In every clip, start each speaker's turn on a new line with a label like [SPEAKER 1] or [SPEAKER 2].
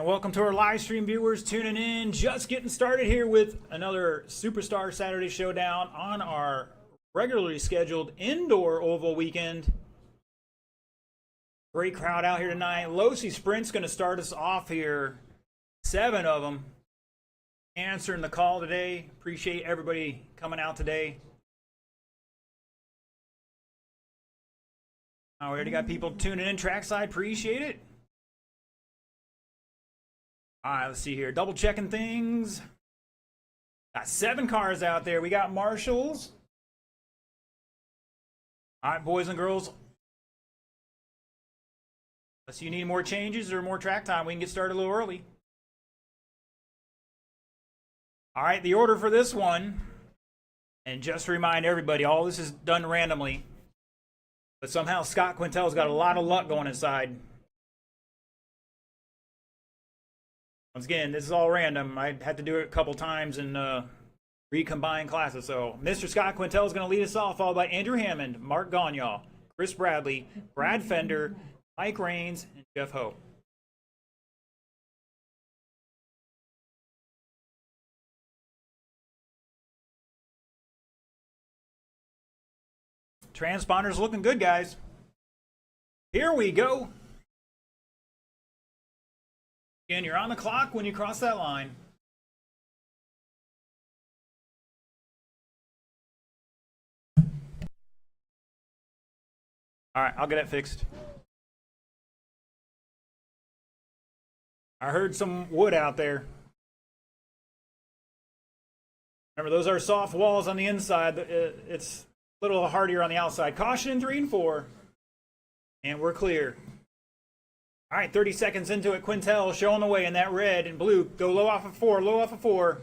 [SPEAKER 1] And welcome to our live stream viewers tuning in. Just getting started here with another Superstar Saturday Showdown on our regularly scheduled indoor oval weekend. Great crowd out here tonight. Losi Sprint's going to start us off here. 7 of them answering the call today. Appreciate everybody coming out today. We already got people tuning in trackside. Appreciate it. All right, let's see here. Double checking things. Got 7 cars out there. We got Marshalls. All right, boys and girls. Unless you need more changes or more track time, we can get started a little early. All right, the order for this one, and just to remind everybody, all this is done randomly. But somehow Scott Quintel's got a lot of luck going inside. Once again, this is all random. I had to do it a couple times and recombine classes. So Mr. Scott Quintel is going to lead us off, followed by Andrew Hammond, Mark Gagnon, Chris Bradley, Brad Fender, Mike Raines, and Jeff Ho. Transponder's looking good, guys. Here we go. Again, you're on the clock when you cross that line. All right, I'll get it fixed. I heard some wood out there. Remember, those are soft walls on the inside. It's a little hardier on the outside. Caution in 3 and 4. And we're clear. All right, 30 seconds into it. Quintel showing the way in that red and blue. Go low off of 4, low off of 4.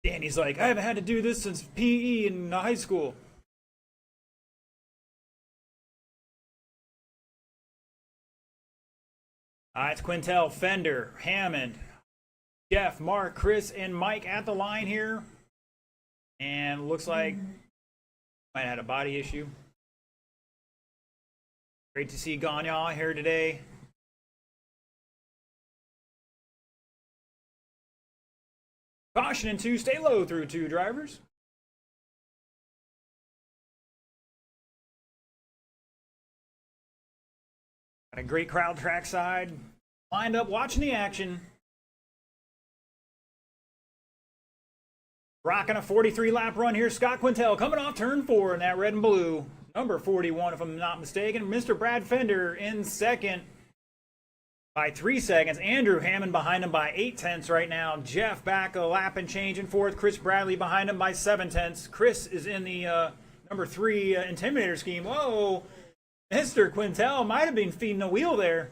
[SPEAKER 1] Danny's like, I haven't had to do this since PE in high school. All right, it's Quintel, Fender, Hammond, Jeff, Mark, Chris, and Mike at the line here. And looks like might have had a body issue. Great to see Gagnon here today. Caution in 2, stay low through 2, drivers. Got a great crowd trackside. Lined up watching the action. Rocking a 43-lap run here. Scott Quintel coming off turn 4 in that red and blue. Number 41, if I'm not mistaken. Mr. Brad Fender in second by 3 seconds. Andrew Hammond behind him by 8/10 right now. Jeff back a lap and change in 4th. Chris Bradley behind him by 7/10. Chris is in the number 3 Intimidator scheme. Whoa! Mr. Quintel might have been feeding the wheel there.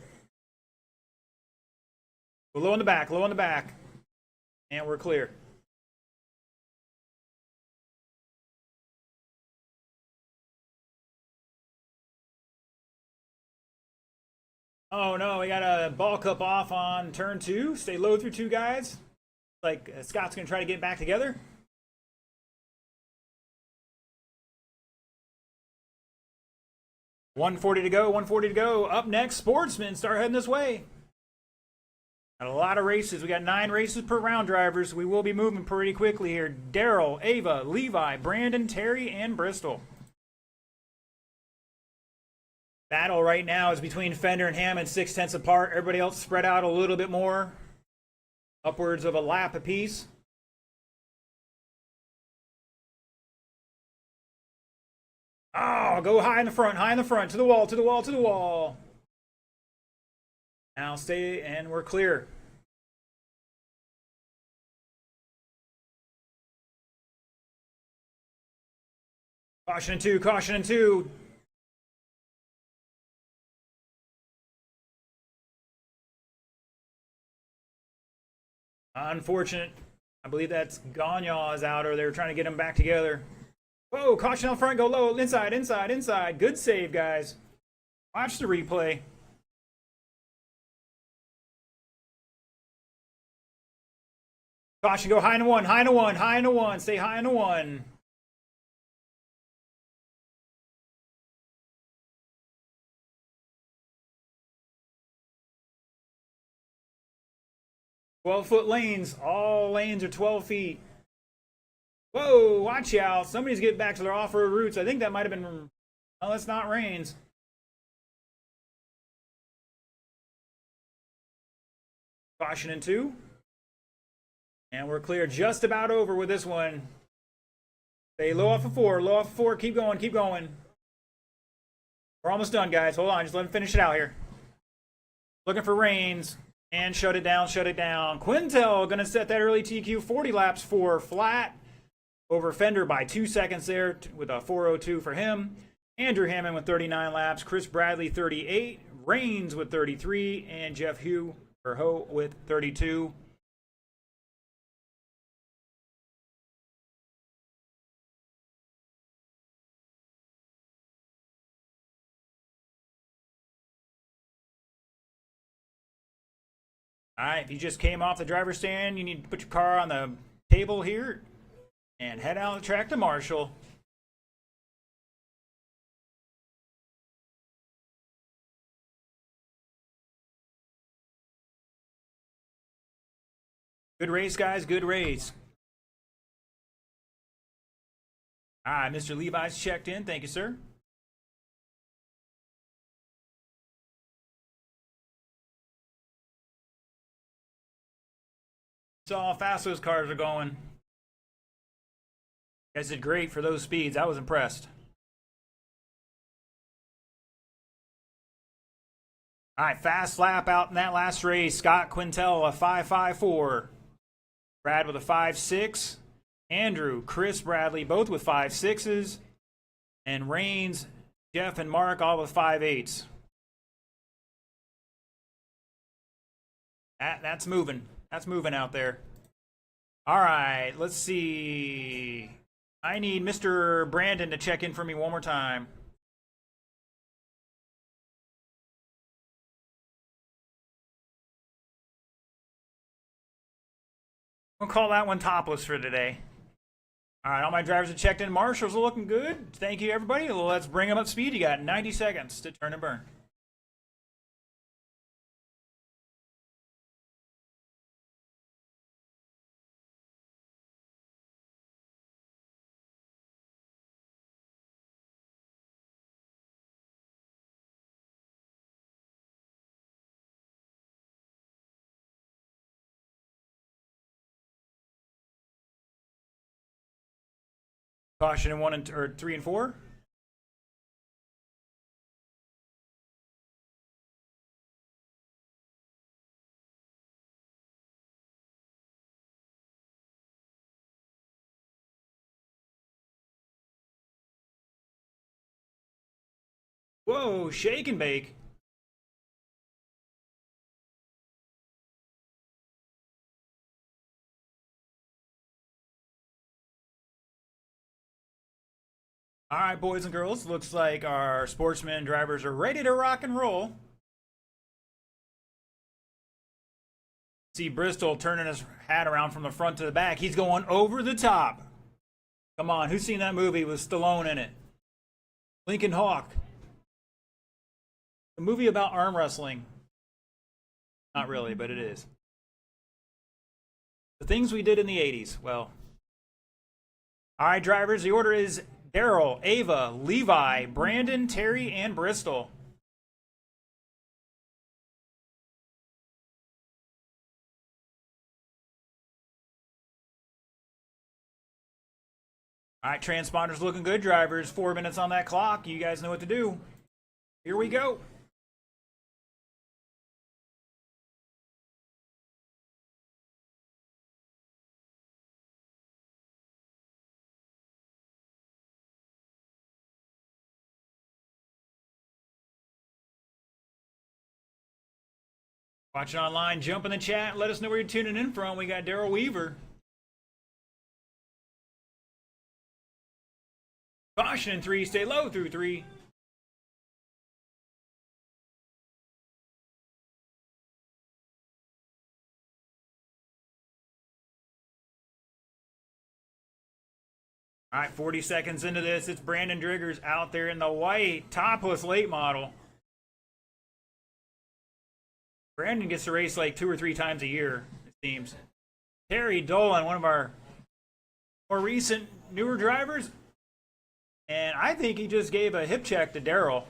[SPEAKER 1] We're low in the back, low in the back. And we're clear. Oh no, we got a ball cup off on turn 2. Stay low through 2 guys. Like Scott's going to try to get back together. $140 to go, $140 to go. Up next, Sportsmen start heading this way. Got a lot of races. We got 9 races per round, drivers. We will be moving pretty quickly here. Daryl, Ava, Levi, Brandon, Terry, and Bristol. Battle right now is between Fender and Hammond, 6/10 apart. Everybody else spread out a little bit more. Upwards of a lap apiece. Oh, go high in the front, high in the front. To the wall, to the wall, to the wall. Now stay, and we're clear. Caution in 2, caution in 2. Unfortunate. I believe that's Gagnon is out, or they were trying to get him back together. Whoa, caution out front, go low, inside, inside, inside. Good save, guys. Watch the replay. Caution, go high into 1, high into 1, high into 1. Stay high into 1. 12-foot lanes. All lanes are 12 feet. Whoa, watch out. Somebody's getting back to their off-road routes. I think that might have been... Oh, that's not Reigns. Caution in 2. And we're clear, just about over with this one. Stay low off of 4, low off of 4. Keep going, keep going. We're almost done, guys. Hold on, just let him finish it out here. Looking for Reigns. And shut it down, shut it down. Quintel going to set that early TQ 40 laps for flat. Over Fender by 2 seconds there with a 4:02 for him. Andrew Hammond with 39 laps. Chris Bradley 38. Reigns with 33. And Jeff Ho with 32. All right, if you just came off the driver's stand, you need to put your car on the table here and head out the track to Marshall. Good race, guys. Good race. All right, Mr. Levi's checked in. Thank you, sir. Saw how fast those cars are going. You guys did great for those speeds. I was impressed. All right, fast lap out in that last race. Scott Quintel, a 5.54. Brad with a 5.6. Andrew, Chris Bradley, both with 5.6s. And Reigns, Jeff, and Mark all with 5.8s. That's moving. That's moving out there. All right, let's see. I need Mr. Brandon to check in for me one more time. We'll call that one topless for today. All right, all my drivers have checked in. Marshals are looking good. Thank you, everybody. Let's bring them up to speed. You got 90 seconds to turn and burn. Caution in 1 and 3 and 4. Whoa, shake and bake. All right, boys and girls, looks like our sportsmen drivers are ready to rock and roll. See Bristol turning his hat around from the front to the back. He's going over the top. Come on, who's seen that movie with Stallone in it? Lincoln Hawk. A movie about arm wrestling. Not really, but it is. The things we did in the 80s. Well. All right, drivers, the order is Daryl, Ava, Levi, Brandon, Terry, and Bristol. All right, transponders looking good, drivers. 4 minutes on that clock. You guys know what to do. Here we go. Watching online, jump in the chat. Let us know where you're tuning in from. We got Daryl Weaver. Caution in 3. Stay low through 3. All right, 40 seconds into this. It's Brandon Driggers out there in the white topless late model. Brandon gets to race like 2 or 3 times a year. Teams. Terry Dolan, one of our more recent, newer drivers. And I think he just gave a hip check to Daryl.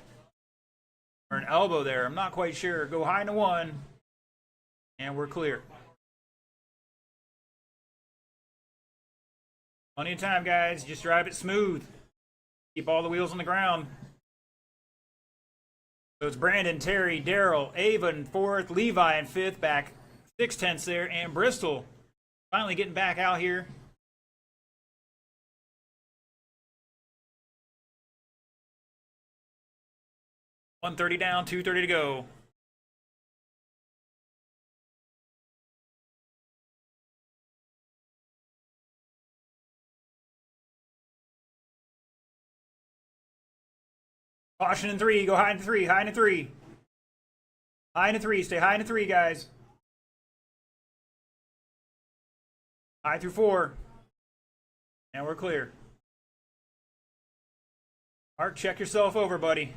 [SPEAKER 1] Or an elbow there. I'm not quite sure. Go high into one. And we're clear. Plenty of time, guys. Just drive it smooth. Keep all the wheels on the ground. So it's Brandon, Terry, Daryl, Ava in fourth, Levi in fifth, back 6/10 there, and Bristol finally getting back out here. $130 down, $230 to go. Caution in three, go high into three, high into three. High into three, stay high into three, guys. High through four. And we're clear. Mark, check yourself over, buddy.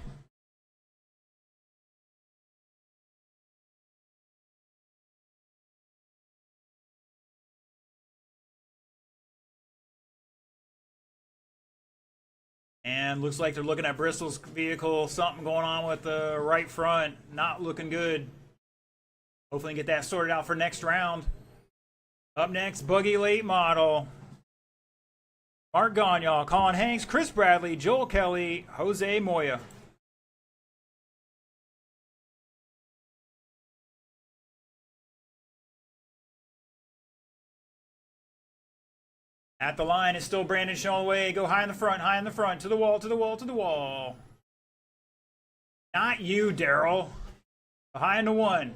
[SPEAKER 1] And looks like they're looking at Bristol's vehicle. Something going on with the right front. Not looking good. Hopefully get that sorted out for next round. Up next, Buggy Late Model. Mark Gagne, Colin Hanks, Chris Bradley, Joel Kelly, Jose Moya. At the line is still Brandon Sholway. Go high in the front, high in the front. To the wall, to the wall, to the wall. Not you, Daryl. High in the one.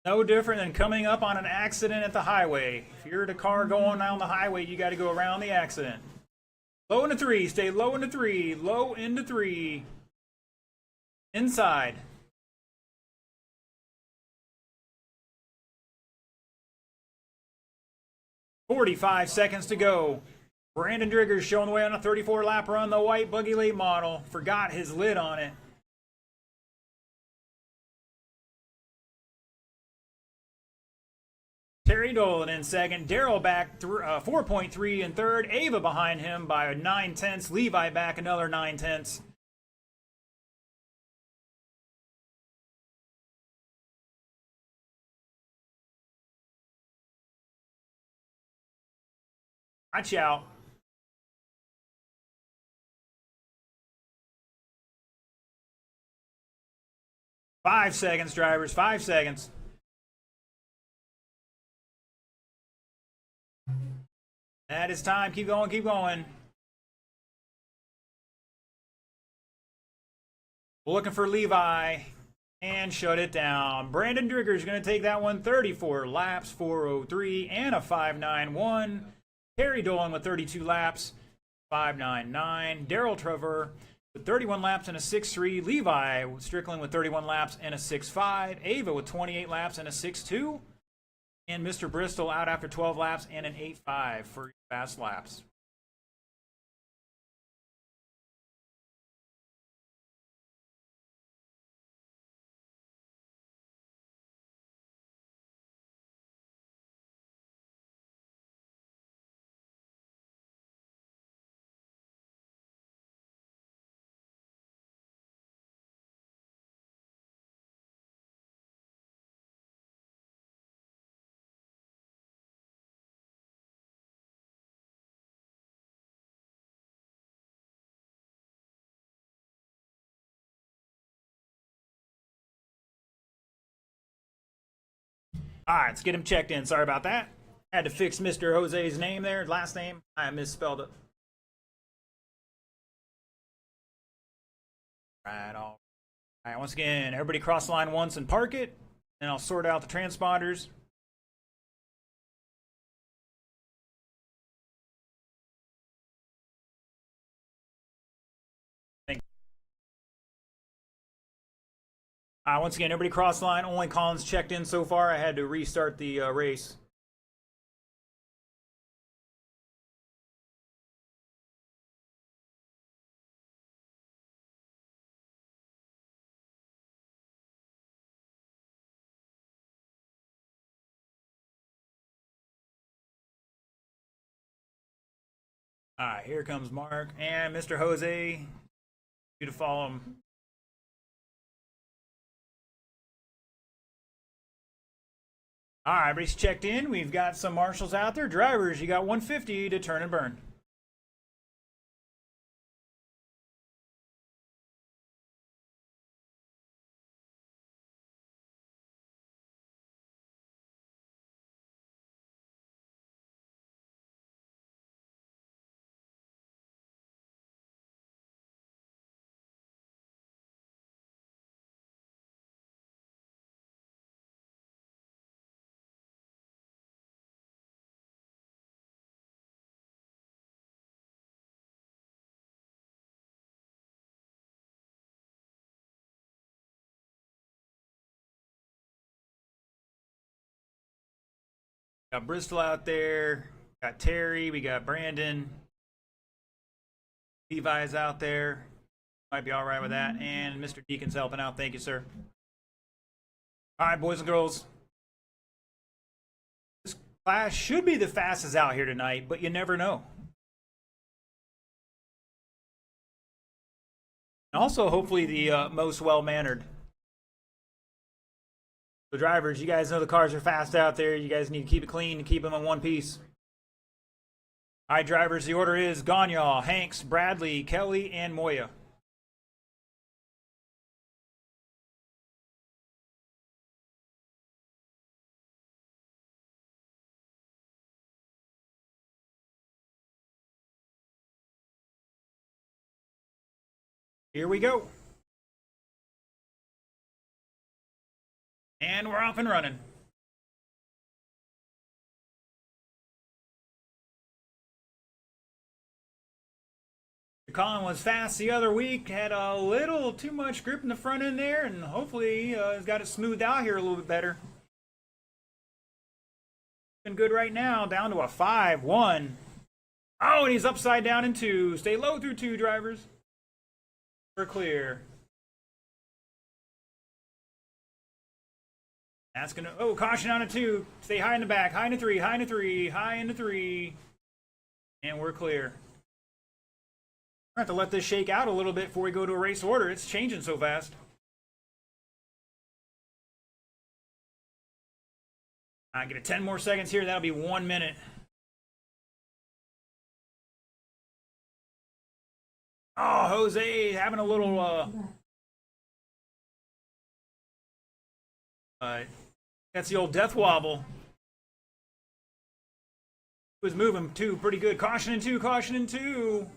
[SPEAKER 1] No different than coming up on an accident at the highway. If you're in a car going down the highway, you got to go around the accident. Low into three. Stay low into three. Low into three. Inside. $45 seconds to go. Brandon Driggers showing the way on a 34-lap run. The white Buggy Late Model. Forgot his lid on it. Terry Dolan in second. Daryl back 4.3 in third. Ava behind him by 9/10. Levi back another 9/10. Watch out. Five seconds, drivers. 5 seconds. That is time. Keep going, keep going. Looking for Levi. And shut it down. Brandon Drigger is going to take that one. 34 laps, 4:03, and a 5:91. Terry Dolan with 32 laps, 5:99. Daryl Trevor with 31 laps and a 6:3. Levi Strickland with 31 laps and a 6:5. Ava with 28 laps and a 6:2. And Mr. Bristol out after 12 laps and an 8.5 for fast laps. All right, let's get him checked in. Sorry about that. Had to fix Mr. Jose's name there, last name. I misspelled it. All right, once again, everybody cross the line once and park it. Then I'll sort out the transponders. Once again, everybody cross the line. Only Collins checked in so far. I had to restart the race. All right, here comes Mark and Mr. Jose. You to follow him. All right, everybody's checked in. We've got some marshals out there. Drivers, you got 150 to turn and burn. Got Bristol out there. Got Terry. We got Brandon. Levi's out there. Might be all right with that. And Mr. Deacon's helping out. Thank you, sir. All right, boys and girls. This class should be the fastest out here tonight, but you never know. And also, hopefully, the most well-mannered. So drivers, you guys know the cars are fast out there. You guys need to keep it clean and keep them in one piece. All right, drivers, the order is Gagnon, Hanks, Bradley, Kelly, and Moya. Here we go. And we're off and running. Colin was fast the other week, had a little too much grip in the front end there, and hopefully has got it smoothed out here a little bit better. Been good right now, down to a 5-1. Oh, and he's upside down in 2. Stay low through 2, drivers. We're clear. That's gonna, oh, caution on a 2. Stay high in the back, high in the 3, high in the 3, high in the 3. And we're clear. We're going to have to let this shake out a little bit before we go to a race order. It's changing so fast. I get it 10 more seconds here. That'll be 1 minute. Oh, Jose having a little that's the old death wobble. He was moving too pretty good. Caution in 2, caution in 2.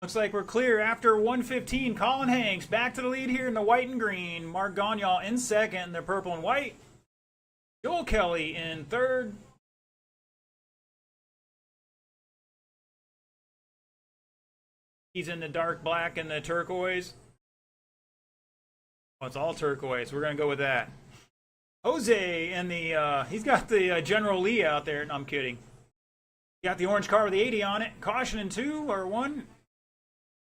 [SPEAKER 1] Looks like we're clear after 1:15. Colin Hanks back to the lead here in the white and green. Mark Gagnon in second, the purple and white. Joel Kelly in third. He's in the dark black and the turquoise. Oh, it's all turquoise. We're going to go with that. Jose in the, he's got the General Lee out there. No, I'm kidding. Got the orange car with the 80 on it. Caution in 2 or 1.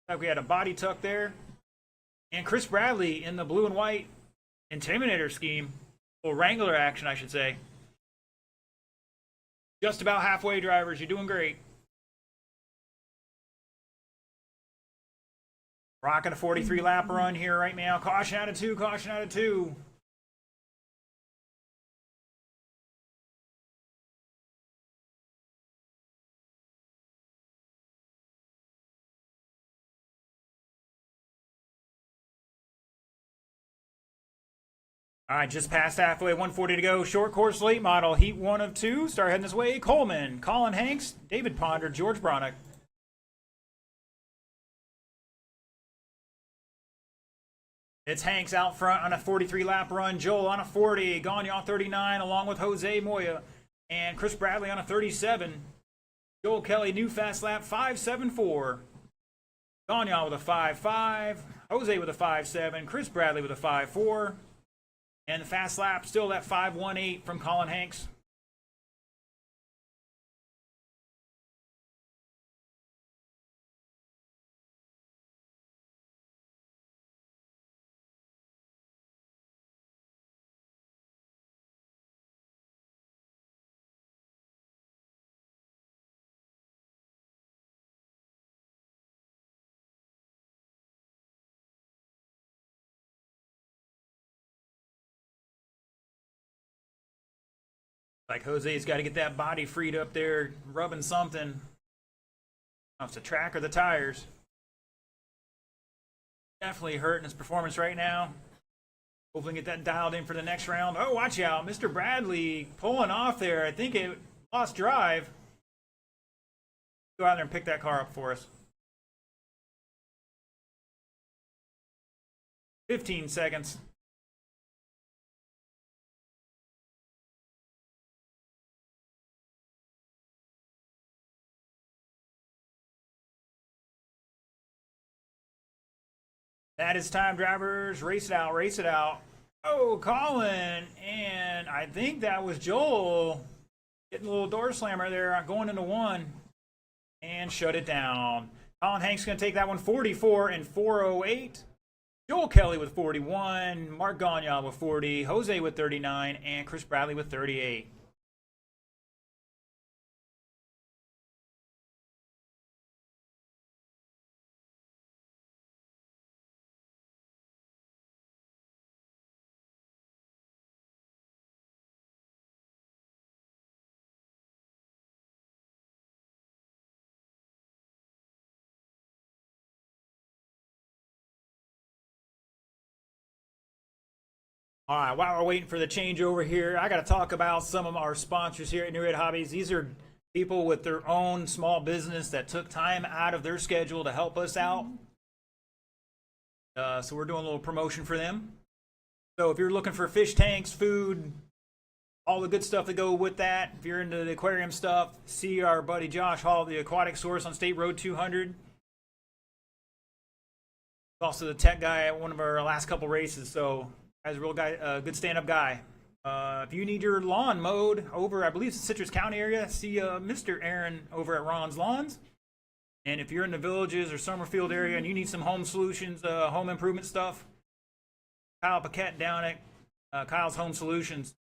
[SPEAKER 1] Like we had a body tuck there. And Chris Bradley in the blue and white Intimidator scheme. Or Wrangler action, I should say. Just about halfway, drivers. You're doing great. Rocking a 43 lap run here right now. Caution out of 2, caution out of 2. All right, just past halfway, 140 to go. Short course late model, heat 1 of 2. Start heading this way. Coleman, Colin Hanks, David Ponder, George Bronick. It's Hanks out front on a 43 lap run. Joel on a 40. Gagnon 39 along with Jose Moya. And Chris Bradley on a 37. Joel Kelly, new fast lap, 5.74. Gagnon with a 5.5. Jose with a 5.7. Chris Bradley with a 5.4. And the fast lap, still that 5.18 from Colin Hanks. Like Jose's got to get that body freed up there, rubbing something. It's the track or the tires. Definitely hurting his performance right now. Hopefully get that dialed in for the next round. Oh, watch out. Mr. Bradley pulling off there. I think it lost drive. Go out there and pick that car up for us. 15 seconds. That is time, drivers. Race it out, race it out. Oh, Colin, and I think that was Joel getting a little door slammer there, going into one, and shut it down. Colin Hanks going to take that one 44 and 408. Joel Kelly with 41, Mark Gagnon with 40, Jose with 39, and Chris Bradley with 38. All right, while we're waiting for the changeover here, I got to talk about some of our sponsors here at New Red Hobbies. These are people with their own small business that took time out of their schedule to help us out. So we're doing a little promotion for them. So if you're looking for fish tanks, food, all the good stuff that go with that, if you're into the aquarium stuff, see our buddy Josh Hall, the Aquatic Source on State Road 200. Also the tech guy at one of our last couple races. So guy's a real guy, good stand-up guy. If you need your lawn mowed over, I believe it's the Citrus County area, see Mr. Aaron over at Ron's Lawns. And if you're in the Villages or Summerfield area and you need some home solutions, home improvement stuff, Kyle Paquette down at Kyle's Home Solutions.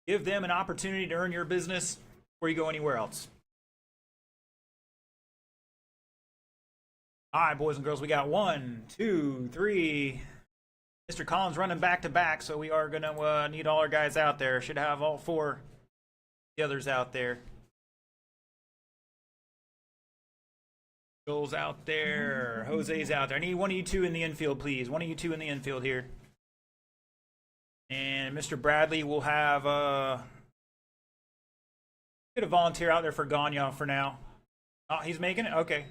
[SPEAKER 1] Give them an opportunity to earn your business before you go anywhere else. All right, boys and girls, we got 1, 2, 3. Mr. Collins running back to back, so we are going to need all our guys out there. Should have all 4 the others out there. Joel's out there. Jose's out there. I need one of you 2 in the infield, please. One of you 2 in the infield here. And Mr. Bradley will have get a volunteer out there for Gagnon for now. Oh, he's making it? Okay.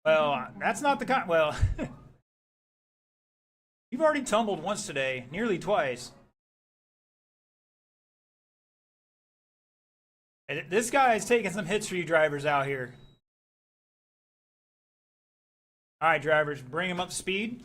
[SPEAKER 1] Well, that's not the kind. Well, you've already tumbled once today, nearly twice. And this guy is taking some hits for you drivers out here. All right, drivers, bring him up to speed.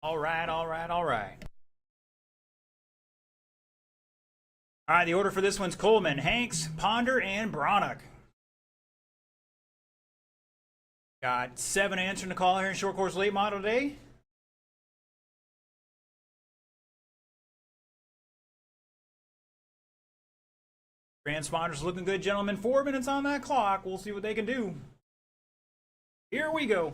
[SPEAKER 1] All right, all right, all right. All right, the order for this one's Coleman, Hanks, Ponder, and Bronick. Got 7 answering the call here in short course late model today. Transponders looking good, gentlemen. 4 minutes on that clock. We'll see what they can do. Here we go.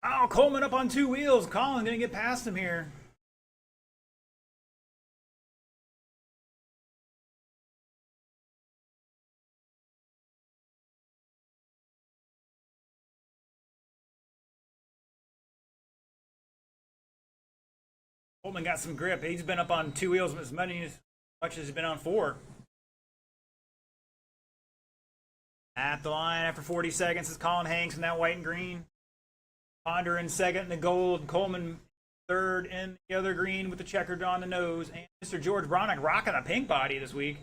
[SPEAKER 1] Oh, Coleman up on 2 wheels. Colin gonna get past him here. Coleman got some grip. He's been up on 2 wheels as much as he's been on 4. At the line after 40 seconds is Colin Hanks in that white and green. Ponder in second in the gold. Coleman third in the other green with the checkered on the nose. And Mr. George Bronick rocking a pink body this week.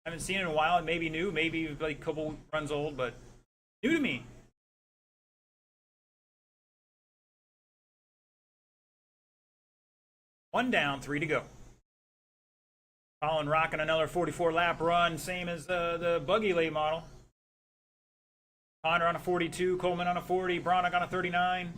[SPEAKER 1] Haven't seen it in a while. It may be new, maybe like a couple runs old, but new to me. One down, 3 to go. Colin rocking another 44 lap run, same as the buggy late model. Ponder on a 42, Coleman on a 40, Bronick on a 39.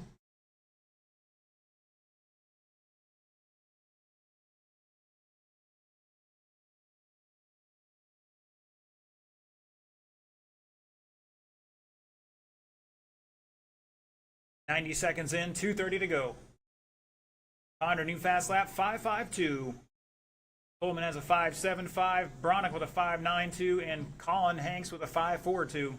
[SPEAKER 1] .90 seconds in, 2:30 to go. Ponder new fast lap 5.52. Coleman has a 5.75, Bronick with a 5.92, and Colin Hanks with a 5.42.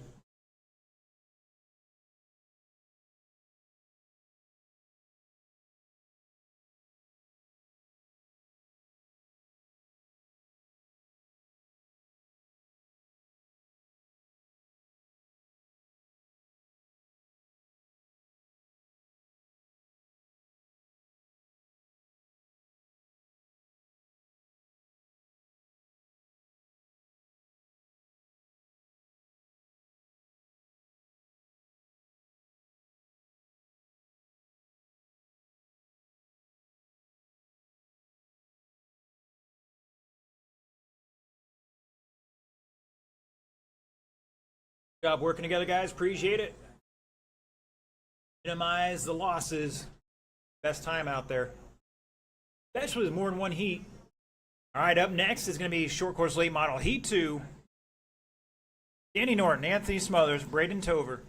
[SPEAKER 1] Good job working together, guys. Appreciate it. Minimize the losses. Best time out there. Especially with more than one heat. All right, up next is going to be short course late model Heat 2. Danny Norton, Anthony Smothers, Braden Tover.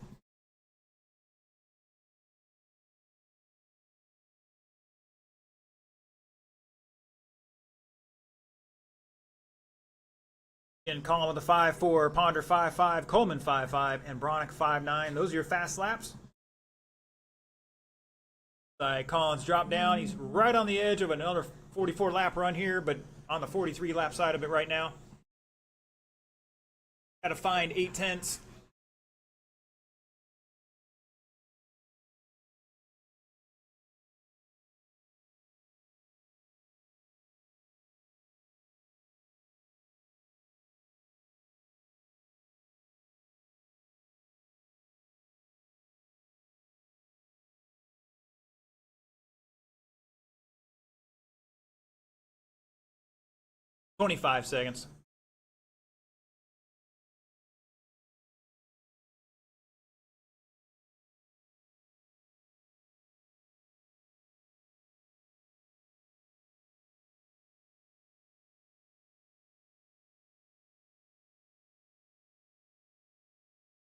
[SPEAKER 1] And Colin with a 5.4, Ponder 5.5, Coleman 5.5, and Bronick 5.9. Those are your fast laps. Colin's dropped down. He's right on the edge of another 44 lap run here, but on the 43 lap side of it right now. Got to find 8/10. .25 seconds.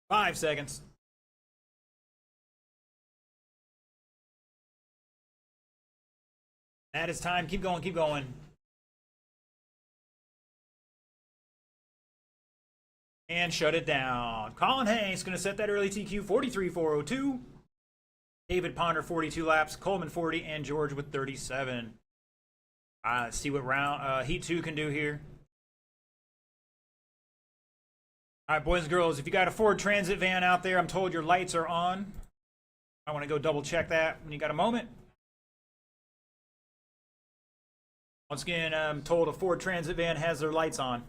[SPEAKER 1] Five seconds. That is time. Keep going, keep going. And shut it down. Colin Hanks going to set that early TQ 43.402. David Ponder 42 laps, Coleman 40, and George with 37. Let's see what round Heat 2 can do here. All right, boys and girls, if you got a Ford Transit van out there, I'm told your lights are on. I want to go double check that when you got a moment. Once again, I'm told a Ford Transit van has their lights on.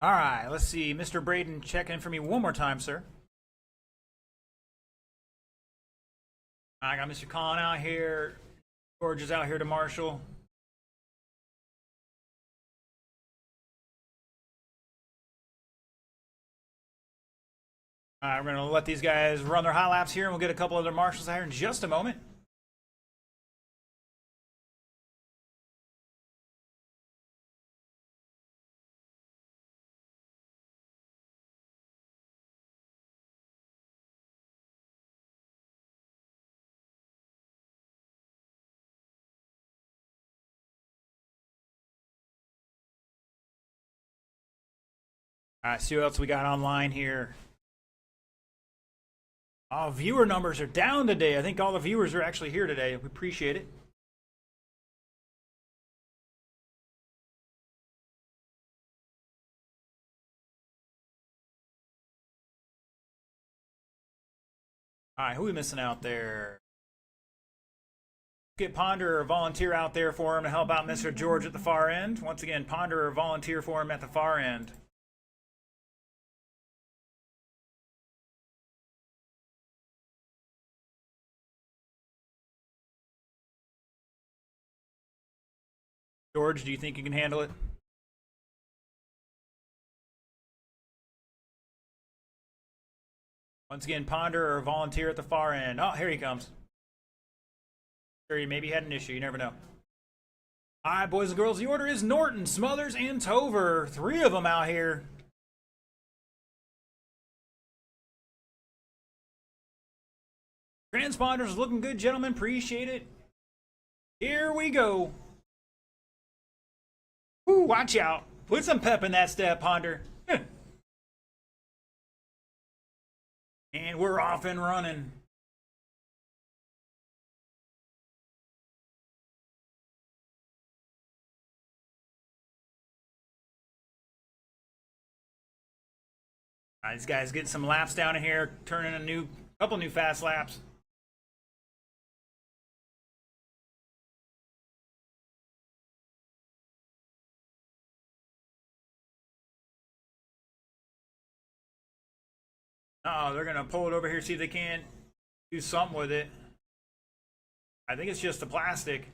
[SPEAKER 1] All right, let's see. Mr. Braden, check in for me one more time, sir. I got Mr. Colin out here. George is out here to marshal. All right, we're going to let these guys run their high laps here, and we'll get a couple other marshals out here in just a moment. All right, see what else we got online here. Oh, viewer numbers are down today. I think all the viewers are actually here today. We appreciate it. All right, who are we missing out there? Get Ponder or volunteer out there for him to help out Mr. George at the far end. Once again, Ponder or volunteer for him at the far end. George, do you think you can handle it? Once again, Ponder or volunteer at the far end. Oh, here he comes. Sure, he maybe had an issue. You never know. All right, boys and girls, the order is Norton, Smothers, and Tover. 3 of them out here. Transponders looking good, gentlemen. Appreciate it. Here we go. Ooh, watch out. Put some pep in that step, Ponder. And we're off and running. All right, these guys getting some laps down in here, turning a couple new fast laps. Oh, they're gonna pull it over here, see if they can't do something with it. I think it's just the plastic.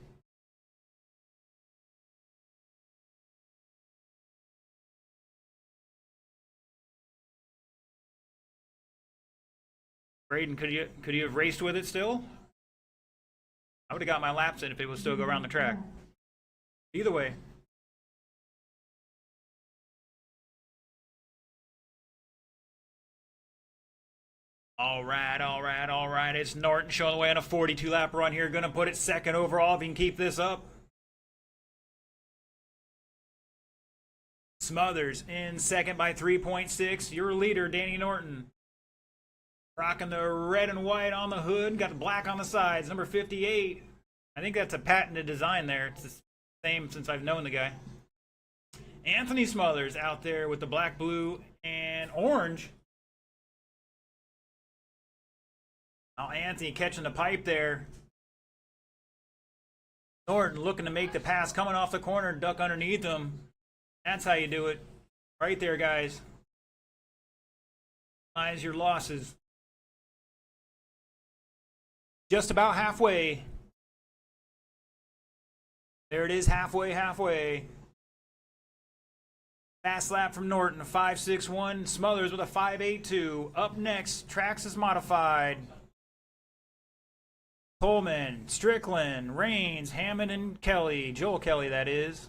[SPEAKER 1] Braden, could you have raced with it still? I would have got my laps in if it would still go around the track. Either way. All right, all right, all right. It's Norton showing the way on a 42-lap run here. Going to put it second overall if he can keep this up. Smothers in second by 3.6. Your leader, Danny Norton. Rocking the red and white on the hood. Got the black on the sides. Number 58. I think that's a patented design there. It's the same since I've known the guy. Anthony Smothers out there with the black, blue, and orange. Oh, Anthony catching the pipe there. Norton looking to make the pass, coming off the corner, duck underneath him. That's how you do it. Right there, guys. Minimize your losses. Just about halfway. There it is, halfway. Fast lap from Norton, a 5.61. Smothers with a 5.82. Up next, Traxxas Modified. Coleman, Strickland, Rains, Hammond, and Kelly. Joel Kelly, that is.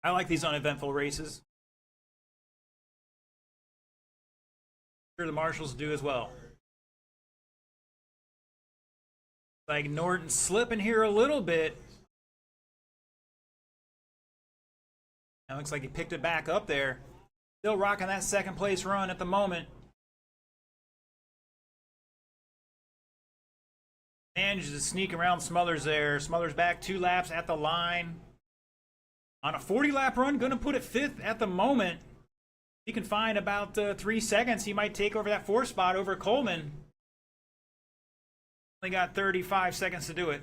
[SPEAKER 1] I like these uneventful races. Sure, the marshals do as well. Like Norton slipping here a little bit. That looks like he picked it back up there. Still rocking that second place run at the moment. Manages to sneak around Smothers there. Smothers back 2 laps at the line. On a 40-lap run, going to put it 5th at the moment. He can find about 3 seconds. He might take over that 4th spot over Coleman. Only got 35 seconds to do it.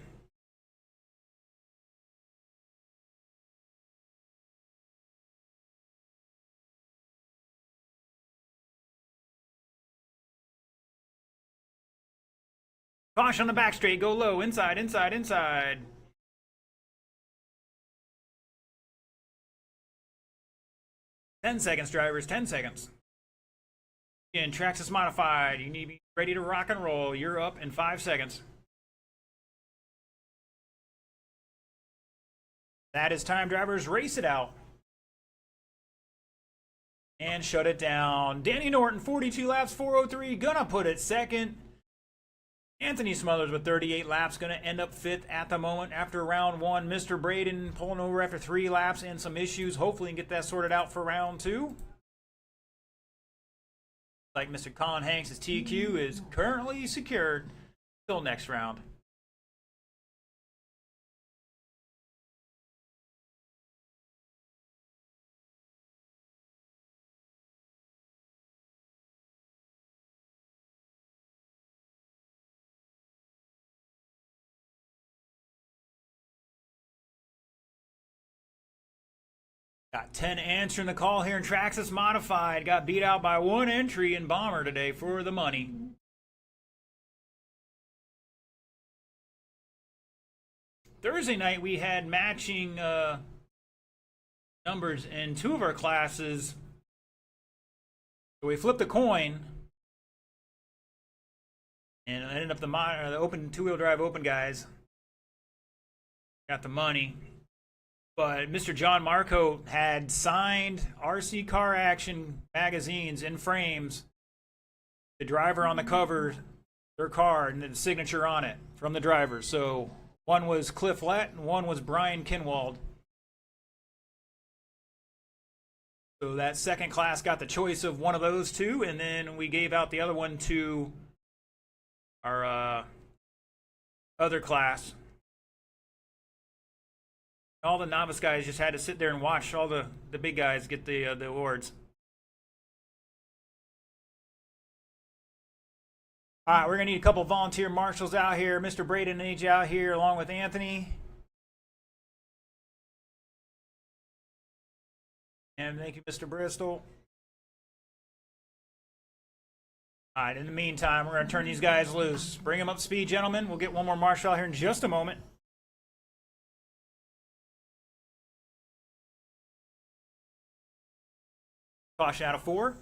[SPEAKER 1] Caution on the back straight. Go low. Inside, inside, inside. 10 seconds, drivers. 10 seconds. Again, Traxxas modified. You need to be ready to rock and roll. You're up in 5 seconds. That is time, drivers. Race it out. And shut it down. Danny Norton, 42 laps, 403. Gonna put it 2nd. Anthony Smothers with 38 laps, going to end up 5th at the moment after round 1. Mr. Braden pulling over after 3 laps and some issues. Hopefully he can get that sorted out for round 2. Like Mr. Colin Hanks' TQ is currently secured till next round. Got 10 answering the call here in Traxxas Modified. Got beat out by 1 entry in Bomber today for the money. Thursday night we had matching numbers in 2 of our classes. So we flipped a coin and it ended up the open 2-wheel drive open guys got the money. But Mr. John Marco had signed RC Car Action magazines in frames. The driver on the cover, their car, and the signature on it from the driver. So one was Cliff Lett and one was Brian Kinwald. So that second class got the choice of one of those 2, and then we gave out the other one to our other class. All the novice guys just had to sit there and watch all the big guys get the awards. All right, we're going to need a couple volunteer marshals out here. Mr. Braden needs you out here along with Anthony. And thank you, Mr. Bristol. All right, in the meantime, we're going to turn these guys loose. Bring them up to speed, gentlemen. We'll get one more marshal out here in just a moment. Caution out of 4.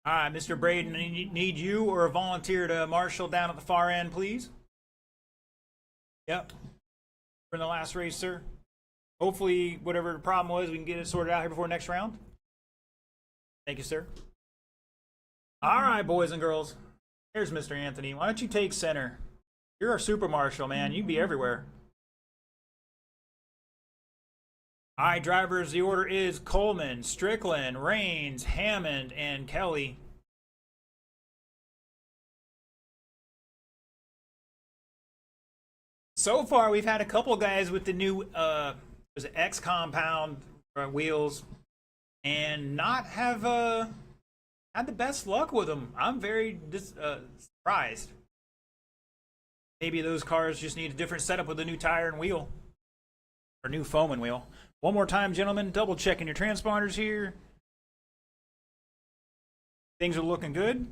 [SPEAKER 1] All right, Mr. Braden, need you or a volunteer to marshal down at the far end, please? Yep. For the last race, sir. Hopefully, whatever the problem was, we can get it sorted out here before next round. Thank you, sir. All right, boys and girls. Here's Mr. Anthony. Why don't you take center? You're our super marshal, man. You can be everywhere. All right, drivers, the order is Coleman, Strickland, Rains, Hammond, and Kelly. So far, we've had a couple guys with the new X compound wheels and not have had the best luck with them. I'm very surprised. Maybe those cars just need a different setup with a new tire and wheel. Or new foam and wheel. One more time, gentlemen, double checking your transponders here. Things are looking good.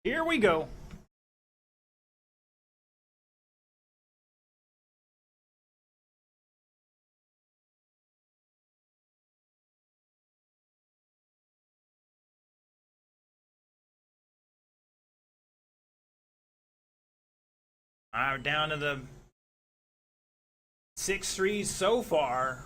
[SPEAKER 1] Here we go. Down to the 6-3 so far.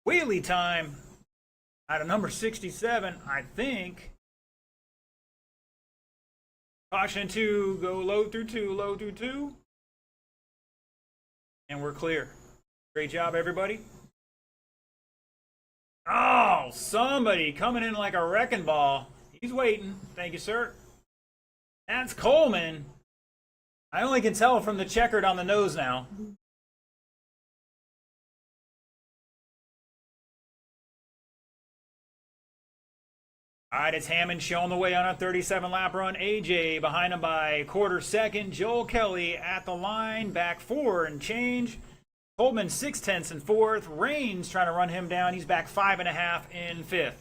[SPEAKER 1] Wheelie time out of number 67, I think. Caution 2, go low through 2, low through 2. And we're clear. Great job, everybody. Oh, somebody coming in like a wrecking ball. He's waiting. Thank you, sir. That's Coleman. I only can tell from the checkered on the nose now. All right, it's Hammond showing the way on a 37-lap run. AJ behind him by a quarter second. Joel Kelly at the line, back 4 and change. Coleman 6/10 in 4th. Raines trying to run him down. He's back 5.5 in 5th.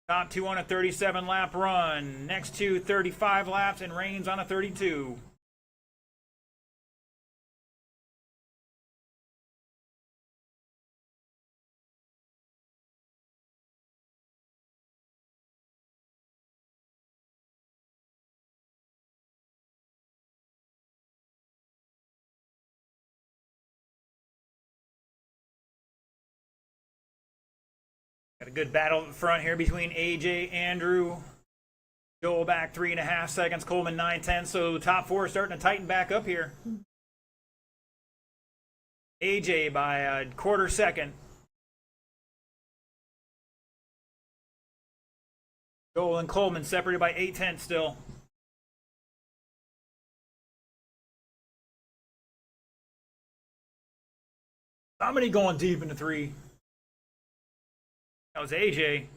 [SPEAKER 1] Top 2 on a 37-lap run. Next 2, 35 laps, and Raines on a 32. Got a good battle in front here between AJ, Andrew, Joel back 3.5 seconds, Coleman 9/10. So top 4 starting to tighten back up here. AJ by a quarter second. Joel and Coleman separated by 8/10 still. Somebody going deep into 3. That was AJ.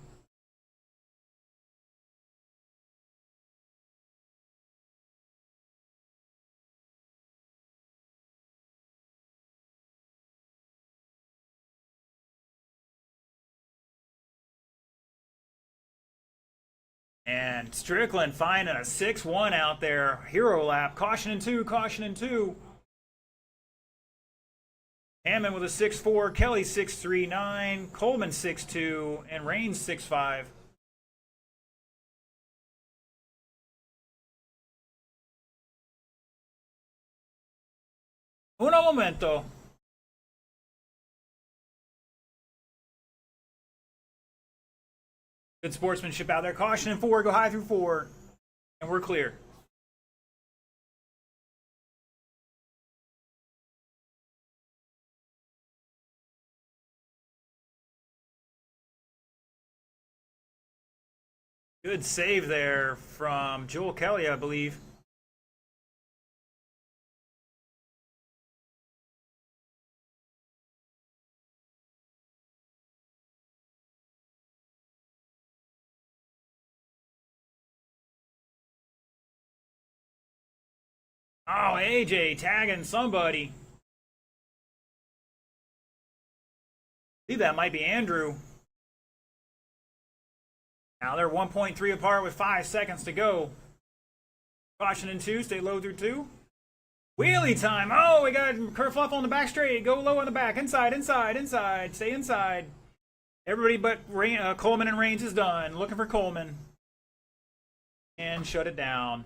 [SPEAKER 1] And Strickland finding a 6-1 out there. Hero lap. Caution in 2, caution in 2. Hammond with a 6-4, Kelly 6-3-9, Coleman 6-2, and Raines 6-5. Uno momento. Good sportsmanship out there. Caution in 4, go high through 4, and we're clear. Good save there from Joel Kelly, I believe. Oh, AJ tagging somebody. I believe that might be Andrew. Now they're 1.3 apart with 5 seconds to go. Caution in 2, stay low through 2. Wheelie time. Oh, we got Kerfluff on the back straight. Go low on the back. Inside, inside, inside. Stay inside. Everybody but Coleman and Raines is done. Looking for Coleman. And shut it down.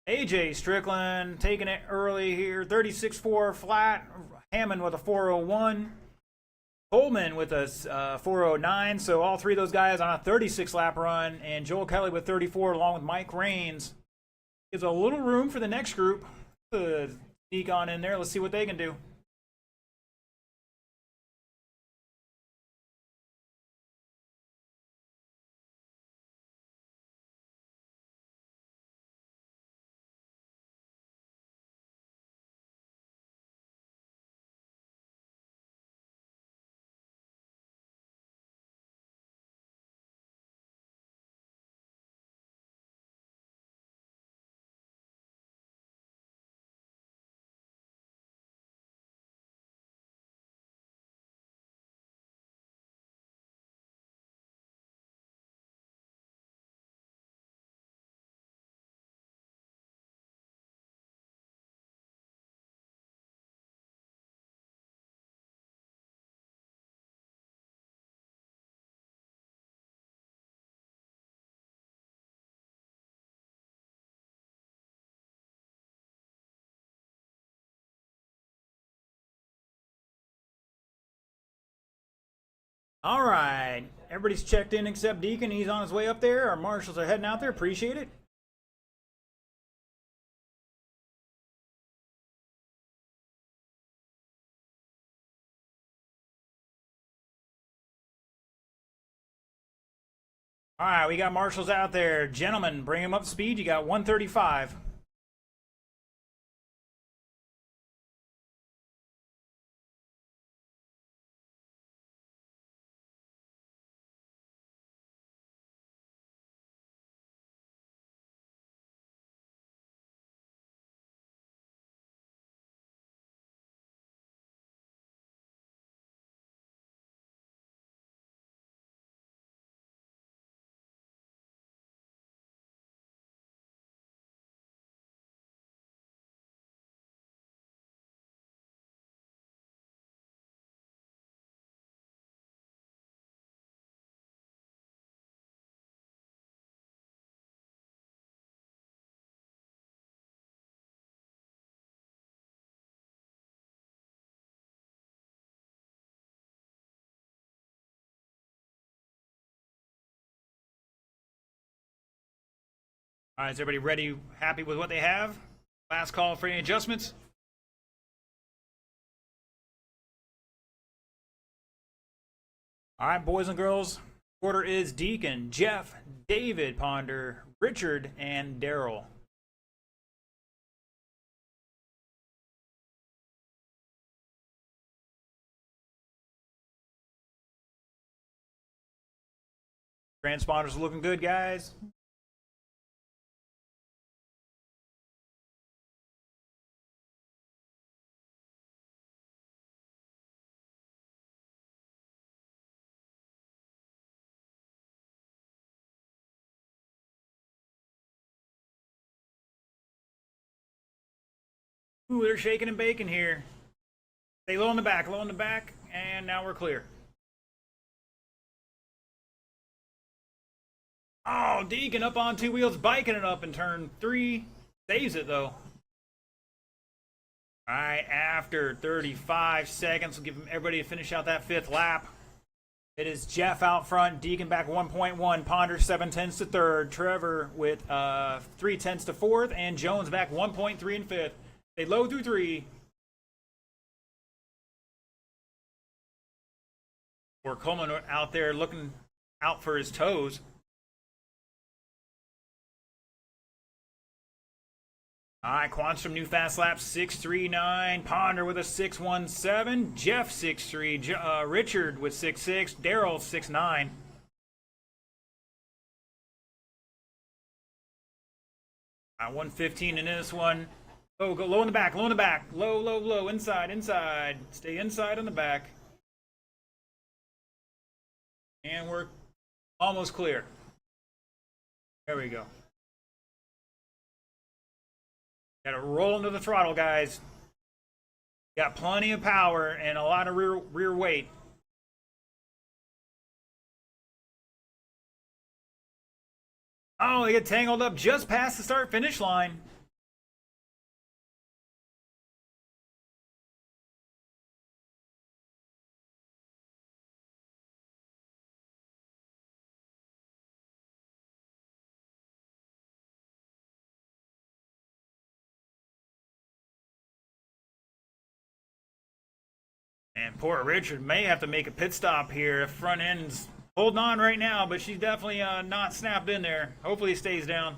[SPEAKER 1] AJ Strickland taking it early here. 36-4 flat. Hammond with a 401. Coleman with a 409. So all 3 of those guys on a 36-lap run. And Joel Kelly with 34 along with Mike Raines. Gives a little room for the next group to sneak on in there. Let's see what they can do. All right. Everybody's checked in except Deacon. He's on his way up there. Our marshals are heading out there. Appreciate it. All right, we got marshals out there. Gentlemen, bring them up to speed. You got 135. All right, is everybody ready, happy with what they have? Last call for any adjustments? All right, boys and girls. Order is Deacon, Jeff, David, Ponder, Richard, and Daryl. Transponders looking good, guys. Ooh, they're shaking and baking here. Stay low in the back, and now we're clear. Oh, Deacon up on two wheels, biking it up in turn 3. Saves it, though. All right, after 35 seconds, we'll give everybody to finish out that 5th lap. It is Jeff out front, Deacon back 1.1, Ponder 7/10 to 3rd, Trevor with 3/10 to 4th, and Jones back 1.3 and 5th. They load through 3. Or Coleman out there looking out for his toes. All right, Quanstrom new fast lap 6:39. Ponder with a 6:17. Jeff 6:3. Richard with 6:6. Daryl 6:9. All right, 1:15 in this one. Oh, go low in the back. Low in the back. Low, low, low. Inside, inside. Stay inside on the back. And we're almost clear. There we go. Got to roll into the throttle, guys. Got plenty of power and a lot of rear weight. Oh, they get tangled up just past the start-finish line. And poor Richard may have to make a pit stop here. Front end's holding on right now, but she's definitely not snapped in there. Hopefully it stays down.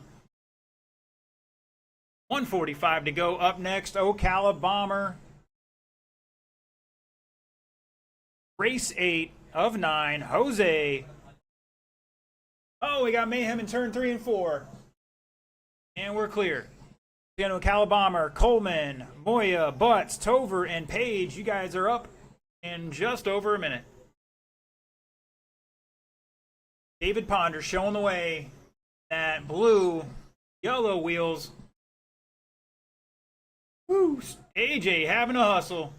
[SPEAKER 1] 1:45 to go. Up next, Ocala Bomber. Race 8 of 9. Jose. Oh, we got Mayhem in turn 3 and 4. And we're clear. Ocala Bomber, Coleman, Moya, Butts, Tover, and Page. You guys are up in just over a minute. David Ponder showing the way. That blue, yellow wheels. Woo! AJ having a hustle.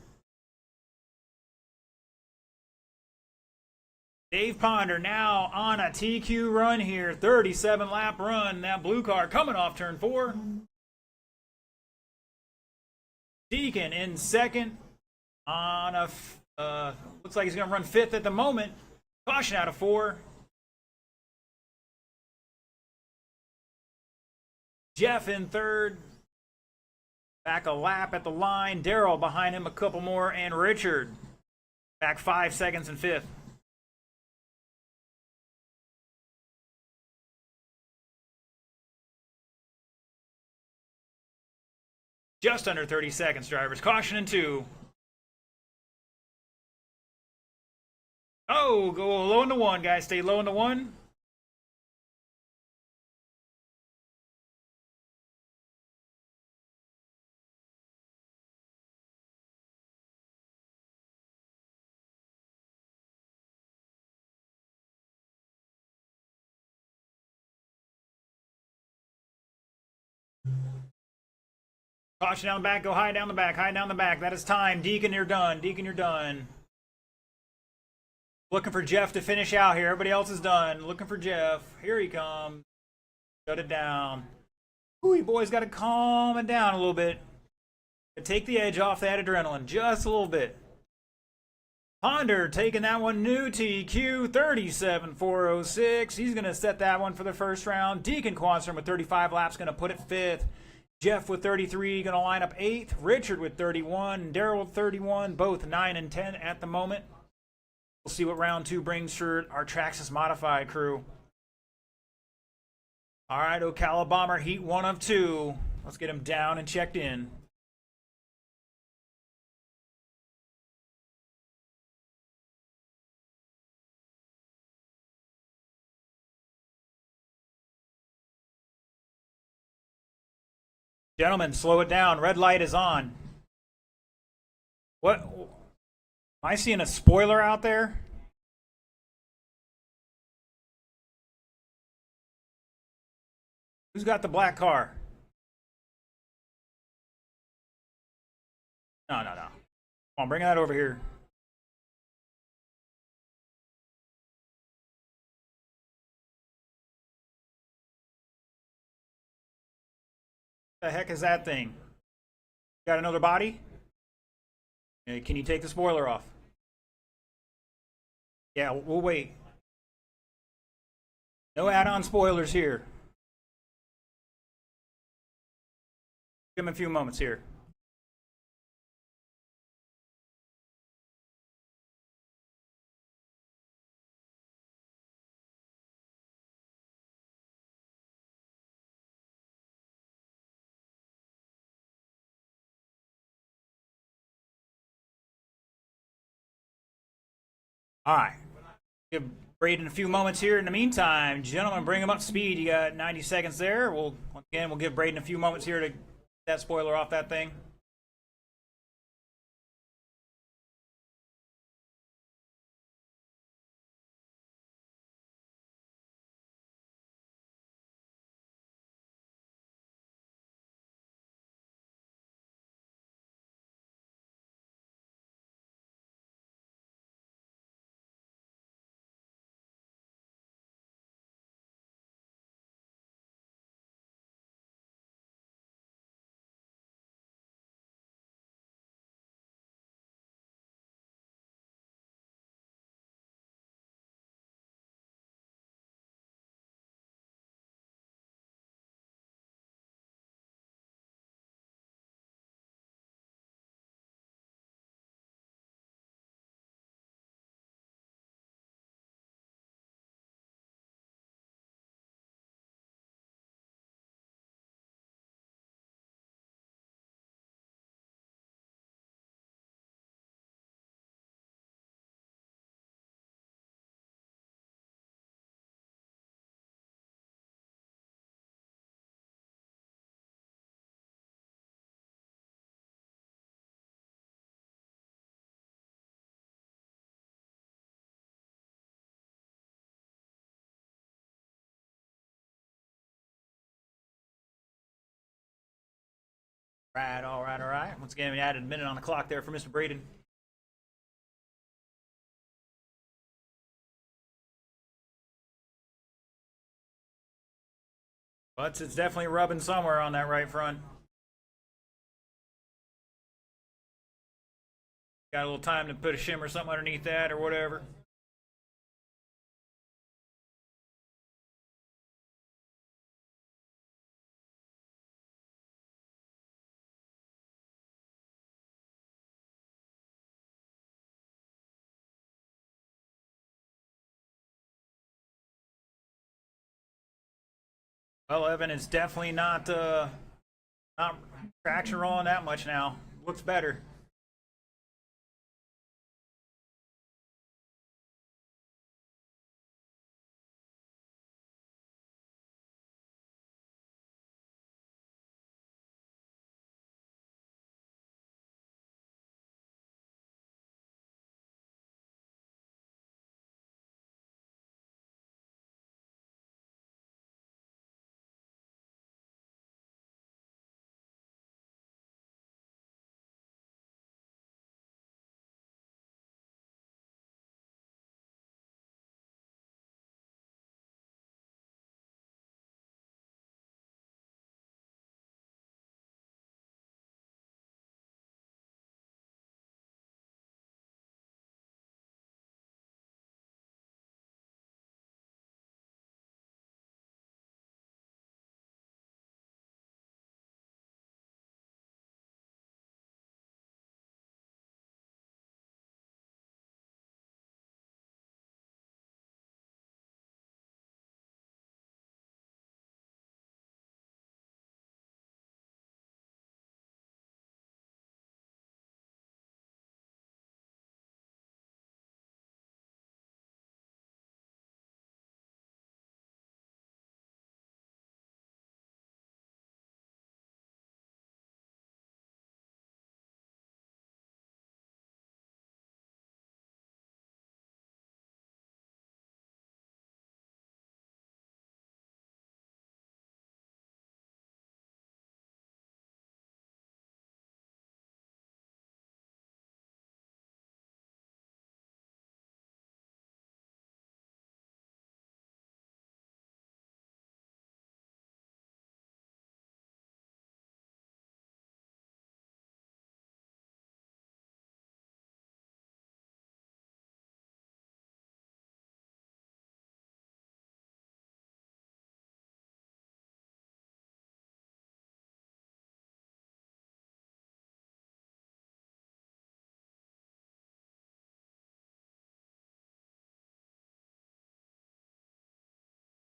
[SPEAKER 1] Dave Ponder now on a TQ run here. 37 lap run. That blue car coming off turn 4. Deacon in second on a looks like he's going to run 5th at the moment. Caution out of 4. Jeff in 3rd. Back a lap at the line. Daryl behind him a couple more. And Richard back 5 seconds in 5th. Just under 30 seconds, drivers. Caution in 2. Oh, go low into 1, guys. Stay low into 1. Caution down the back. Go high down the back. High down the back. That is time. Deacon, you're done. Deacon, you're done. Looking for Jeff to finish out here. Everybody else is done. Looking for Jeff. Here he comes. Shut it down. Ooh, you boys got to calm it down a little bit. Take the edge off that adrenaline. Just a little bit. Ponder taking that one new TQ 37,406. He's going to set that one for the first round. Deacon Quanstrom with 35 laps going to put it 5th. Jeff with 33 going to line up 8th. Richard with 31. Daryl with 31. Both 9 and 10 at the moment. We'll see what round 2 brings for our Traxxas Modified crew. All right, Ocala Bomber, heat 1 of 2. Let's get him down and checked in. Gentlemen, slow it down. Red light is on. What? Am I seeing a spoiler out there? Who's got the black car? No. Come on, bring that over here. What the heck is that thing? Got another body? Can you take the spoiler off? Yeah, we'll wait. No add-on spoilers here. Give him a few moments here. All right. Give Braden a few moments here. In the meantime, gentlemen, bring him up to speed. You got 90 seconds there. We'll give Braden a few moments here to get that spoiler off that thing. All right. Once again, we added a minute on the clock there for Mr. Braden. But it's definitely rubbing somewhere on that right front. Got a little time to put a shim or something underneath that or whatever. Well, Evan is definitely not traction rolling that much now. Looks better.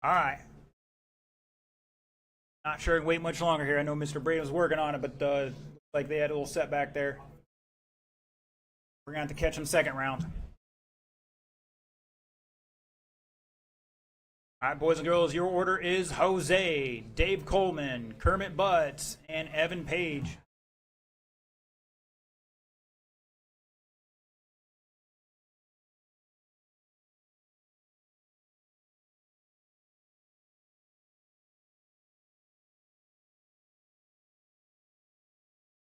[SPEAKER 1] All right. Not sure I can wait much longer here. I know Mr. Brady was working on it, but like they had a little setback there. We're going to have to catch him second round. All right, boys and girls, your order is Jose, Dave Coleman, Kermit Butts, and Evan Page.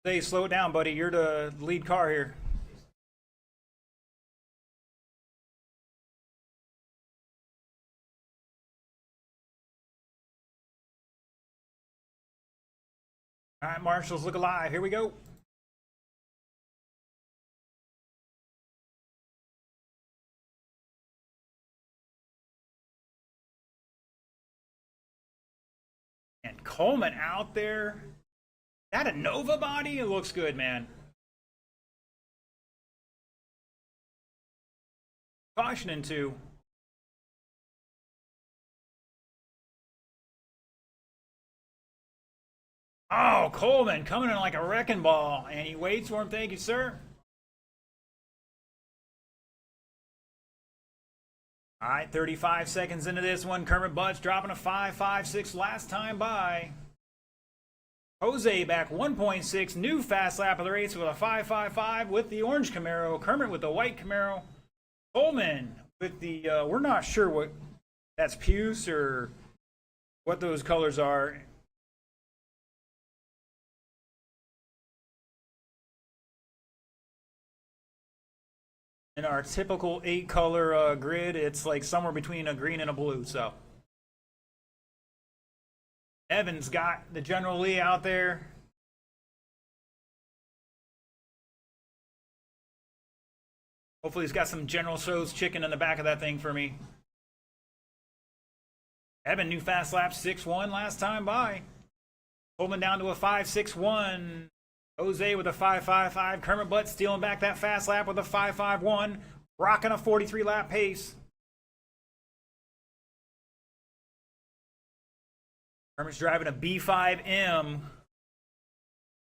[SPEAKER 1] Hey, slow it down, buddy. You're the lead car here. All right, marshals, look alive. Here we go. And Coleman out there. That a Nova body? It looks good, man. Caution in two. Oh, Coleman coming in like a wrecking ball. And he waits for him. Thank you, sir. All right, 35 seconds into this one. Kermit Butts dropping a 5.56 last time by. Jose back 1.6. New fast lap of the race with a 5.55 with the orange Camaro. Kermit with the white Camaro. Coleman with the, we're not sure what that's puce or what those colors are. In our typical 8-color grid, it's like somewhere between a green and a blue. So Evan's got the General Lee out there. Hopefully he's got some General Tso's chicken in the back of that thing for me. Evan, new fast lap 6.1 last time by. Coleman down to a 5.61. Jose with a 5.55. Kermit Butts stealing back that fast lap with a 5.51. Rocking a 43 lap pace. Herman's driving a B5M.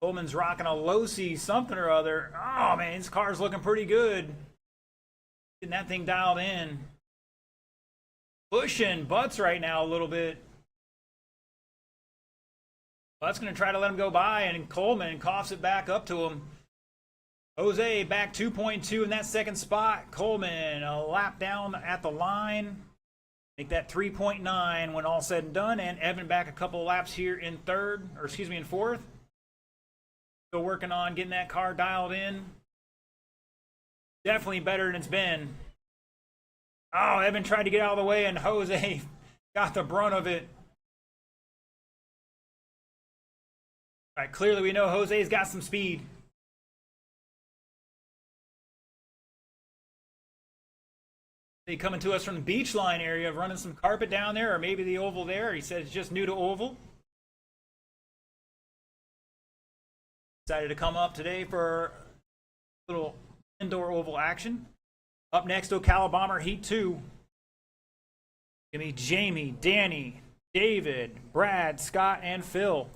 [SPEAKER 1] Coleman's rocking a Losi something or other. Oh, man, his car's looking pretty good. Getting that thing dialed in. Pushing Butts right now a little bit. Butts going to try to let him go by, and Coleman coughs it back up to him. Jose back 2.2 in that second spot. Coleman a lap down at the line. Make that 3.9 when all said and done. And Evan back a couple laps here in in fourth. Still working on getting that car dialed in. Definitely better than it's been. Oh, Evan tried to get out of the way, and Jose got the brunt of it. All right, clearly we know Jose's got some speed. They coming to us from the beach line area, running some carpet down there, or maybe the oval there. He said it's just new to oval. Decided to come up today for a little indoor oval action. Up next, Ocala Bomber Heat 2. Give me Jamie, Danny, David, Brad, Scott, and Phil.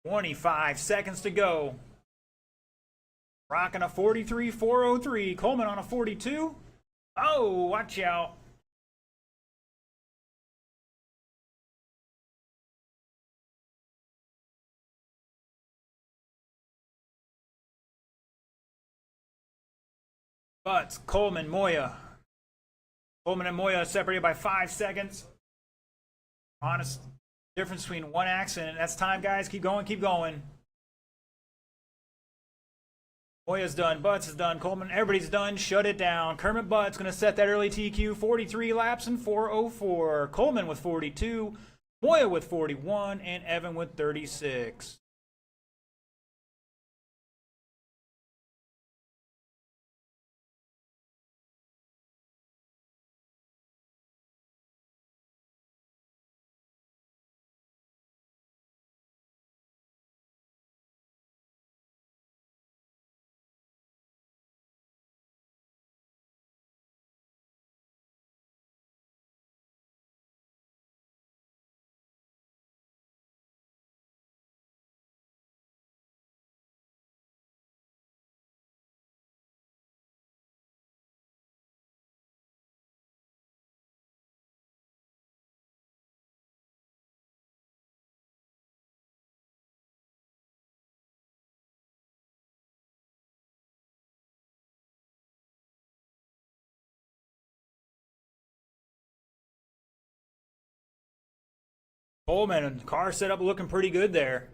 [SPEAKER 1] "25 seconds to go. Rocking a 43.403. Coleman on a 42. Oh, watch out. Butts, Coleman, Moya. Coleman and Moya separated by 5 seconds. Honest difference between one accident. That's time, guys. Keep going, keep going. Moya's done. Butts is done. Coleman, everybody's done. Shut it down. Kermit Butts going to set that early TQ. 43 laps and 4:04. Coleman with 42. Moya with 41. And Evan with 36. Coleman and car setup looking pretty good there.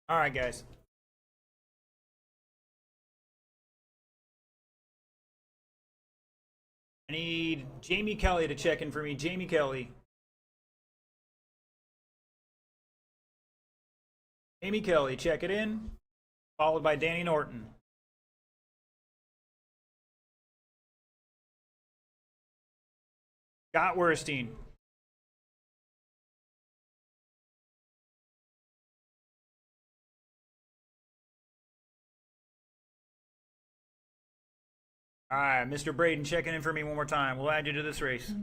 [SPEAKER 1] All right, guys. I need Jamie Kelly to check in for me. Jamie Kelly. Jamie Kelly, check it in. Followed by Danny Norton. Scott Werstein. All right, Mr. Braden, checking in for me one more time. We'll add you to this race.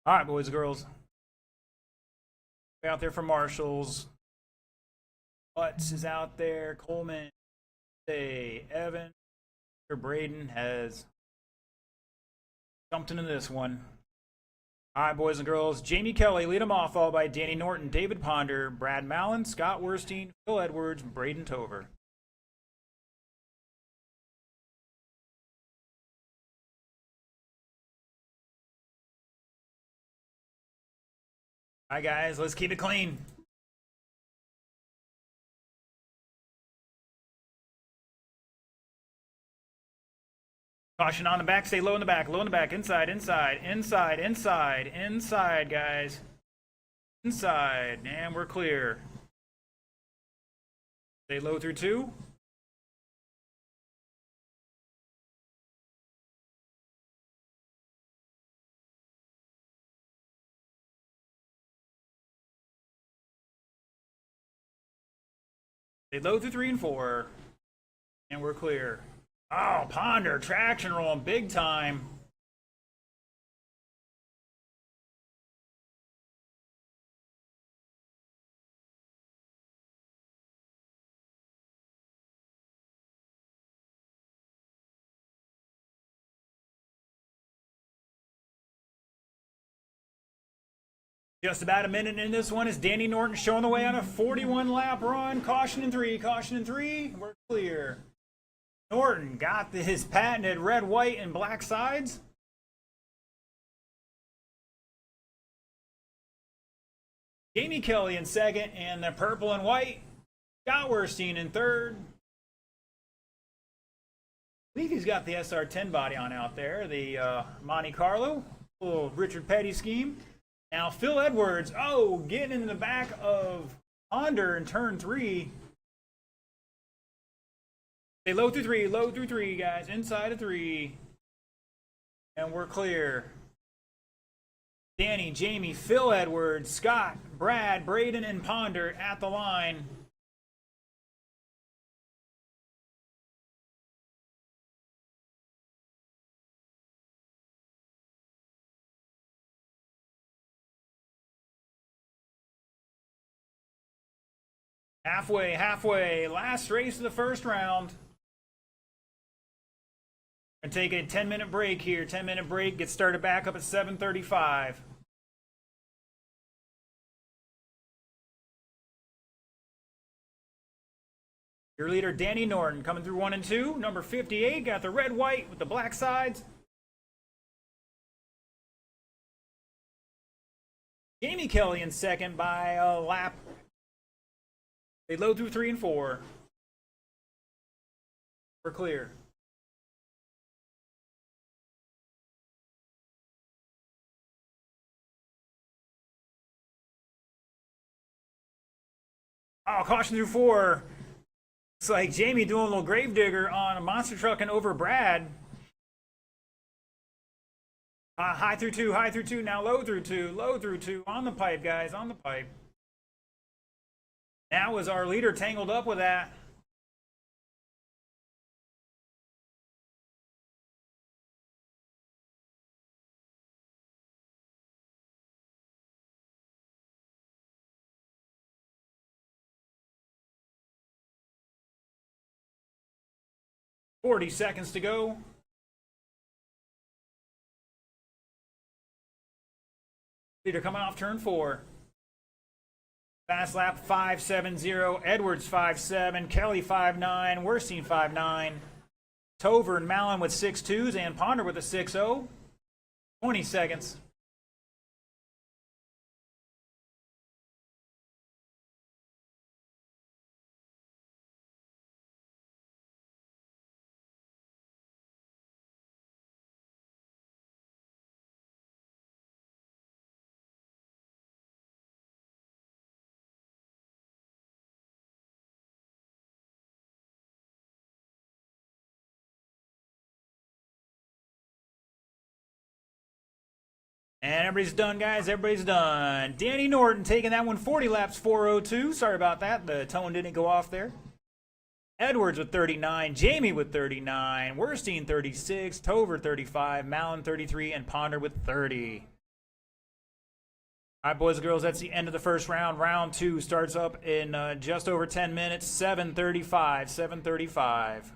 [SPEAKER 1] All right, boys and girls. Out there for Marshalls. Butts is out there. Coleman, say Evan. Mr. Braden has jumped into this one. All right, boys and girls. Jamie Kelly lead them off, followed by Danny Norton, David Ponder, Brad Mallon, Scott Werstein, Phil Edwards, Braden Tover. All right, guys, let's keep it clean. Caution on the back, stay low in the back, inside, guys. Inside, and we're clear. Stay low through 2. Stay low through 3 and 4. And we're clear. Oh, Ponder, traction rolling big time. Just about a minute in this one is Danny Norton showing the way on a 41 lap run. Caution in 3, caution in 3. We're clear. Norton got his patented red, white, and black sides. Jamie Kelly in second, and the purple and white. Scott Werstein in third. I believe he's got the SR10 body on out there, the Monte Carlo, little Richard Petty scheme. Now Phil Edwards, getting in the back of Ponder in turn 3. Stay low through 3, guys, inside of 3. And we're clear. Danny, Jamie, Phil Edwards, Scott, Brad, Braden, and Ponder at the line. Halfway. Last race of the first round. Gonna take a 10-minute break here. 10-minute break. Get started back up at 7:35. Your leader, Danny Norton, coming through 1 and 2. Number 58 got the red, white with the black sides. Jamie Kelly in second by a lap. They load through 3 and 4. We're clear. Oh, caution through 4. It's like Jamie doing a little gravedigger on a monster truck and over Brad. High through 2, now low through 2, on the pipe, guys, on the pipe. Now is our leader tangled up with that? 40 seconds to go. Leader coming off turn 4. Fast lap 5.70. Edwards 5.7. Kelly 5.9. Werstein 5.9. Tover and Mallon with 6.2s and Ponder with a 6.0. 20 seconds. And everybody's done, guys. Everybody's done. Danny Norton taking that one 40 laps, 4:02. Sorry about that. The tone didn't go off there. Edwards with 39. Jamie with 39. Werstein 36. Tover 35. Mallon 33. And Ponder with 30. All right, boys and girls, that's the end of the first round. Round 2 starts up in just over 10 minutes. 7:35. 7:35.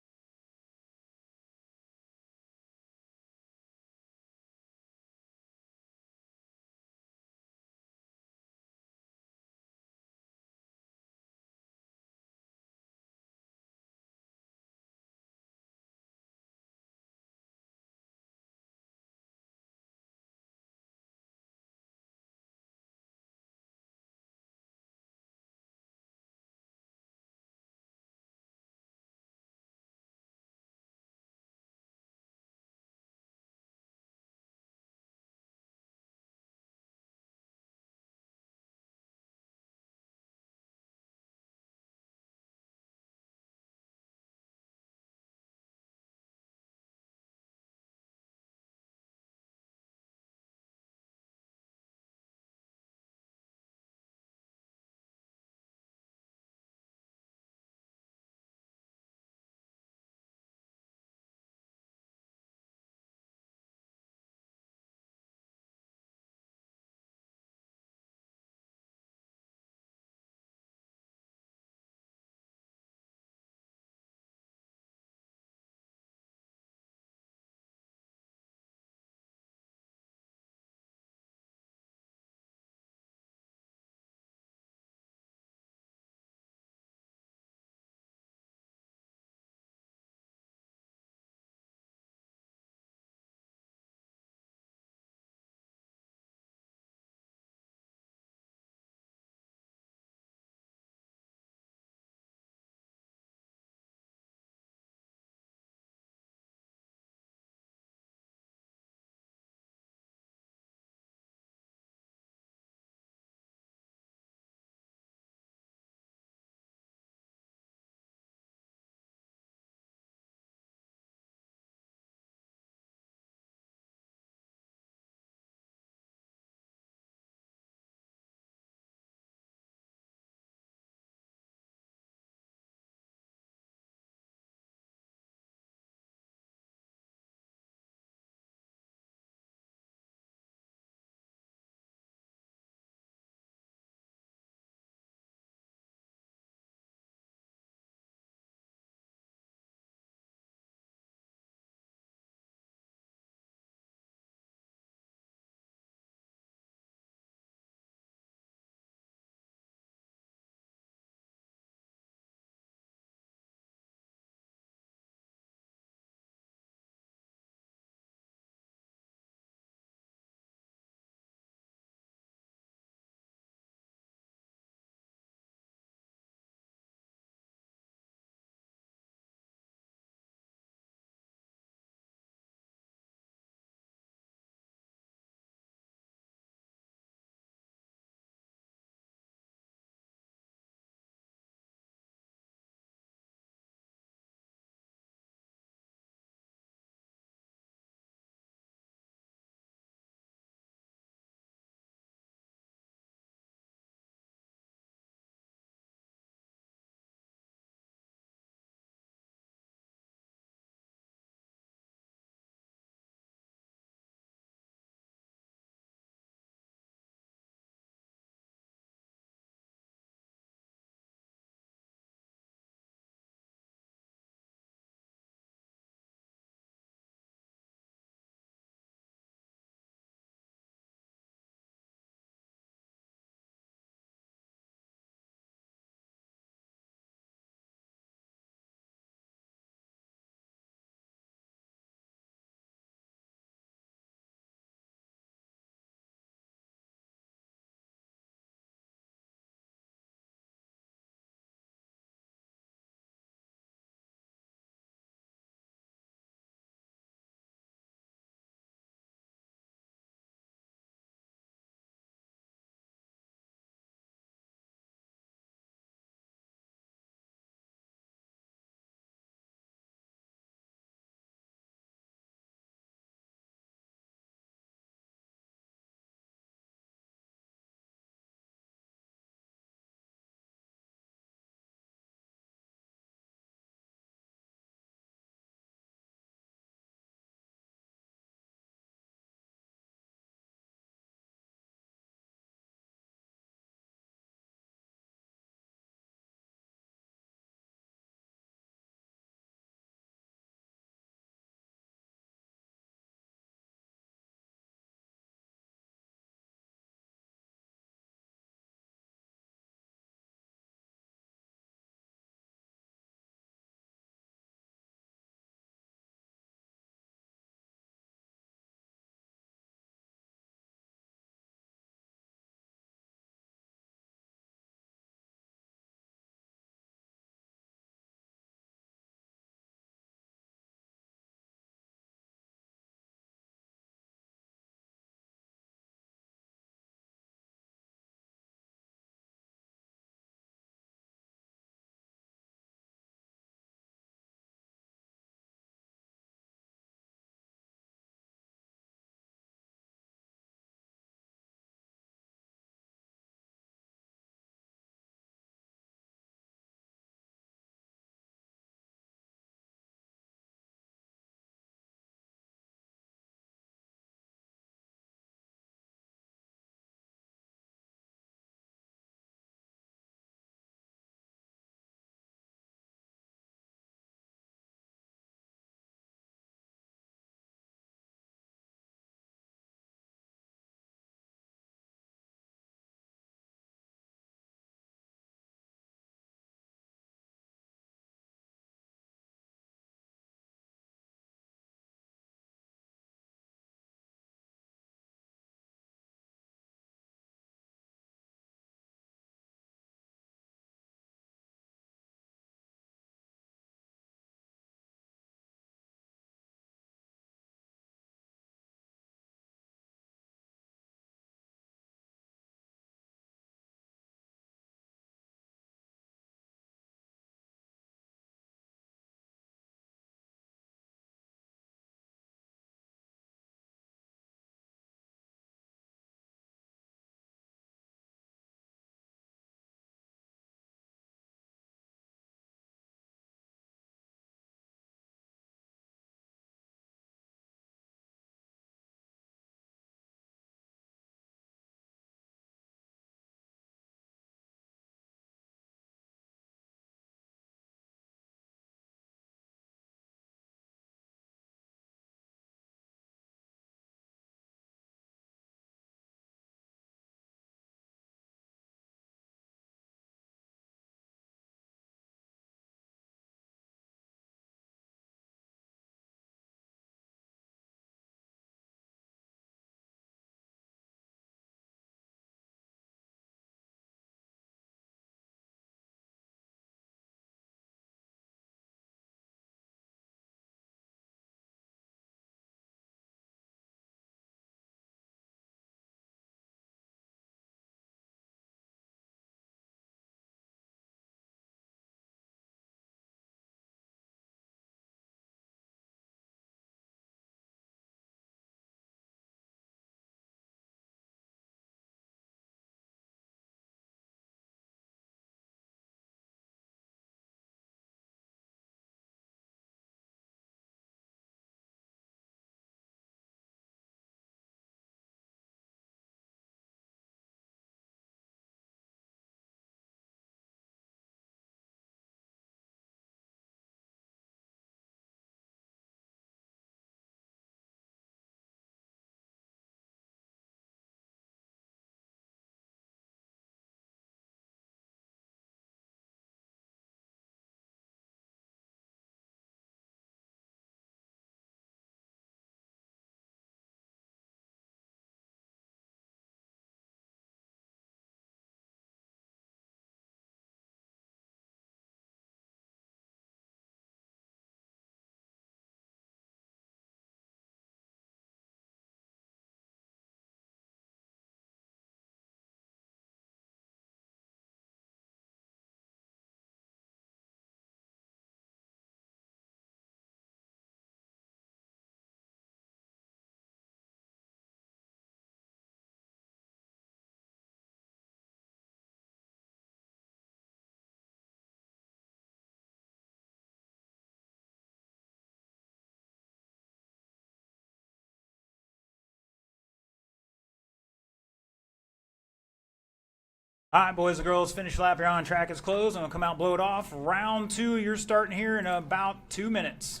[SPEAKER 1] All right, boys and girls, finish lap here on track is closed. I'm going to come out, blow it off. Round 2, you're starting here in about 2 minutes.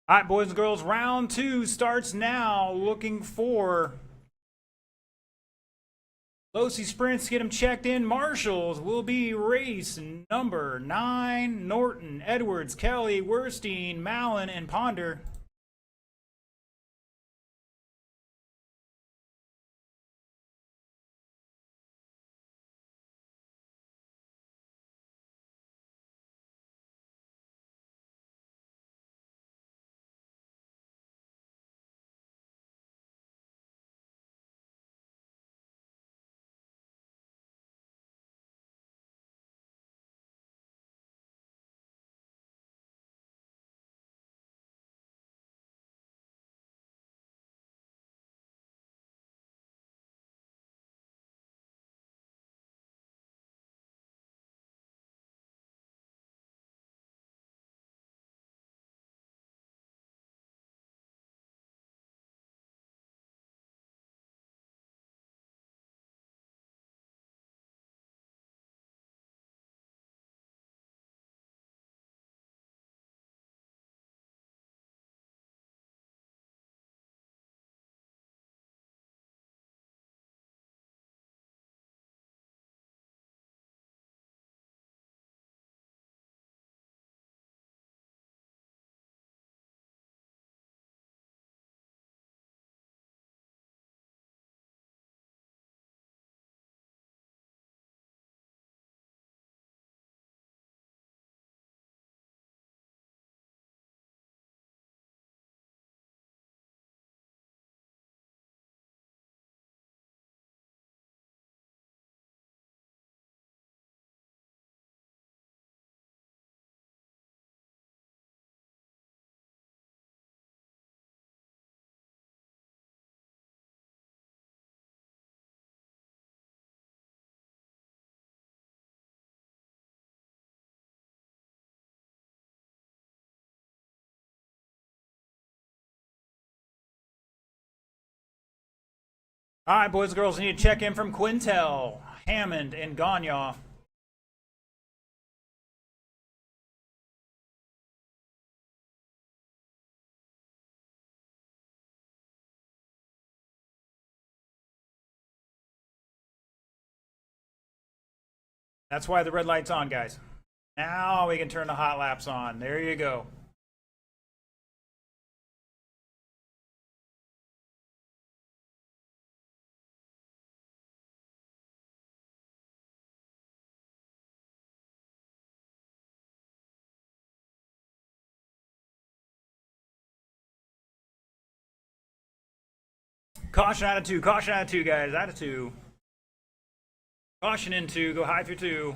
[SPEAKER 1] All right, boys and girls, round 2 starts now. Looking for Losi Sprints, get them checked in. Marshals will be race number 9. Norton, Edwards, Kelly, Werstein, Mallon, and Ponder. All right, boys and girls, I need to check in from Quintel, Hammond, and Gagne. That's why the red light's on, guys. Now we can turn the hot laps on. There you go. Caution out of two. Caution out of two, guys. Out of two. Caution in two. Go high through two.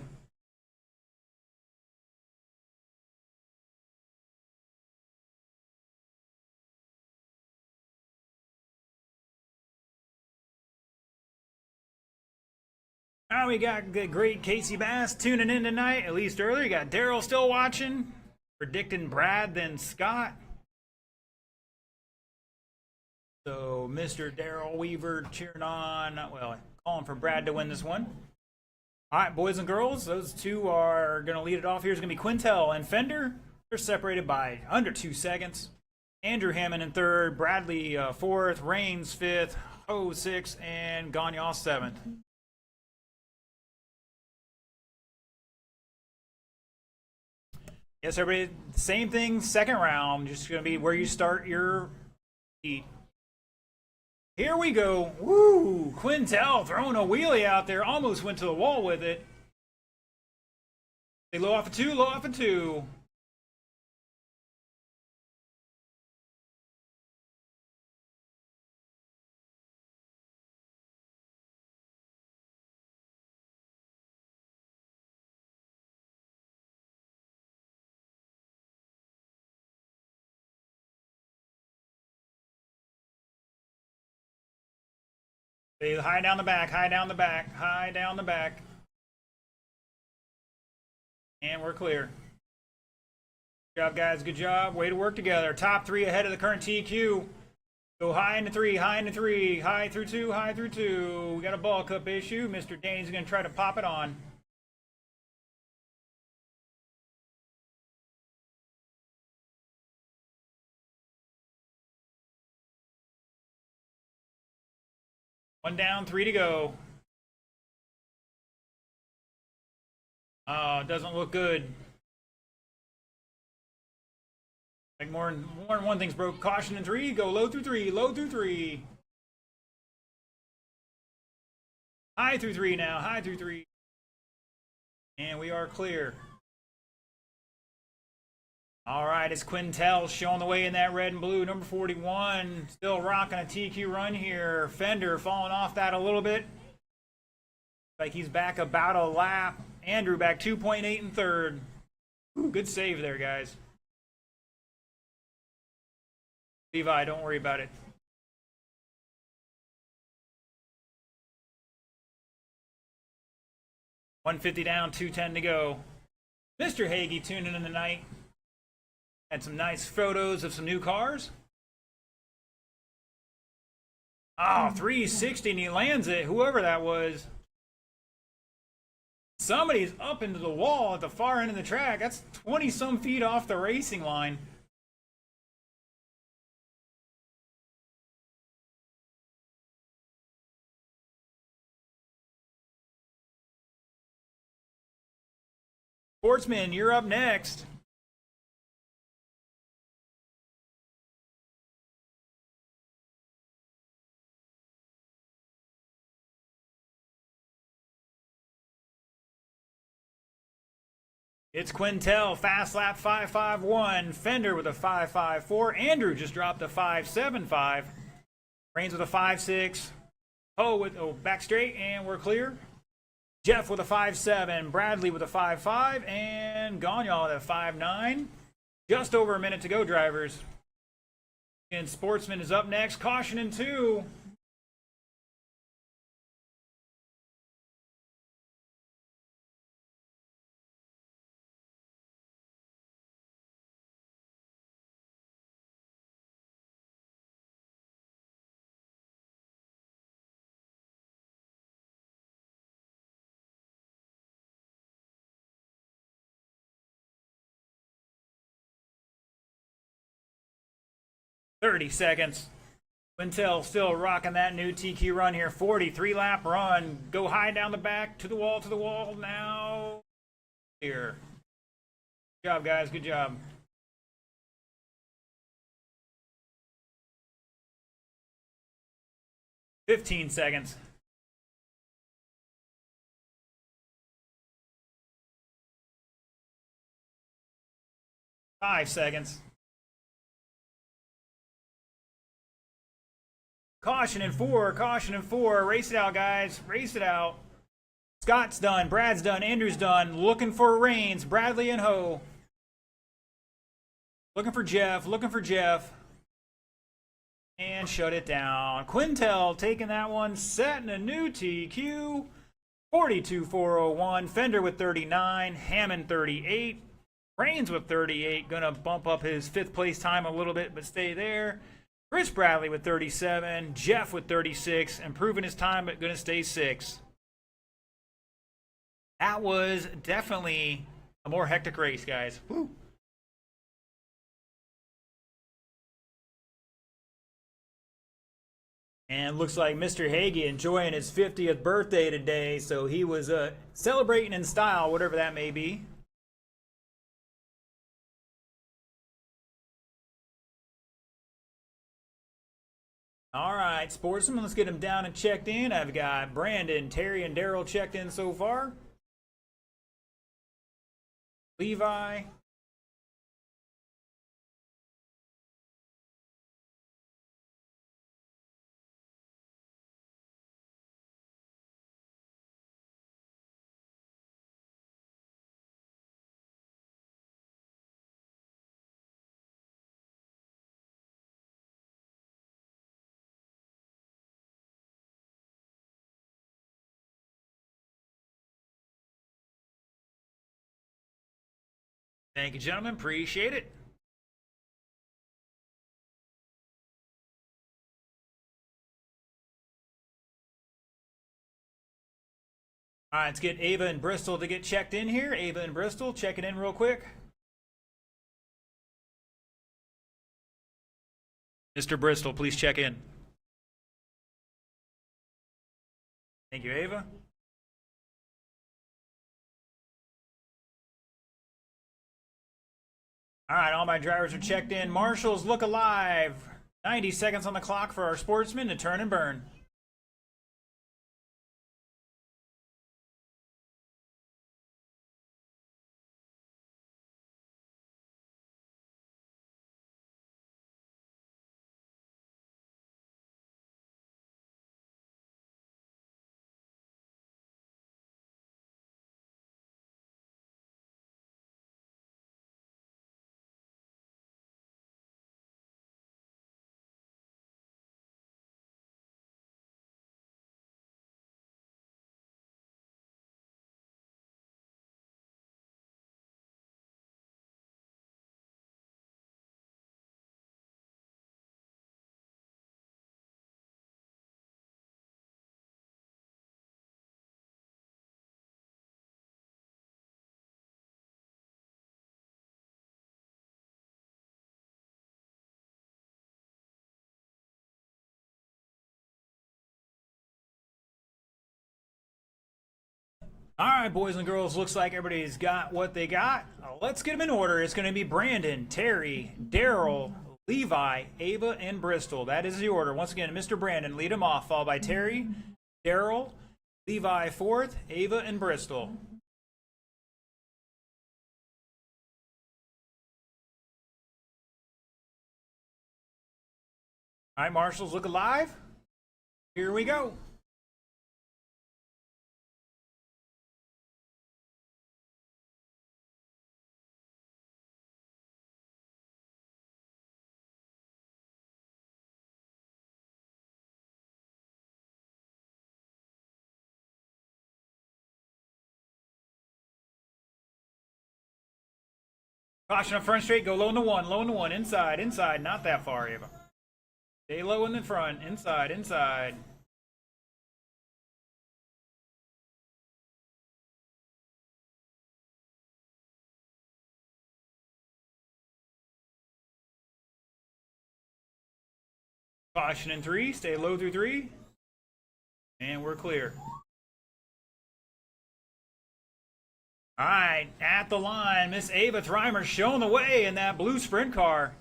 [SPEAKER 1] Oh, we got the great Casey Bass tuning in tonight, at least earlier. You got Daryl still watching, predicting Brad, then Scott. So, Mr. Daryl Weaver cheering on, well, calling for Brad to win this one. All right, boys and girls, those two are going to lead it off. Here's going to be Quintel and Fender. They're separated by under 2 seconds. Andrew Hammond in third, Bradley fourth, Rains fifth, Ho sixth, and Gagne seventh. Yes, everybody, same thing, second round. Just going to be where you start your heat. Here we go. Woo! Quintel throwing a wheelie out there. Almost went to the wall with it. They low off of two, low off of two. They high down the back, high down the back, high down the back. And we're clear. Good job, guys. Good job. Way to work together. Top three ahead of the current TQ. Go high into three, high into three, high through two, high through two. We got a ball cup issue. Mr. Danny's going to try to pop it on. One down, three to go. Doesn't look good. Like more than one thing's broke. Caution in three. Go low through three. Low through three. High through three now. High through three. And we are clear. All right, it's Quintel showing the way in that red and blue. Number 41, still rocking a TQ run here. Fender falling off that a little bit. Like he's back about a lap. Andrew back 2.8 in third. Ooh, good save there, guys. Levi, don't worry about it. $150 down, 210 to go. Mr. Hagee tuning in tonight. Had some nice photos of some new cars. Oh, 360 and he lands it, whoever that was. Somebody's up into the wall at the far end of the track. That's 20 some feet off the racing line. Sportsman, you're up next. It's Quintel, fast lap 551. Fender with a 554. Andrew just dropped a 575. Rains with a 56. Ho with back straight, and we're clear. Jeff with a 5.7, Bradley with a 5.5, and Gagne with a 5.9. Just over a minute to go, drivers. And Sportsman is up next. Caution in two. 30 seconds. Quintel still rocking that new TQ run here. 43 lap run. Go high down the back, to the wall now. Here. Good job, guys. Good job. $15 seconds. $5 seconds. Caution in four. Caution in four. Race it out, guys. Race it out. Scott's done. Brad's done. Andrew's done. Looking for Reigns. Bradley and Ho. Looking for Jeff. Looking for Jeff. And shut it down. Quintel taking that one. Setting a new TQ. 42.401. Fender with 39. Hammond 38. Reigns with 38. Gonna bump up his 5th place time a little bit, but stay there. Chris Bradley with 37. Jeff with 36. Improving his time, but gonna stay 6. That was definitely a more hectic race, guys. Woo. And looks like Mr. Hagee enjoying his 50th birthday today, so he was celebrating in style, whatever that may be. All right, sportsmen, let's get them down and checked in. I've got Brandon, Terry, and Daryl checked in so far. Levi. Thank you, gentlemen. Appreciate it. All right, let's get Ava and Bristol to get checked in here. Ava and Bristol, check it in real quick. Mr. Bristol, please check in. Thank you, Ava. All right, all my drivers are checked in. Marshals, look alive. 90 seconds on the clock for our sportsmen to turn and burn. All right, boys and girls, looks like everybody's got what they got. Let's get them in order. It's going to be Brandon, Terry, Daryl, Levi, Ava, and Bristol. That is the order. Once again, Mr. Brandon, lead them off, followed by Terry, Daryl, Levi 4th, Ava, and Bristol. All right, marshals, look alive. Here we go. Caution up front straight, go low in the one, inside, not that far, Ava. Stay low in the front, inside. Caution in 3, stay low through 3. And we're clear. All right, at the line, Miss Ava Thrimer showing the way in that blue sprint car.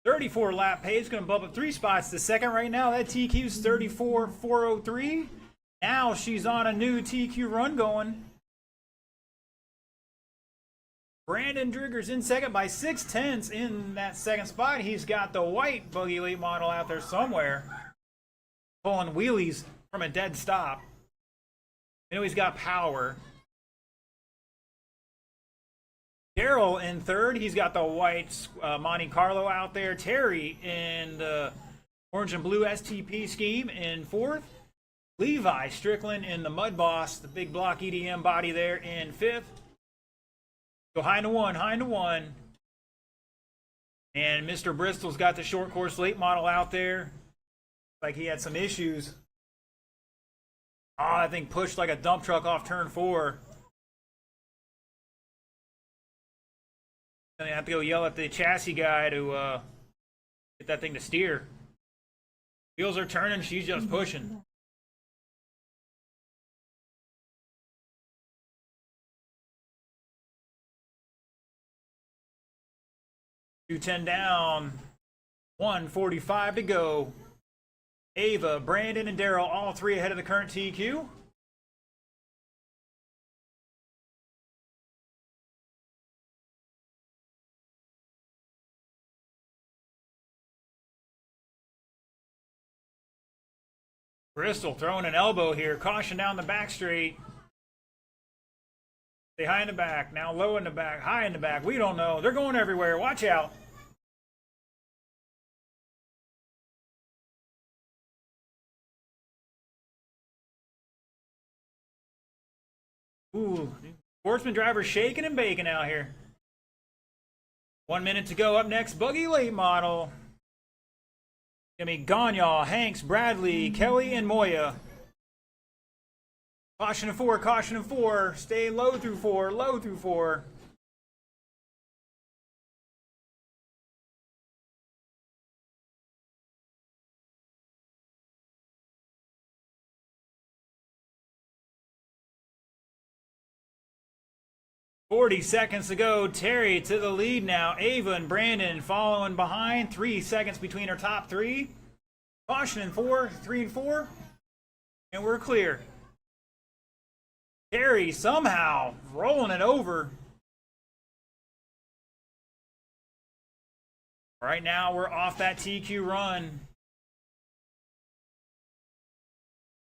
[SPEAKER 1] 34 lap pace, going to bump up 3 spots to second right now. That TQ's 34.403. Now she's on a new TQ run going. Brandon Drigger's in second by 6/10 in that second spot. He's got the white Buggy late model out there somewhere, pulling wheelies from a dead stop. You know he's got power. Daryl in third. He's got the white Monte Carlo out there. Terry in the orange and blue STP scheme in fourth. Levi Strickland in the Mud Boss, the big block EDM body there in fifth. Go high into one, high into one. And Mr. Bristol's got the short course late model out there. Like he had some issues. Oh, I think pushed like a dump truck off turn 4. And I have to go yell at the chassis guy to get that thing to steer. Wheels are turning, she's just pushing. .210 down, 1:45 to go. Ava, Brandon, and Daryl, all 3 ahead of the current TQ. Bristol throwing an elbow here. Caution down the back straight. Stay high in the back. Now low in the back. High in the back. We don't know. They're going everywhere. Watch out. Ooh. Sportsman driver shaking and baking out here. 1 minute to go. Up next, Buggy late model. Gonna be Ganya, Hanks, Bradley, Kelly, and Moya. Caution in 4, caution in 4. Stay low through 4, low through 4. .40 seconds to go. Terry to the lead now. Ava and Brandon following behind. 3 seconds between our top 3. Caution in 4, 3 and 4. And we're clear. Terry somehow rolling it over. Right now we're off that TQ run.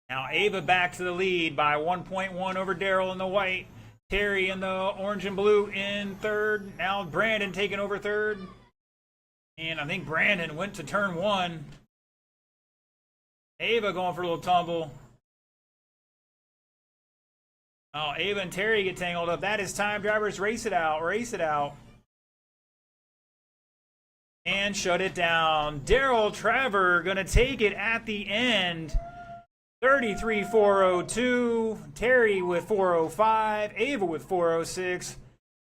[SPEAKER 1] Now Ava back to the lead by 1.1 over Daryl in the white. Terry in the orange and blue in third. Now Brandon taking over third. And I think Brandon went to turn 1. Ava going for a little tumble. Oh, Ava and Terry get tangled up. That is time, drivers. Race it out. Race it out. And shut it down. Daryl Trevor going to take it at the end. 33.402. Terry with 405. Ava with 406.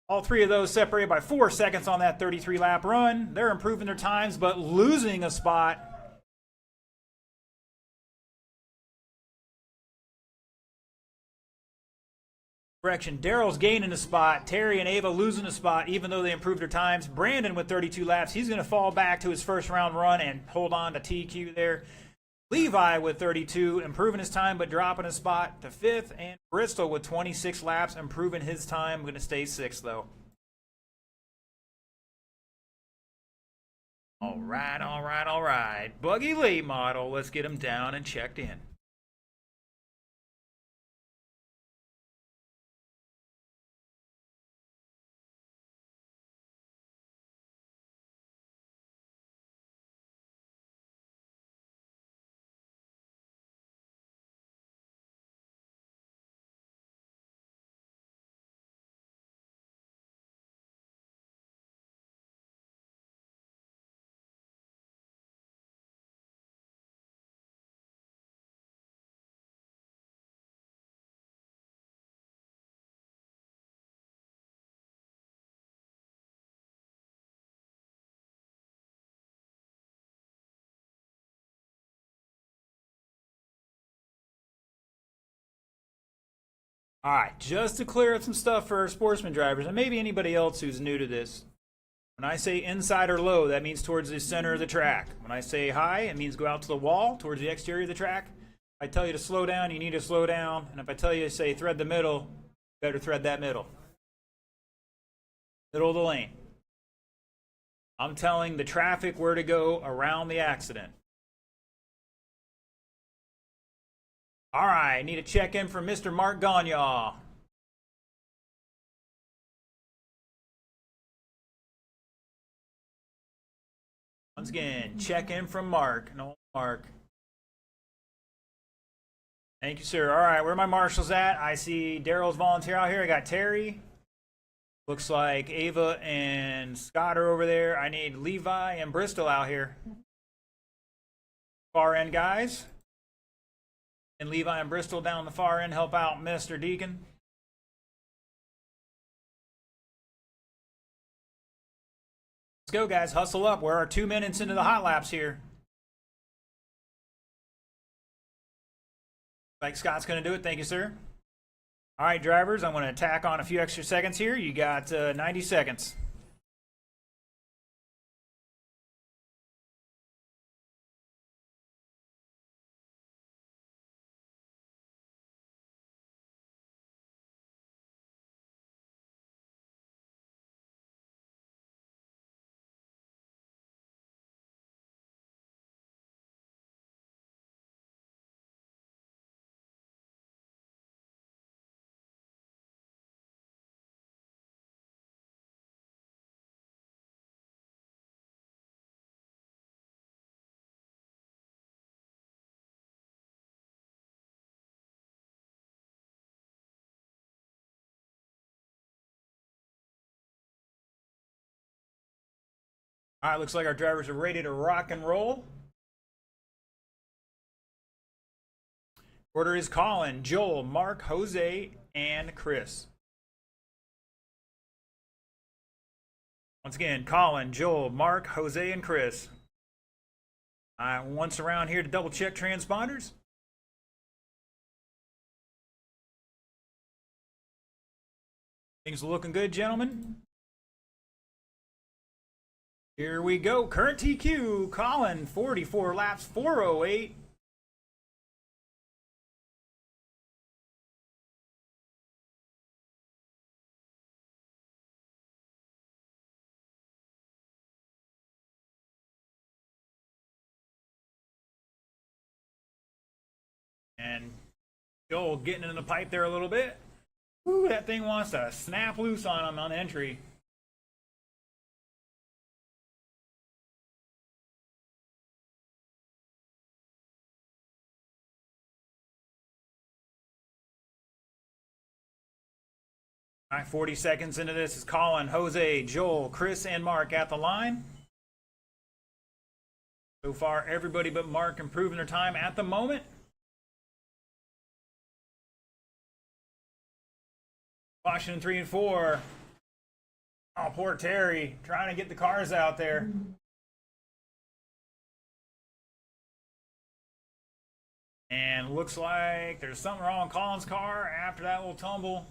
[SPEAKER 1] All 3 of those separated by 4 seconds on that 33 lap run. They're improving their times, but losing a spot. Correction, Daryl's gaining a spot. Terry and Ava losing a spot, even though they improved their times. Brandon with 32 laps. He's going to fall back to his first round run and hold on to TQ there. Levi with 32, improving his time but dropping a spot to 5th. And Bristol with 26 laps, improving his time. Going to stay 6th, though. All right, all right, all right. Buggy late model. Let's get him down and checked in. All right, just to clear up some stuff for sportsman drivers and maybe anybody else who's new to this. When I say inside or low, that means towards the center of the track. When I say high, it means go out to the wall, towards the exterior of the track. If I tell you to slow down, you need to slow down. And if I tell you to say thread the middle, better thread that middle. Middle of the lane. I'm telling the traffic where to go around the accident. All right, need a check-in from Mr. Mark Gagnon. Once again, check-in from Mark. No, Mark. Thank you, sir. All right, where are my marshals at? I see Daryl's volunteer out here. I got Terry. Looks like Ava and Scott are over there. I need Levi and Bristol out here. Far end guys. And Levi and Bristol down the far end help out Mr. Deacon. Let's go, guys. Hustle up. We're 2 minutes into the hot laps here. Like Scott's going to do it. Thank you, sir. All right, drivers, I'm going to tack on a few extra seconds here. You got 90 seconds. All right, looks like our drivers are ready to rock and roll. Order is Colin, Joel, Mark, Jose, and Chris. Once again, Colin, Joel, Mark, Jose, and Chris. Once around here to double check transponders. Things looking good, gentlemen. Here we go. Current TQ, Colin, 44 laps, 408. And Joel getting in the pipe there a little bit. Ooh, that thing wants to snap loose on him on entry. All right, 40 seconds into this is Colin, Jose, Joel, Chris, and Mark at the line. So far, everybody but Mark improving their time at the moment. Washington 3 and 4. Oh, poor Terry, trying to get the cars out there. And looks like there's something wrong with Colin's car after that little tumble.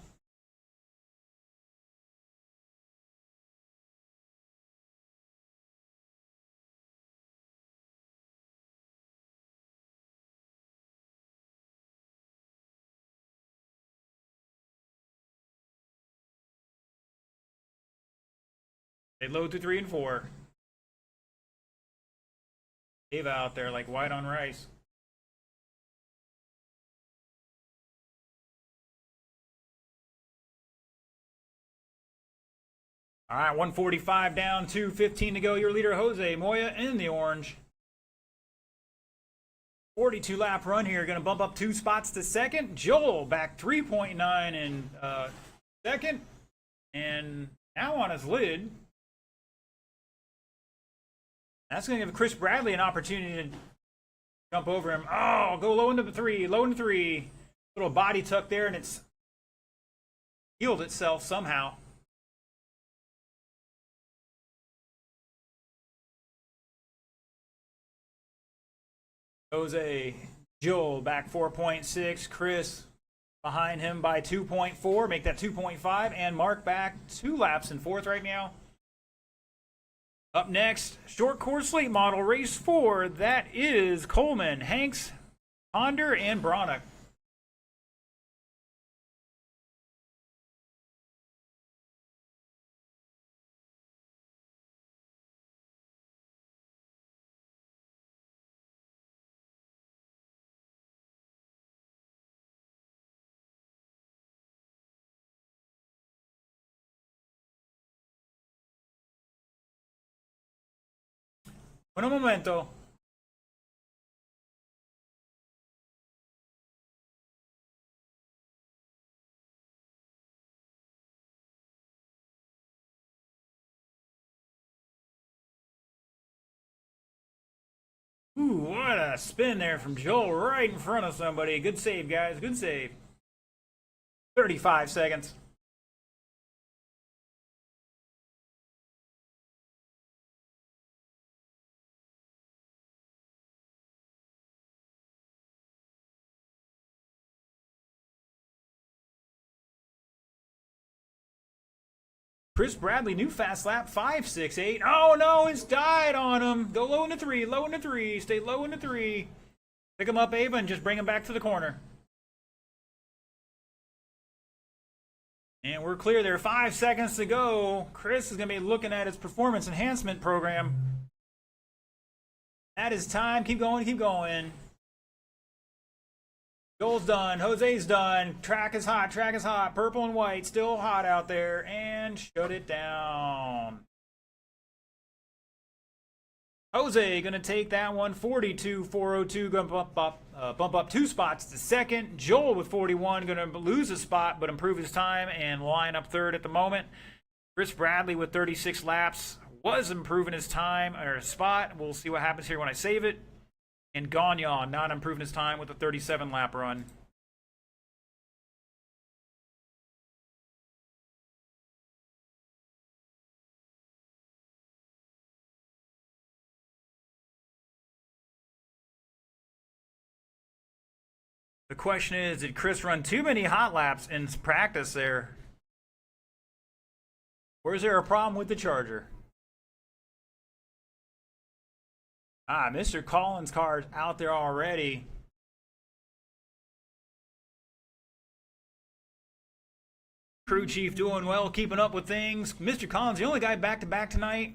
[SPEAKER 1] They load to 3 and 4. Ava out there like white on rice. All right, 145 down, 2:15 to go. Your leader, Jose Moya, in the orange. 42 lap run here, going to bump up 2 spots to second. Joel back 3.9 in second, and now on his lid. That's going to give Chris Bradley an opportunity to jump over him. Oh, go low into the 3, low into 3. Little body tuck there, and it's healed itself somehow. Jose, Joel back 4.6. Chris behind him by 2.4, make that 2.5, and Mark back 2 laps in 4th right now. Up next, short course late model race 4. That is Coleman, Hanks, Ponder, and Bronick. Un momento. Ooh, what a spin there from Joel right in front of somebody. Good save, guys. Good save. 35 seconds. Chris Bradley, new fast lap, 5.68. Oh no, it's died on him. Go low into 3, low into 3. Stay low into 3. Pick him up, Ava, and just bring him back to the corner. And we're clear there. 5 seconds to go. Chris is going to be looking at his performance enhancement program. That is time. Keep going, keep going. Joel's done. Jose's done. Track is hot. Track is hot. Purple and white. Still hot out there. And shut it down. Jose going to take that one. 42.402. Going to bump up 2 spots to 2nd. Joel with 41. Going to lose a spot but improve his time and line up 3rd at the moment. Chris Bradley with 36 laps was improving his time or his spot. We'll see what happens here when I save it. And Gagnon not improving his time with a 37-lap run. The question is, did Chris run too many hot laps in practice there? Or is there a problem with the Charger? Mr. Collins' car's out there already. Crew chief doing well, keeping up with things. Mr. Collins, the only guy back-to-back tonight.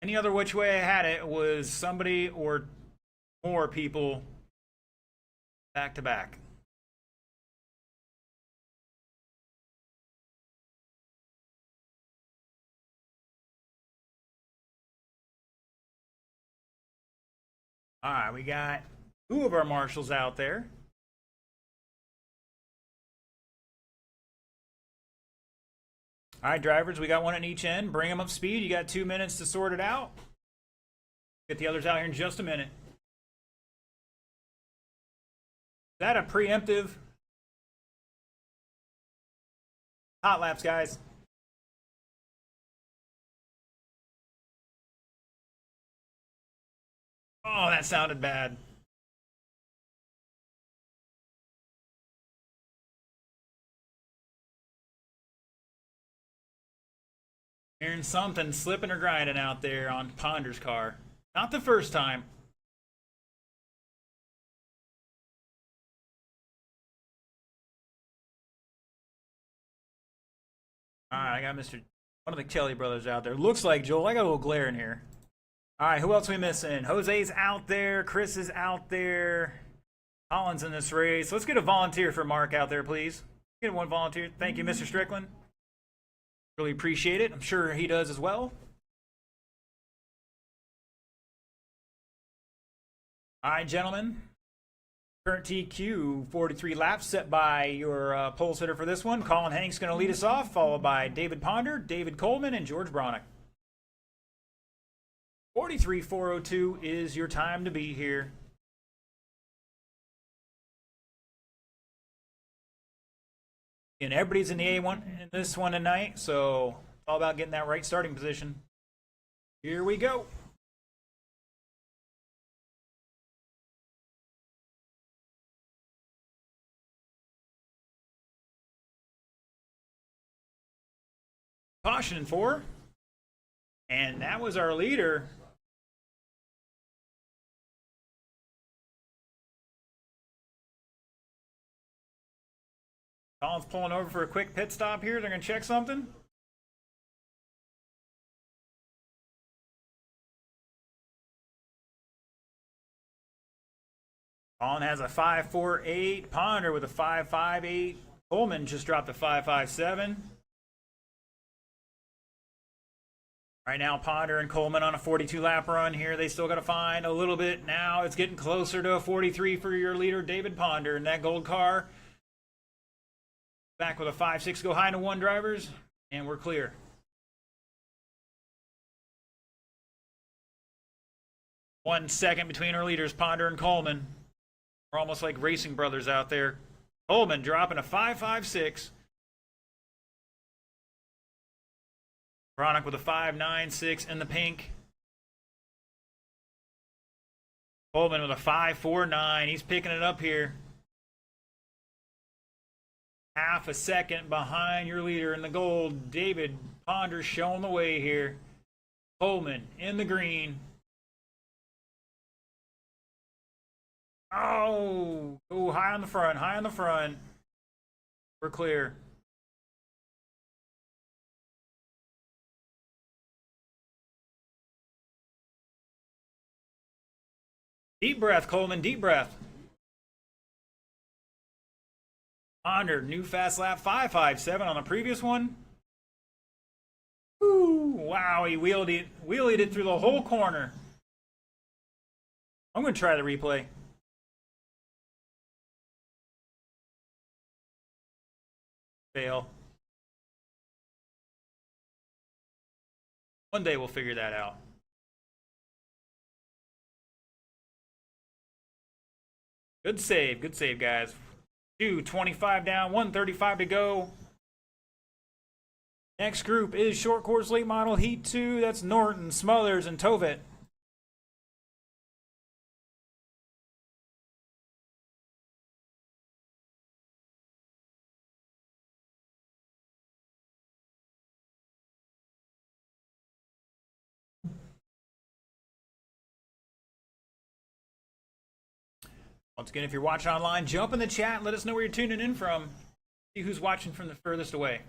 [SPEAKER 1] Any other which way I had it was somebody or more people back-to-back. All right, we got 2 of our marshals out there. All right, drivers, we got 1 on each end. Bring them up speed. You got 2 minutes to sort it out. Get the others out here in just a minute. Is that a preemptive? Hot laps, guys. Oh, that sounded bad. Hearing something slipping or grinding out there on Ponder's car. Not the first time. All right, I got one of the Kelly brothers out there. Looks like Joel. I got a little glare in here. All right, who else are we missing? Jose's out there. Chris is out there. Collins in this race. Let's get a volunteer for Mark out there, please. Get 1 volunteer. Thank you, Mr. Strickland. Really appreciate it. I'm sure he does as well. All right, gentlemen. Current TQ 43 laps set by your pole sitter for this one. Colin Hanks going to lead us off, followed by David Ponder, David Coleman, and George Bronick. 43.402 is your time to be here. And everybody's in the A1 in this one tonight, so it's all about getting that right starting position. Here we go. Caution for. And that was our leader. Colin's pulling over for a quick pit stop here. They're going to check something. Colin has a 5.48. Ponder with a 5.58. Coleman just dropped a 5.57. Right now, Ponder and Coleman on a 42-lap run here. They still got to find a little bit. Now it's getting closer to a 43 for your leader, David Ponder, in that gold car. Back with a 5.6, go high to 1 drivers, and we're clear. One second between our leaders, Ponder and Coleman. We're almost like racing brothers out there. Coleman dropping a 5.56. Bronick with a 5.96 in the pink. Coleman with a 5.49. He's picking it up here. Half a second behind your leader in the gold. David Ponder showing the way here. Coleman in the green. Oh, high on the front, high on the front. We're clear. Deep breath, Coleman, deep breath. Ponder, new fast lap, 5.57 on the previous one. Woo, wow, he wheelied it through the whole corner. I'm going to try the replay. Fail. One day we'll figure that out. Good save, guys. 2:25 down, 1:35 to go. Next group is short course late model Heat 2. That's Norton, Smothers, and Tovet. Once again, if you're watching online, jump in the chat. Let us know where you're tuning in from. See who's watching from the furthest away.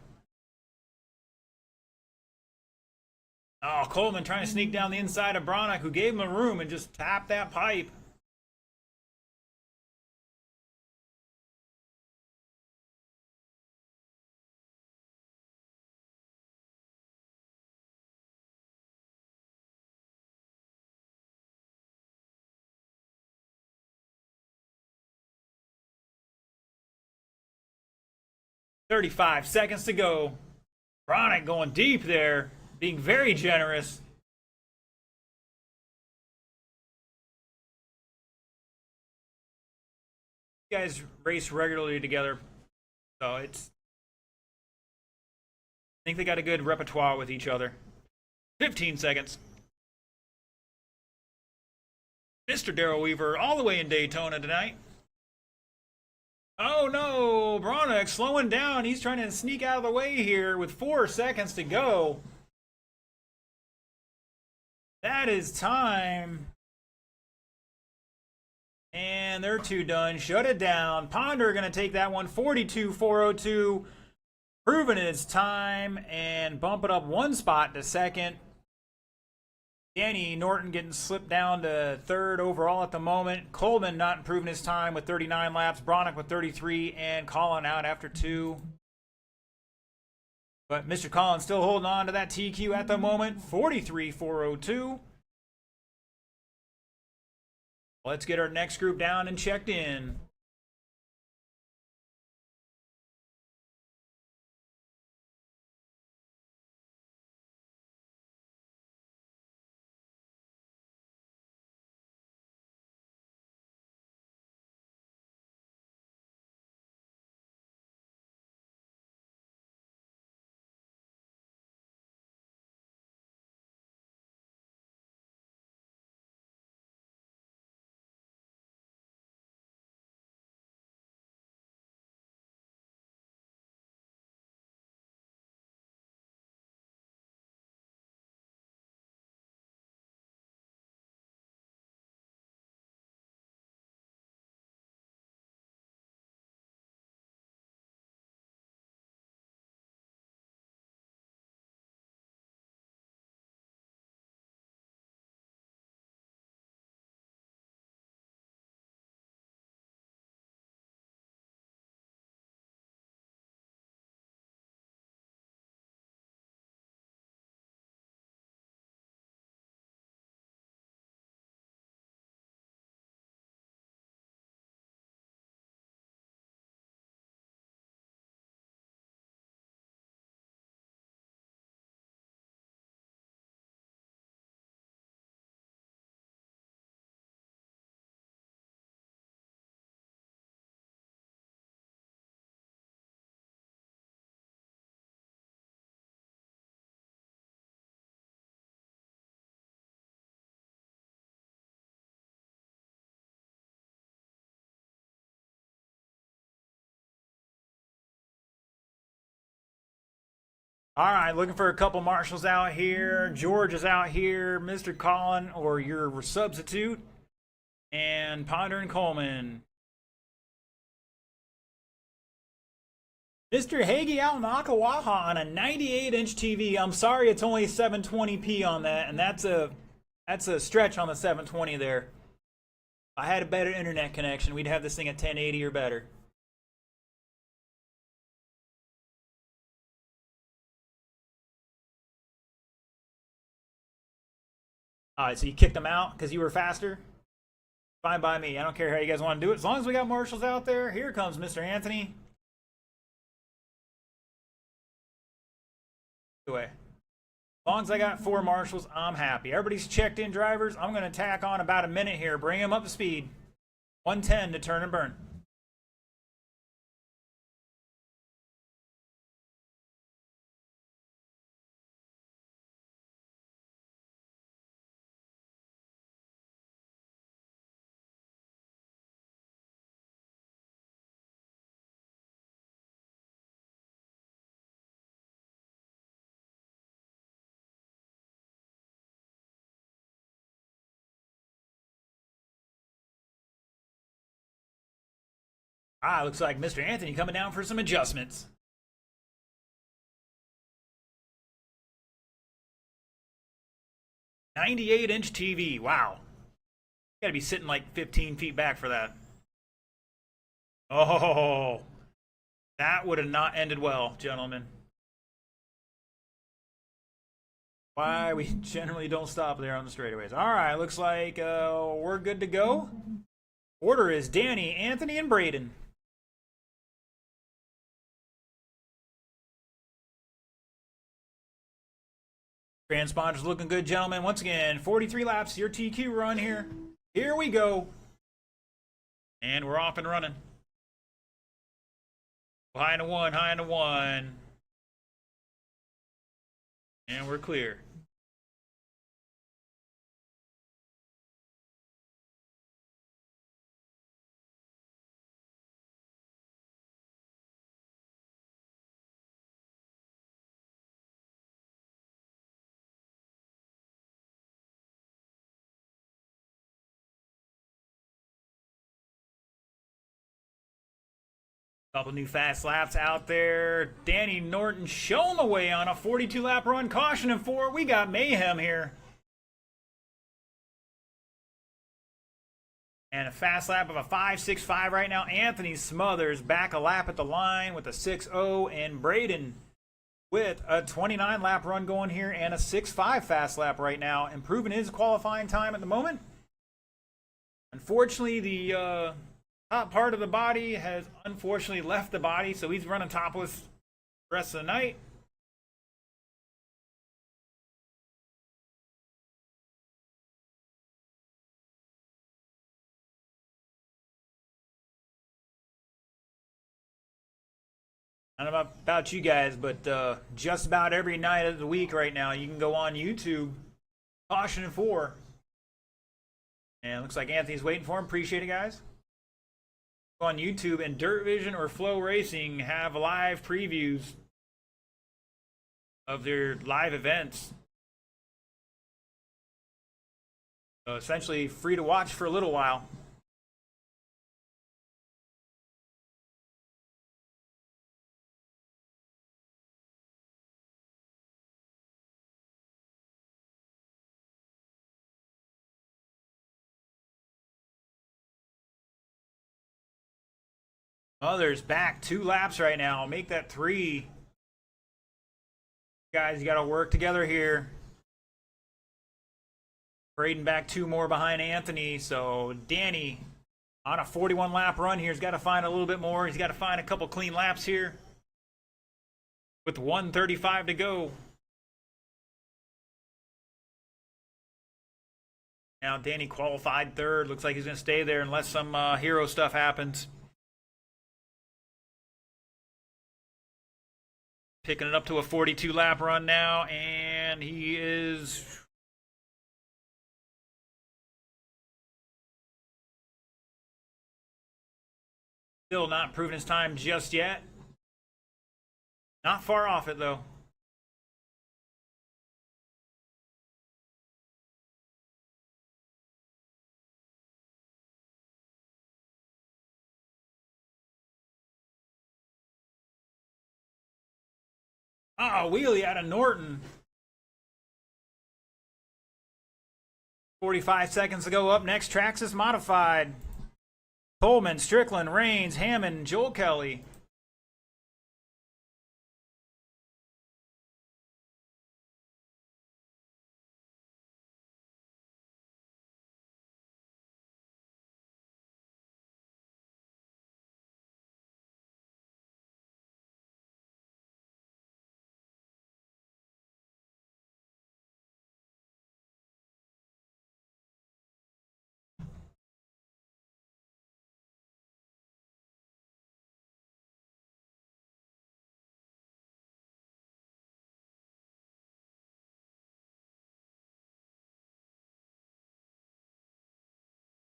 [SPEAKER 1] Oh, Coleman trying to sneak down the inside of Bronick, who gave him a room and just tapped that pipe. "35 seconds to go. Bronick going deep there, being very generous. You guys race regularly together, so I think they got a good repertoire with each other. 15 seconds. Mr. Darrell Weaver, all the way in Daytona tonight. Oh no, Bronick slowing down. He's trying to sneak out of the way here with 4 seconds to go. That is time. And they're two done. Shut it down. Ponder going to take that one. 42.402. Proving its time and bump it up 1 spot to second. Danny Norton getting slipped down to 3rd overall at the moment. Coleman not improving his time with 39 laps. Bronick with 33 and Colin out after 2. But Mr. Collins still holding on to that TQ at the moment. 43.402. Let's get our next group down and checked in. All right, looking for a couple marshals out here. George is out here. Mr. Collin, or your substitute. And Ponder and Coleman. Mr. Hagee out in Ocala on a 98-inch TV. I'm sorry it's only 720p on that, and that's a stretch on the 720 there. If I had a better internet connection, we'd have this thing at 1080 or better. Alright, so you kicked them out because you were faster? Fine by me. I don't care how you guys want to do it. As long as we got marshals out there. Here comes Mr. Anthony. Away. As long as I got 4 marshals, I'm happy. Everybody's checked in, drivers. I'm going to tack on about a minute here. Bring them up to speed. 110 to turn and burn. Looks like Mr. Anthony coming down for some adjustments. 98-inch TV. Wow. You gotta be sitting like 15 feet back for that. Oh, that would have not ended well, gentlemen. Why we generally don't stop there on the straightaways. All right, looks like we're good to go. Order is Danny, Anthony, and Braden. Transponder's looking good, gentlemen. Once again, 43 laps, your TQ run here. Here we go. And we're off and running. High into one, high into one. And we're clear. Couple new fast laps out there. Danny Norton showing the way on a 42-lap run. Caution in 4. We got mayhem here. And a fast lap of a 5.65 right now. Anthony Smothers back a lap at the line with a 6.0. And Braden with a 29-lap run going here and a 6.5 fast lap right now. Improving his qualifying time at the moment. Unfortunately, the top part of the body has unfortunately left the body, so he's running topless the rest of the night. I don't know about you guys, but just about every night of the week right now, you can go on YouTube, Caution in 4. And it looks like Anthony's waiting for him. Appreciate it, guys. On YouTube, and Dirt Vision or Flow Racing have live previews of their live events. So essentially free to watch for a little while. Others back 2 laps right now. Make that 3. Guys, you got to work together here. Braden back 2 more behind Anthony. So Danny on a 41-lap run here. He's got to find a little bit more. He's got to find a couple clean laps here. With 1:35 to go. Now Danny qualified 3rd. Looks like he's going to stay there unless some hero stuff happens. Picking it up to a 42-lap run now, and he is still not proving his time just yet. Not far off it, though. Ah, wheelie out of Norton. 45 seconds to go. Up next, Traxxas Modified. Coleman, Strickland, Rains, Hammond, Joel Kelly.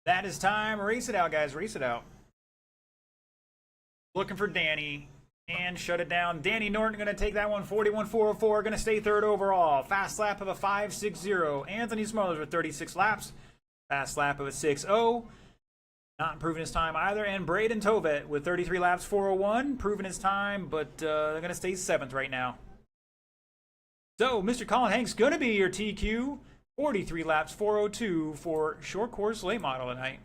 [SPEAKER 1] That is time. Race it out, guys. Race it out. Looking for Danny. And shut it down. Danny Norton going to take that one. 41.404. Going to stay third overall. Fast lap of a 5.60. Anthony Smothers with 36 laps. Fast lap of a 6.0. Not improving his time either. And Braden Tovet with 33 laps, 4.01. Proving his time, but they're going to stay 7th right now. So, Mr. Colin Hanks going to be your TQ. 43 laps, 4.02 for short course late model tonight.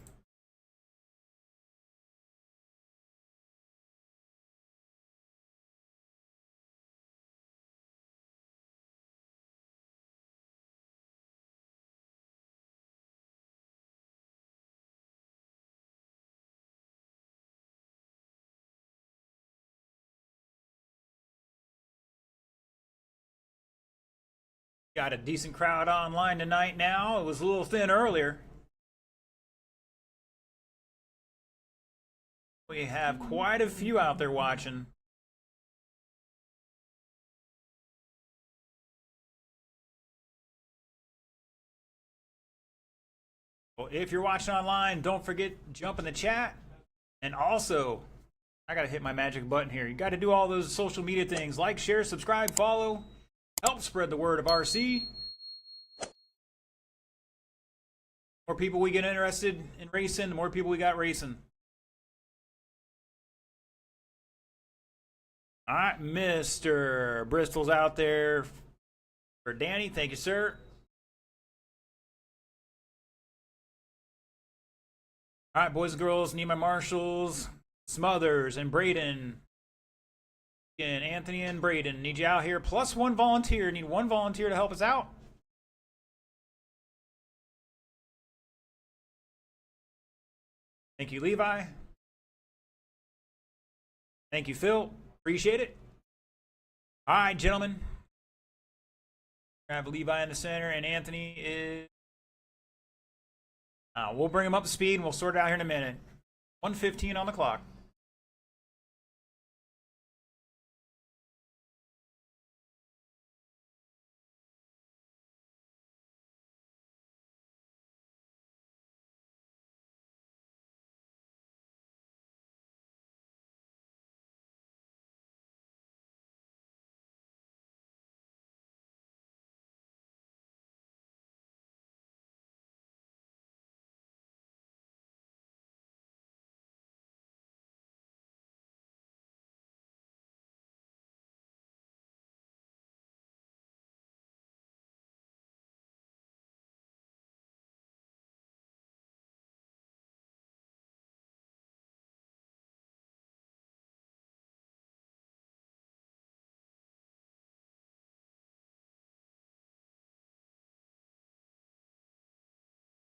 [SPEAKER 1] Got a decent crowd online tonight now. It was a little thin earlier. We have quite a few out there watching. Well, if you're watching online, don't forget jump in the chat. And also, I gotta hit my magic button here. You gotta do all those social media things. Like, share, subscribe, follow. Help spread the word of RC. The more people we get interested in racing, the more people we got racing. All right, Mr. Bristol's out there for Danny. Thank you, sir. All right, boys and girls, need my marshals, Smothers and Braden. And Anthony and Braden, need you out here. Plus one volunteer. Need one volunteer to help us out. Thank you, Levi. Thank you, Phil. Appreciate it. All right, gentlemen. I have Levi in the center, and Anthony is... we'll bring him up to speed, and we'll sort it out here in a minute. 1:15 on the clock.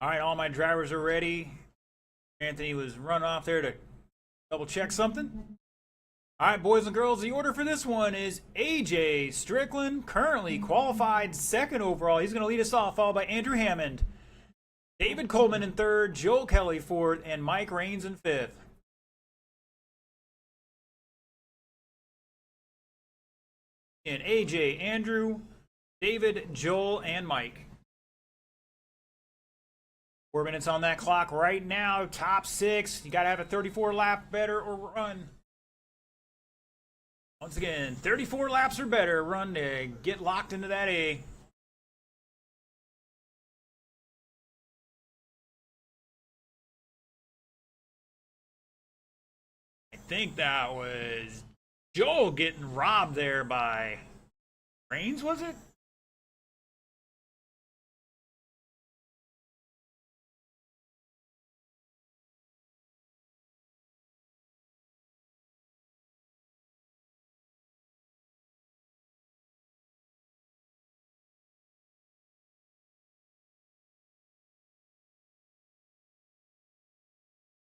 [SPEAKER 1] All right, all my drivers are ready. Anthony was run off there to double check something. All right, boys and girls, the order for this one is AJ Strickland, currently qualified 2nd overall. He's going to lead us off, followed by Andrew Hammond. David Coleman in 3rd, Joel Kelly 4th, and Mike Rains in 5th. And AJ, Andrew, David, Joel, and Mike. 4 minutes on that clock right now. Top 6. You got to have a 34 lap better or run. Once again, 34 laps or better run to get locked into that A. I think that was Joel getting robbed there by Reigns, was it?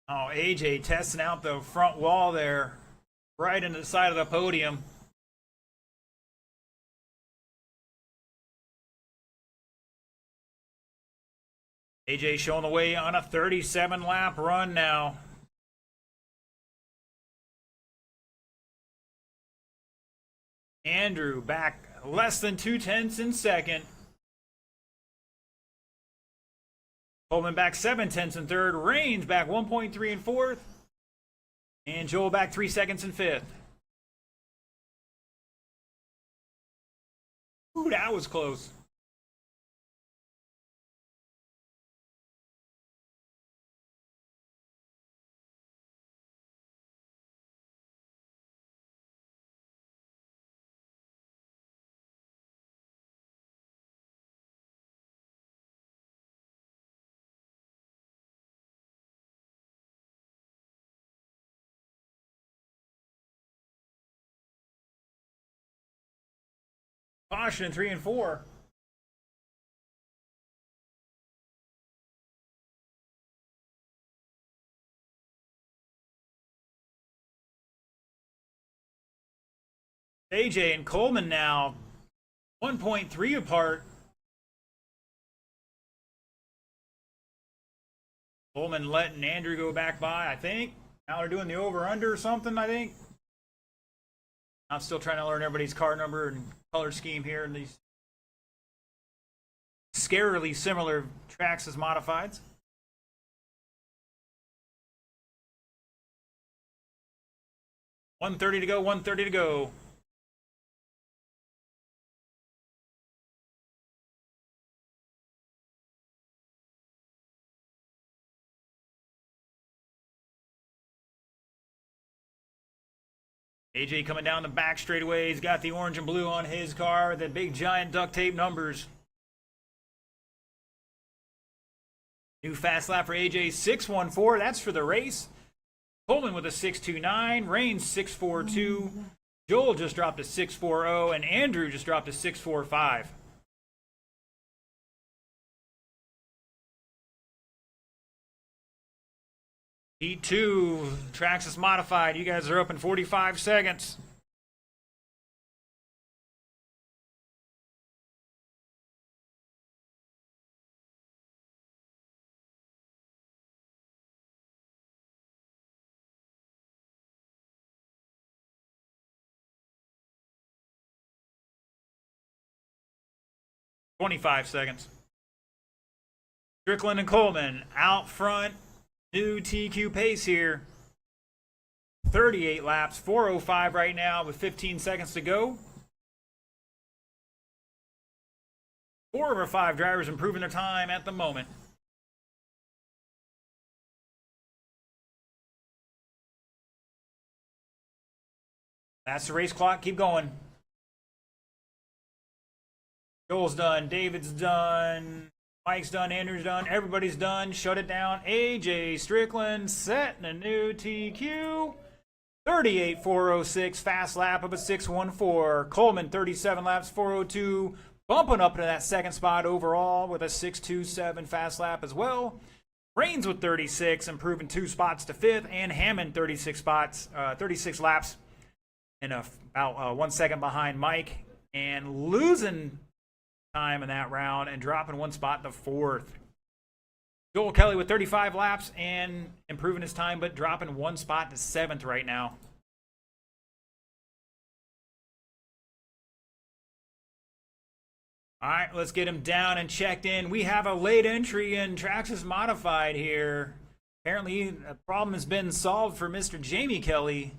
[SPEAKER 1] Oh, AJ testing out the front wall there, right into the side of the podium. AJ showing the way on a 37 lap run now. Andrew back less than 2/10 in second. Coleman back 7/10 in third. Reigns back 1.3 in fourth. And Joel back 3 seconds in fifth. Ooh, that was close. Caution in 3 and 4. AJ and Coleman now 1.3 apart. Coleman letting Andrew go back by, I think. Now they're doing the over-under or something, I think. I'm still trying to learn everybody's car number and color scheme here in these scarily similar tracks as modifieds. $130 to go, $130 to go. AJ coming down the back straightaway. He's got the orange and blue on his car, the big giant duct tape numbers. New fast lap for AJ, 6:14. That's for the race. Coleman with a 6:29. Reigns 6:42. Joel just dropped a 6:40, and Andrew just dropped a 6:45. Heat 2, tracks is modified. You guys are up in 45 seconds. $25 seconds. Strickland and Coleman out front. New TQ pace here. 38 laps, 4:05 right now with 15 seconds to go. 4 of our 5 drivers improving their time at the moment. That's the race clock. Keep going. Joel's done. David's done. Mike's done. Andrew's done. Everybody's done. Shut it down. AJ Strickland setting a new TQ. 38.406. Fast lap of a 6:14. Coleman 37 laps 4:02. Bumping up into that second spot overall with a 6:27 fast lap as well. Reigns with 36, improving 2 spots to 5th, and Hammond 36 laps, and about 1 second behind Mike, and losing time in that round and dropping 1 spot to 4th. Joel Kelly with 35 laps and improving his time, but dropping 1 spot to 7th right now. All right, let's get him down and checked in. We have a late entry in Traxxas Modified here. Apparently, a problem has been solved for Mr. Jamie Kelly.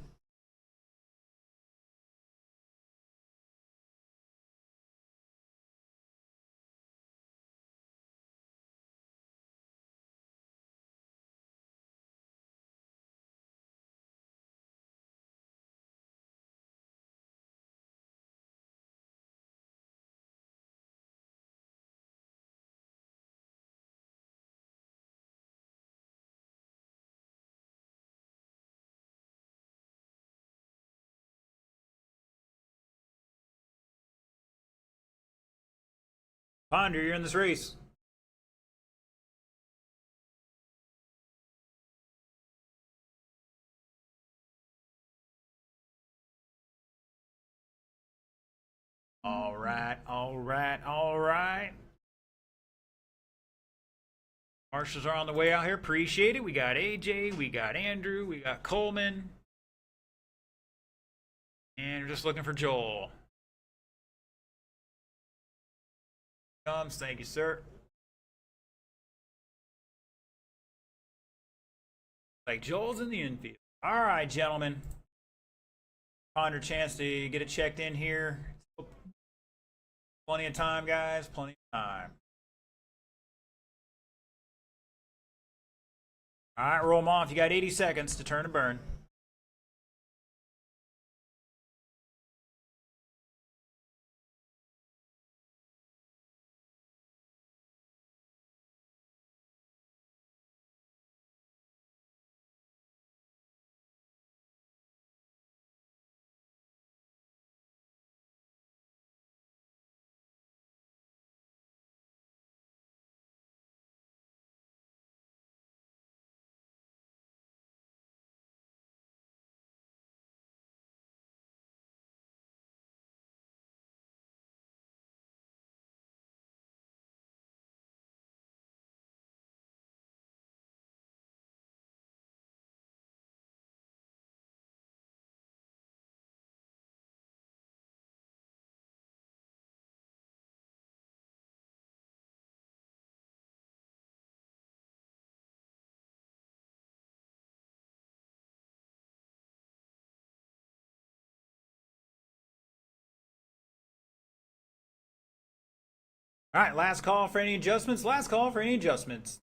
[SPEAKER 1] Ponder, you're in this race. All right, all right, all right. Marshals are on the way out here. Appreciate it. We got AJ, we got Andrew, we got Coleman. And we're just looking for Joel. Comes, thank you, sir. Like Joel's in the infield. All right, gentlemen. Ponder chance to get it checked in here. Plenty of time, guys. Plenty of time. All right, roll them off. You got 80 seconds to turn and burn. All right, last call for any adjustments. Last call for any adjustments.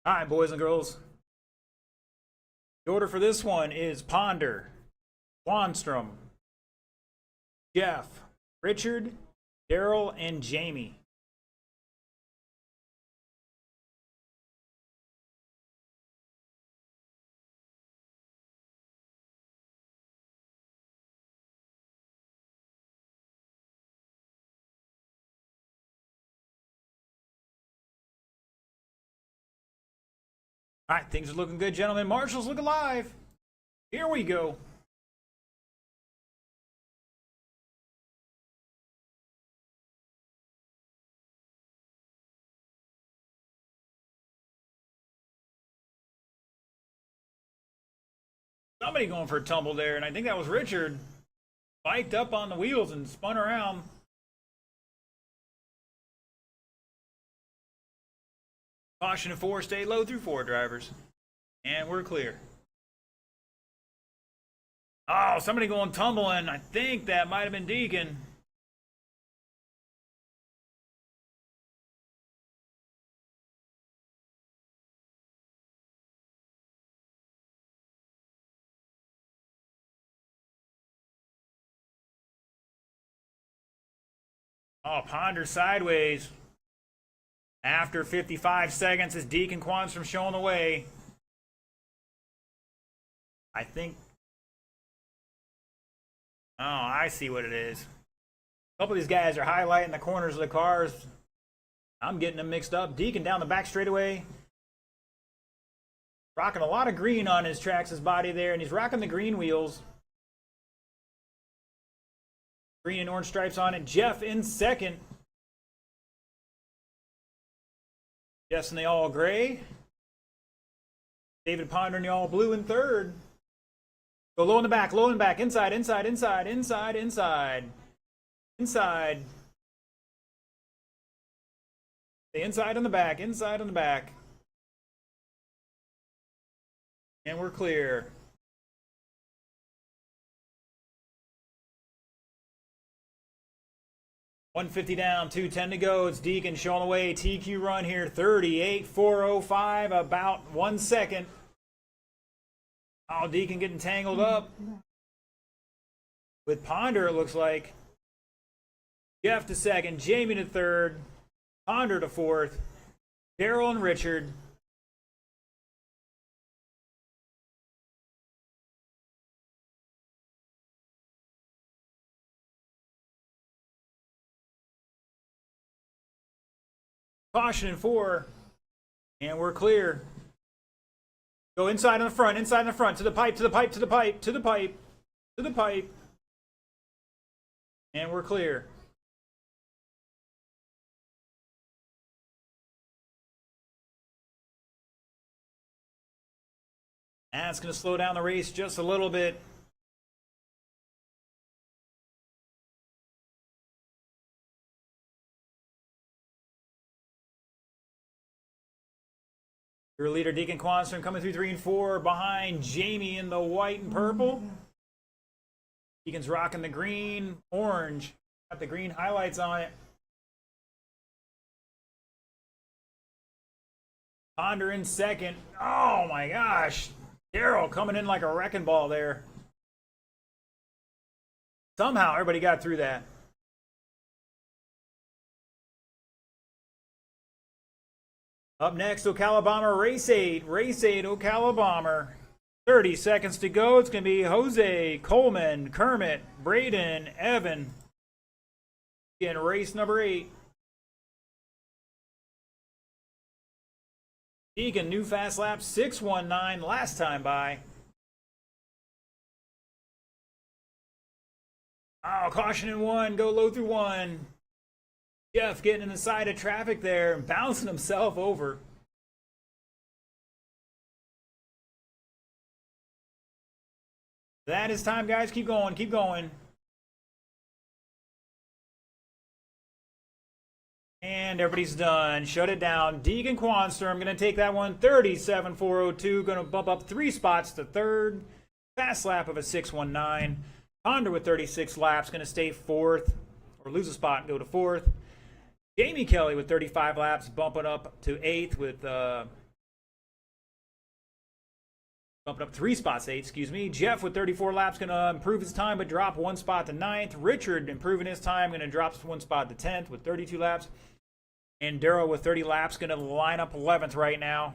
[SPEAKER 1] All right, boys and girls. The order for this one is Ponder, Wanstrom, Jeff, Richard, Daryl, and Jamie. All right, things are looking good, gentlemen. Marshals look alive. Here we go. Somebody going for a tumble there, and I think that was Richard. Biked up on the wheels and spun around. Caution of 4, stay low through 4, drivers. And we're clear. Oh, somebody going tumbling. I think that might have been Deacon. Oh, Ponder sideways. After 55 seconds, is Deacon Quanstrom showing the way. I think. Oh, I see what it is. A couple of these guys are highlighting the corners of the cars. I'm getting them mixed up. Deacon down the back straightaway. Rocking a lot of green on his Traxxas body there, and he's rocking the green wheels. Green and orange stripes on it. Jeff in second. Jess in the all gray. David Ponder in the all blue in third. Go low in the back, low in the back. Inside, inside, inside, inside, inside. Inside. Stay inside on the back, inside on the back. And we're clear. $150 down, 210 to go. It's Deacon showing the way. TQ run here, 38.405, about 1 second. Oh, Deacon getting tangled up. With Ponder, it looks like. Jeff to second, Jamie to third, Ponder to fourth, Daryl and Richard. Caution in 4. And we're clear. Go inside on the front, inside on the front, to the pipe, to the pipe, to the pipe, to the pipe, to the pipe. And we're clear. That's going to slow down the race just a little bit. Your leader, Deacon Quanstrom, coming through 3 and 4 behind Jamie in the white and purple. Deacon's rocking the green, orange. Got the green highlights on it. Ponder in second. Oh my gosh. Daryl coming in like a wrecking ball there. Somehow everybody got through that. Up next, Ocala Bomber Race 8. Race 8, Ocala Bomber. 30 seconds to go. It's going to be Jose, Coleman, Kermit, Braden, Evan in race number 8. Deacon, new fast lap, 6:19 last time by. Oh, caution in 1. Go low through 1. Jeff getting in the side of traffic there and bouncing himself over. That is time, guys. Keep going. Keep going. And everybody's done. Shut it down. Deacon Quanstrom going to take that one. 37.402. Going to bump up 3 spots to 3rd. Fast lap of a 6:19. Ponder with 36 laps. Going to stay 4th. Or lose a spot and go to 4th. Jamie Kelly with 35 laps. Bumping up to 8th with... bumping up 3 spots to 8, excuse me. Jeff with 34 laps going to improve his time but drop 1 spot to 9th. Richard improving his time, going to drop 1 spot to 10th with 32 laps. And Daryl with 30 laps going to line up 11th right now.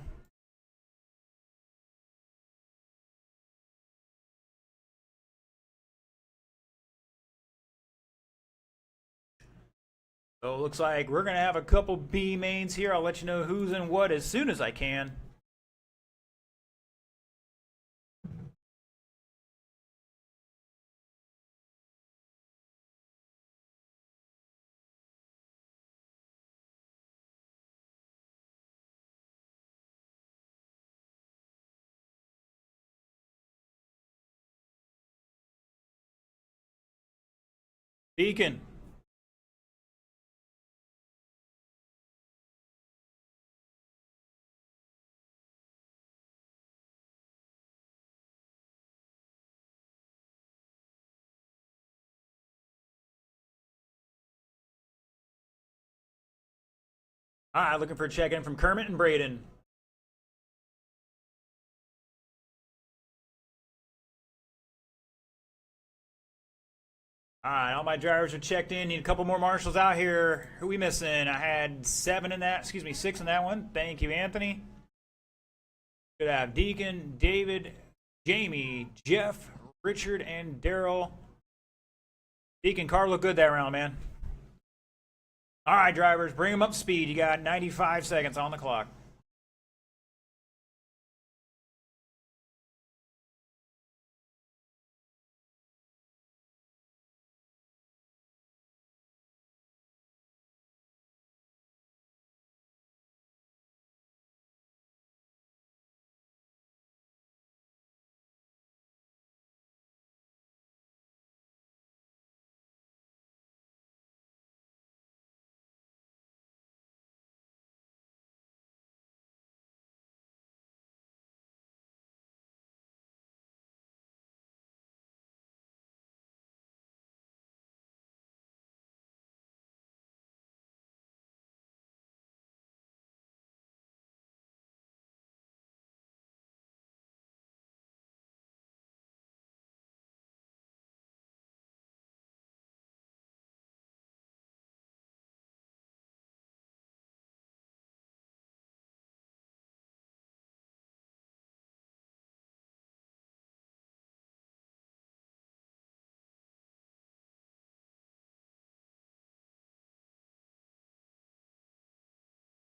[SPEAKER 1] So it looks like we're going to have a couple B mains here. I'll let you know who's in what as soon as I can. Deacon. All right, looking for a check-in from Kermit and Braden. All right, all my drivers are checked in. Need a couple more marshals out here. Who we missing? I had 6 in that one. Thank you, Anthony. Should have Deacon, David, Jamie, Jeff, Richard, and Daryl. Deacon, car looked good that round, man. All right, drivers, bring them up to speed. You got 95 seconds on the clock.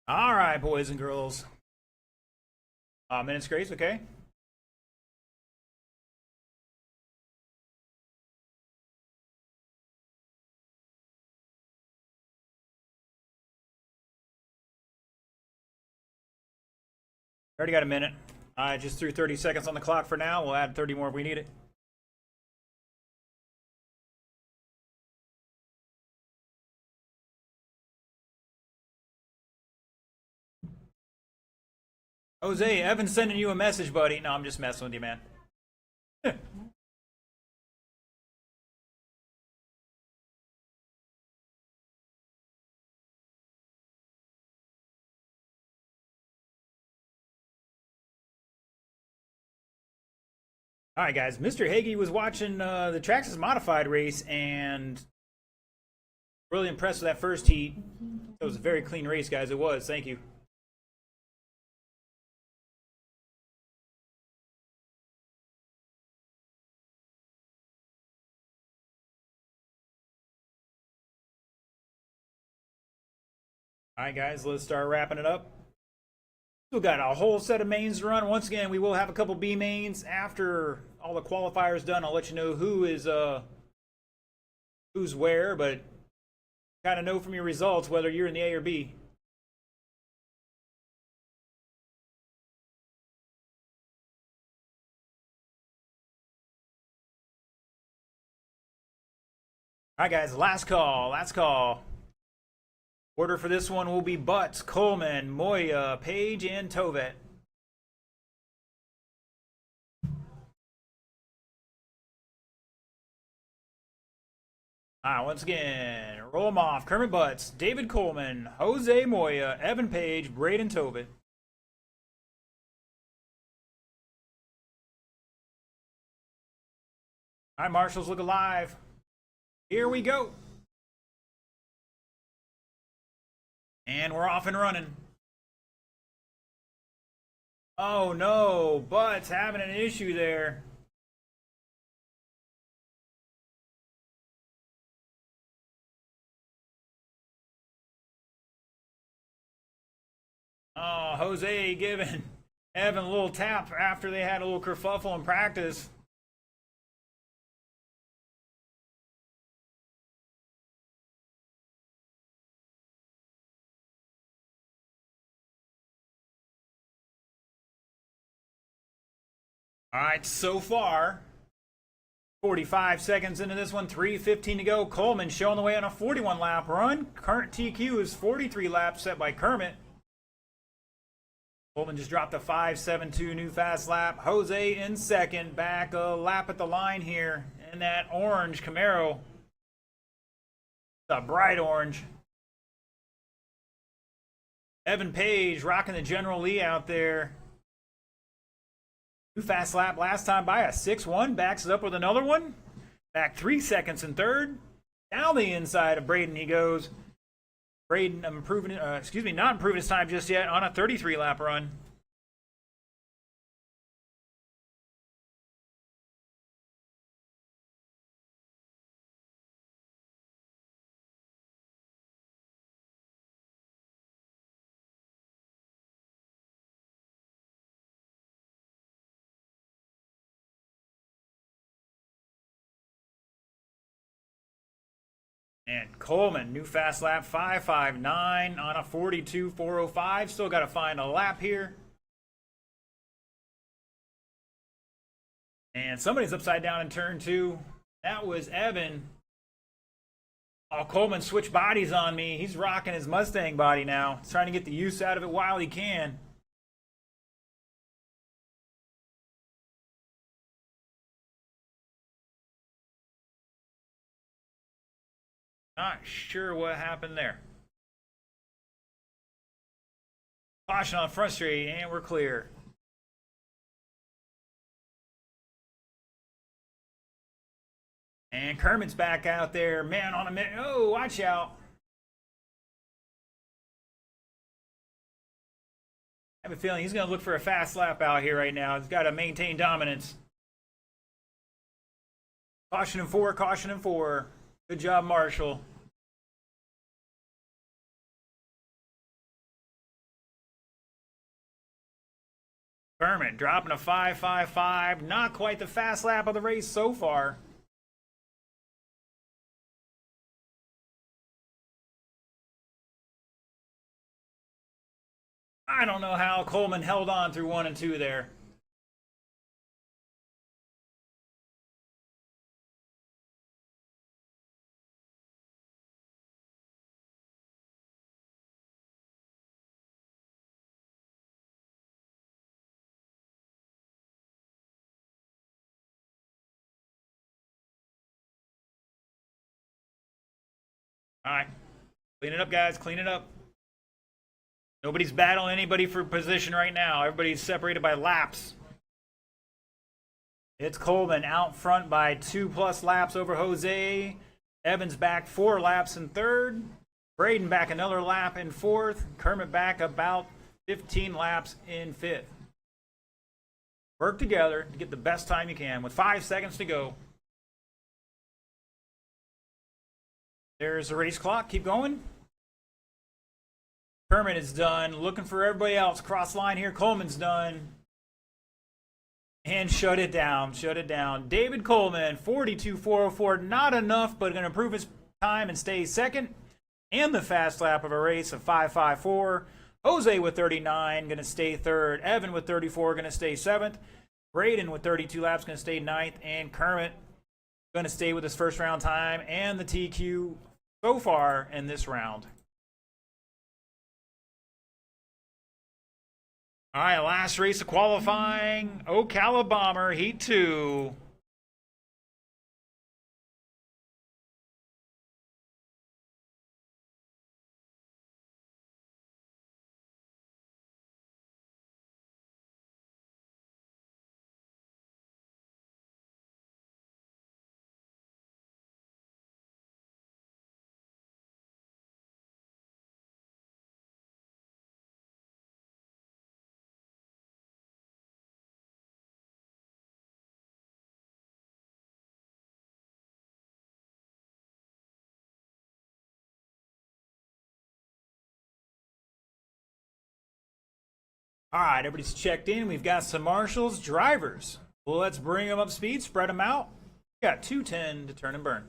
[SPEAKER 1] All right, boys and girls. Minutes grace, okay. Already got a minute. I just threw 30 seconds on the clock for now. We'll add 30 more if we need it. Jose, Evan's sending you a message, buddy. No, I'm just messing with you, man. All right, guys. Mr. Hagee was watching the Traxxas Modified race and really impressed with that first heat. It was a very clean race, guys. It was. Thank you. All right, guys. Let's start wrapping it up. Still got a whole set of mains to run. Once again, we will have a couple B mains after all the qualifiers done. I'll let you know who is who's where, but kind of know from your results whether you're in the A or B. All right, guys, last call. Last call. Order for this one will be Butts, Coleman, Moya, Page, and Tovet. All right, once again, roll them off. Kermit Butts, David Coleman, Jose Moya, Evan Page, Braden Tovet. All right, marshals, look alive. Here we go. And we're off and running. Oh no, Butts having an issue there. Oh, Jose giving Evan a little tap after they had a little kerfuffle in practice. All right, so far, 45 seconds into this one, 3:15 to go. Coleman showing the way on a 41 lap run. Current TQ is 43 laps set by Kermit. Coleman just dropped a 5.72 new fast lap. Jose in second, back a lap at the line here. And that orange Camaro, the bright orange. Evan Page rocking the General Lee out there. New fast lap last time by a 6.1. Backs it up with another one. Back 3 seconds in third. Down the inside of Braden he goes. Braden not improving his time just yet on a 33 lap run. And Coleman, new fast lap, 5.59 on a 42.405. Still got to find a lap here. And somebody's upside down in turn two. That was Evan. Oh, Coleman switched bodies on me. He's rocking his Mustang body now. He's trying to get the use out of it while he can. Not sure what happened there. Caution on front straight, and we're clear. And Kermit's back out there. Man on a minute. Oh, watch out. I have a feeling he's going to look for a fast lap out here right now. He's got to maintain dominance. Caution and four, caution and four. Good job, Marshall. Kermit dropping a 5.55. Not quite the fast lap of the race so far. I don't know how Coleman held on through 1 and 2 there. All right. Clean it up, guys. Clean it up. Nobody's battling anybody for position right now. Everybody's separated by laps. It's Coleman out front by 2+ laps over Jose. Evans back 4 laps in third. Braden back another lap in fourth. Kermit back about 15 laps in fifth. Work together to get the best time you can with 5 seconds to go. There's the race clock. Keep going. Kermit is done. Looking for everybody else. Cross line here. Coleman's done. And shut it down. Shut it down. David Coleman, 42.404. Not enough, but going to improve his time and stay second. And the fast lap of a race of 5.54. Jose with 39, going to stay third. Evan with 34, going to stay seventh. Braden with 32 laps, going to stay ninth. And Kermit going to stay with his first round time and the TQ so far in this round. All right, last race of qualifying. Ocala Bomber, Heat 2. All right, everybody's checked in. We've got some marshals, drivers. Well, let's bring them up speed, spread them out. We got 210 to turn and burn.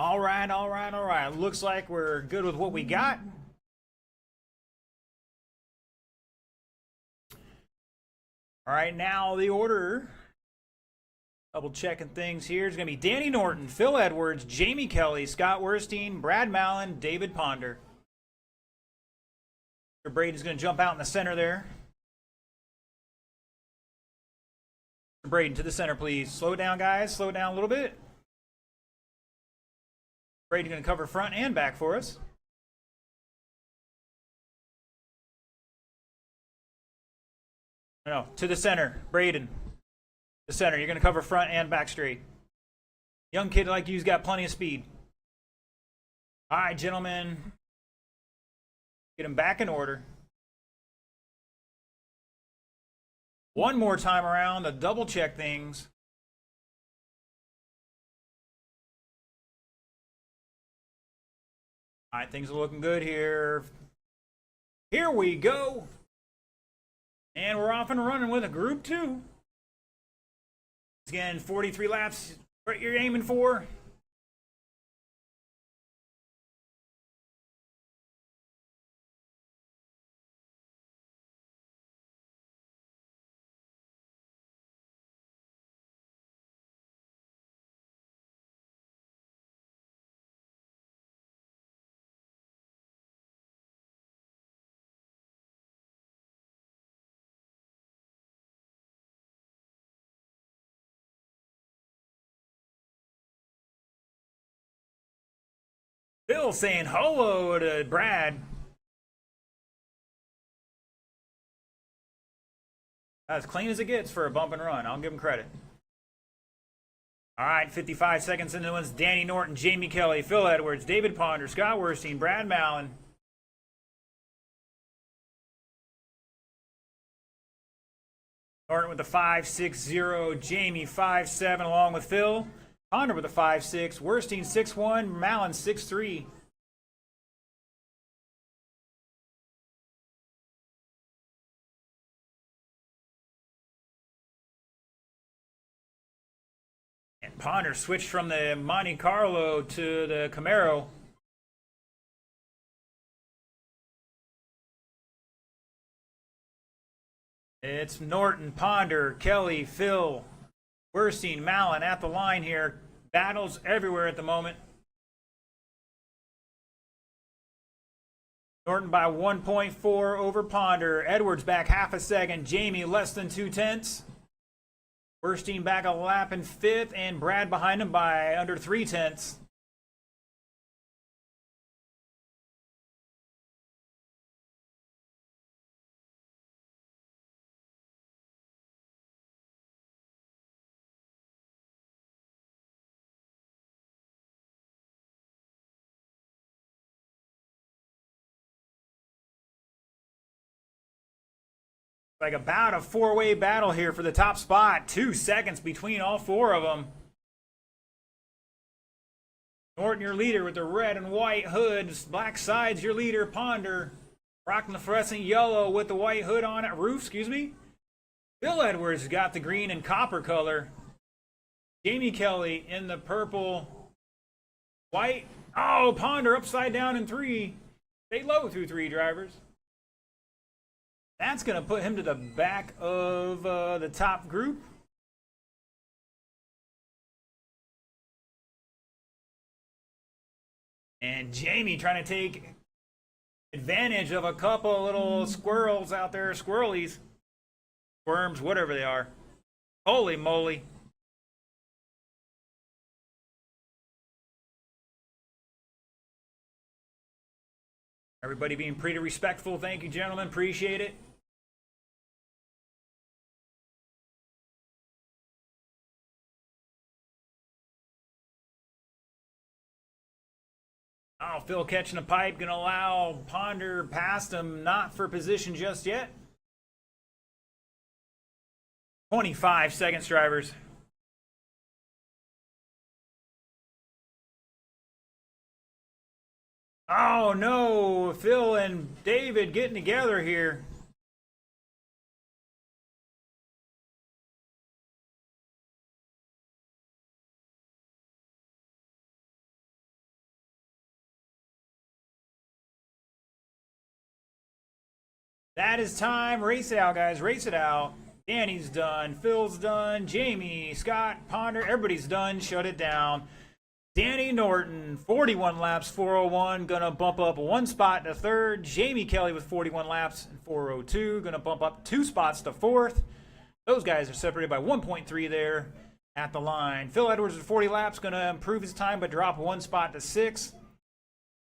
[SPEAKER 1] All right, all right, all right. Looks like we're good with what we got. All right, now the order. Double checking things here. It's going to be Danny Norton, Phil Edwards, Jamie Kelly, Scott Werstein, Brad Mallon, David Ponder. Braden's going to jump out in the center there. Braden to the center, please. Slow down, guys. Slow down a little bit. Braden's going to cover front and back for us. No, to the center. Braden. The center. You're going to cover front and back straight. Young kid like you's got plenty of speed. All right, gentlemen. Get him back in order. One more time around to double check things. All right, things are looking good here. Here we go. And we're off and running with a Group 2. Again, 43 laps. What you're aiming for. Phil saying hello to Brad. As clean as it gets for a bump and run. I'll give him credit. All right, 55 seconds into the ones. Danny Norton, Jamie Kelly, Phil Edwards, David Ponder, Scott Werstein, Brad Mallon. Norton with the 5.60, Jamie 5.7 along with Phil. Ponder with a 5.6, Werstein 6.1, Mallon 6.3. And Ponder switched from the Monte Carlo to the Camaro. It's Norton, Ponder, Kelly, Phil, Werstein, Mallon at the line here. Battles everywhere at the moment. Norton by 1.4 over Ponder. Edwards back half a second. Jamie less than 2/10. Werstein back a lap in fifth, and Brad behind him by under 3/10. Like about a four-way battle here for the top spot. 2 seconds between all four of them. Norton, your leader with the red and white hoods. Black sides, your leader, Ponder. Rocking the fluorescent yellow with the white hood on it. Roof, excuse me. Bill Edwards got the green and copper color. Jamie Kelly in the purple, white. Oh, Ponder upside down in 3. Stay low through 3, drivers. That's going to put him to the back of the top group. And Jamie trying to take advantage of a couple little squirrels out there, squirrelies, worms, whatever they are. Holy moly. Everybody being pretty respectful. Thank you, gentlemen. Appreciate it. Oh, Phil catching a pipe. Going to allow Ponder past him. Not for position just yet. 25 seconds, drivers. Oh, no. Phil and David getting together here. That is time. Race it out, guys. Race it out. Danny's done. Phil's done. Jamie, Scott, Ponder, everybody's done. Shut it down. Danny Norton, 41 laps, 401. Gonna bump up 1 spot to third. Jamie Kelly with 41 laps and 402. Gonna bump up 2 spots to fourth. Those guys are separated by 1.3 there at the line. Phil Edwards with 40 laps. Gonna improve his time but drop 1 spot to sixth.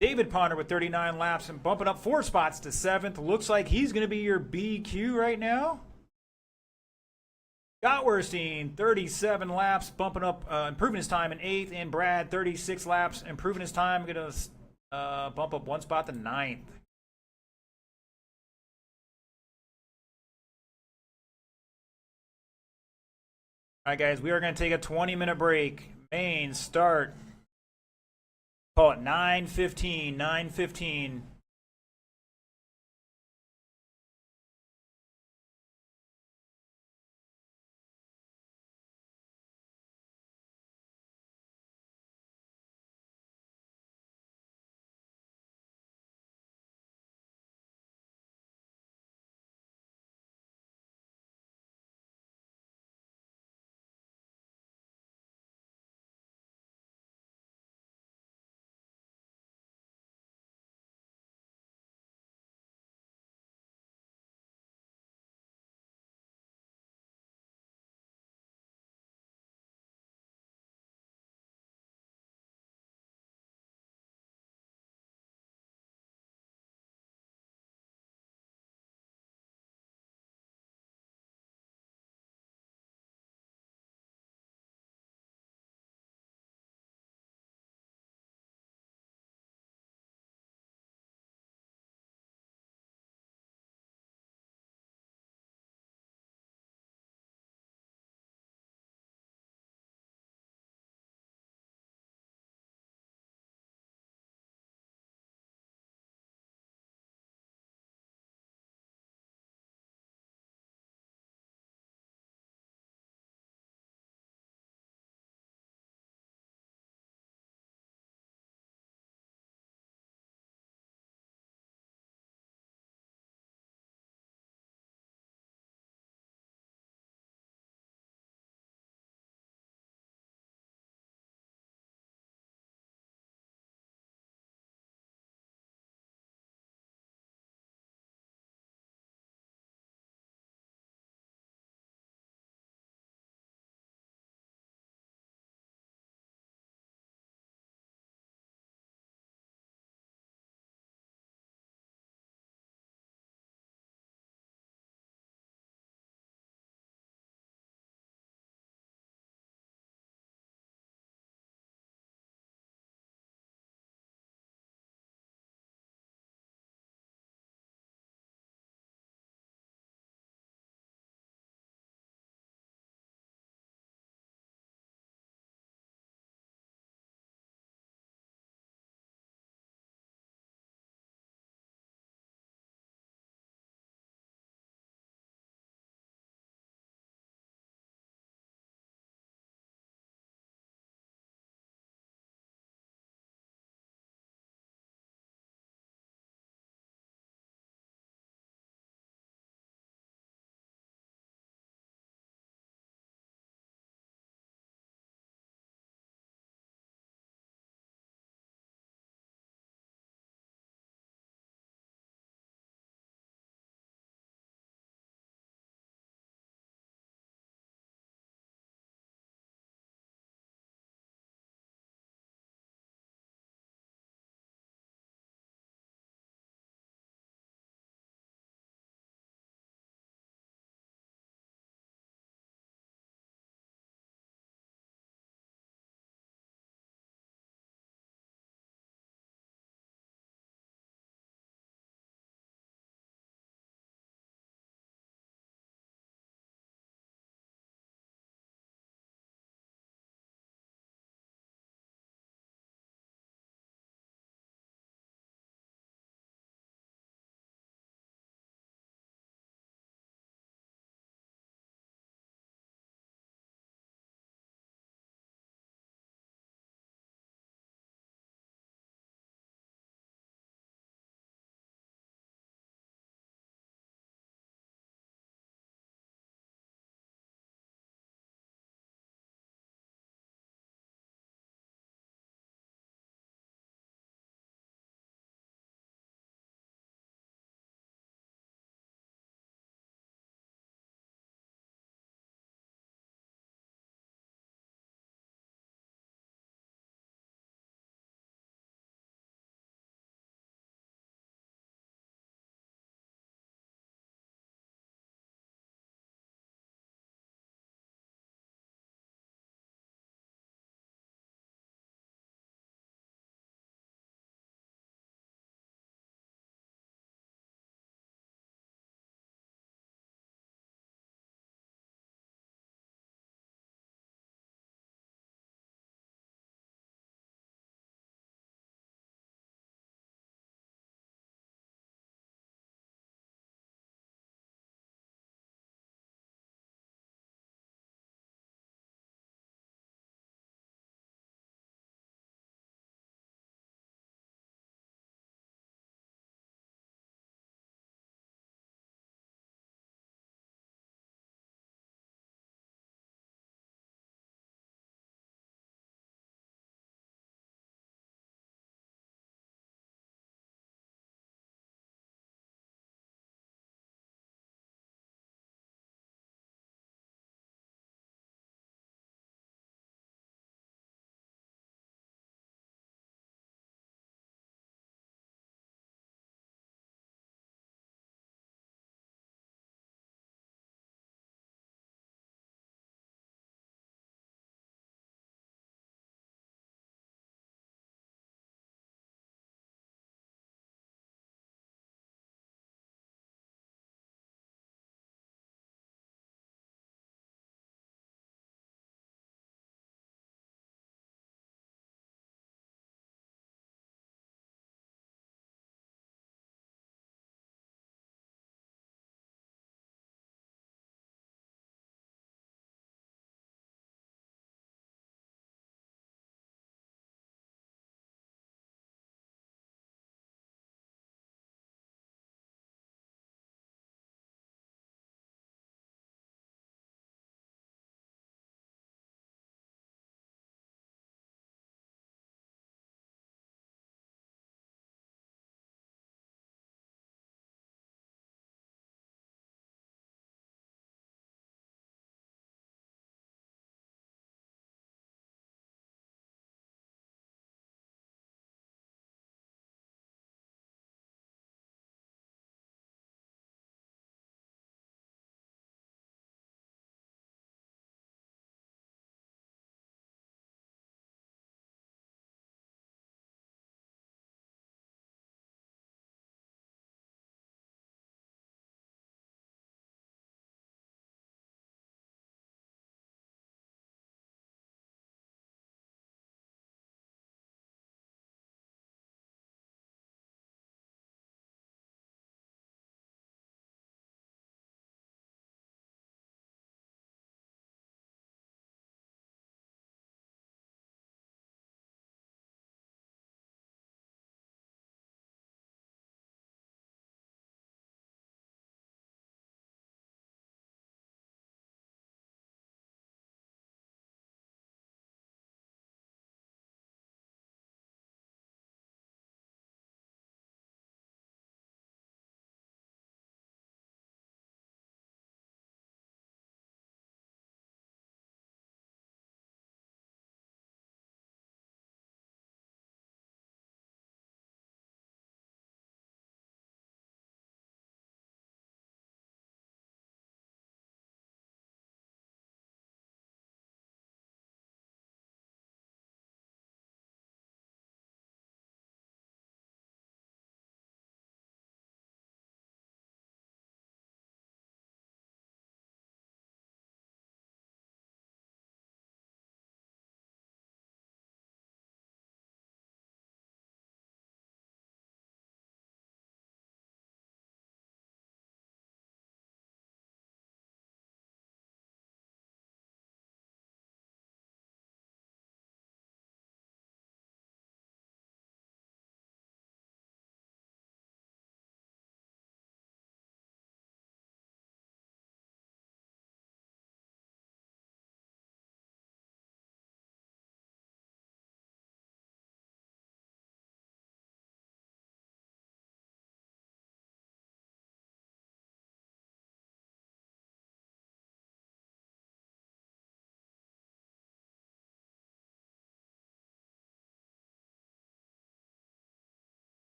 [SPEAKER 1] David Ponder with 39 laps and bumping up 4 spots to 7th. Looks like he's going to be your BQ right now. Scott Werstein, 37 laps, bumping up, improving his time in 8th. And Brad, 36 laps, improving his time. Going to bump up 1 spot to 9th. All right, guys, we are going to take a 20-minute break. Main start. Call it 9:15, 9:15.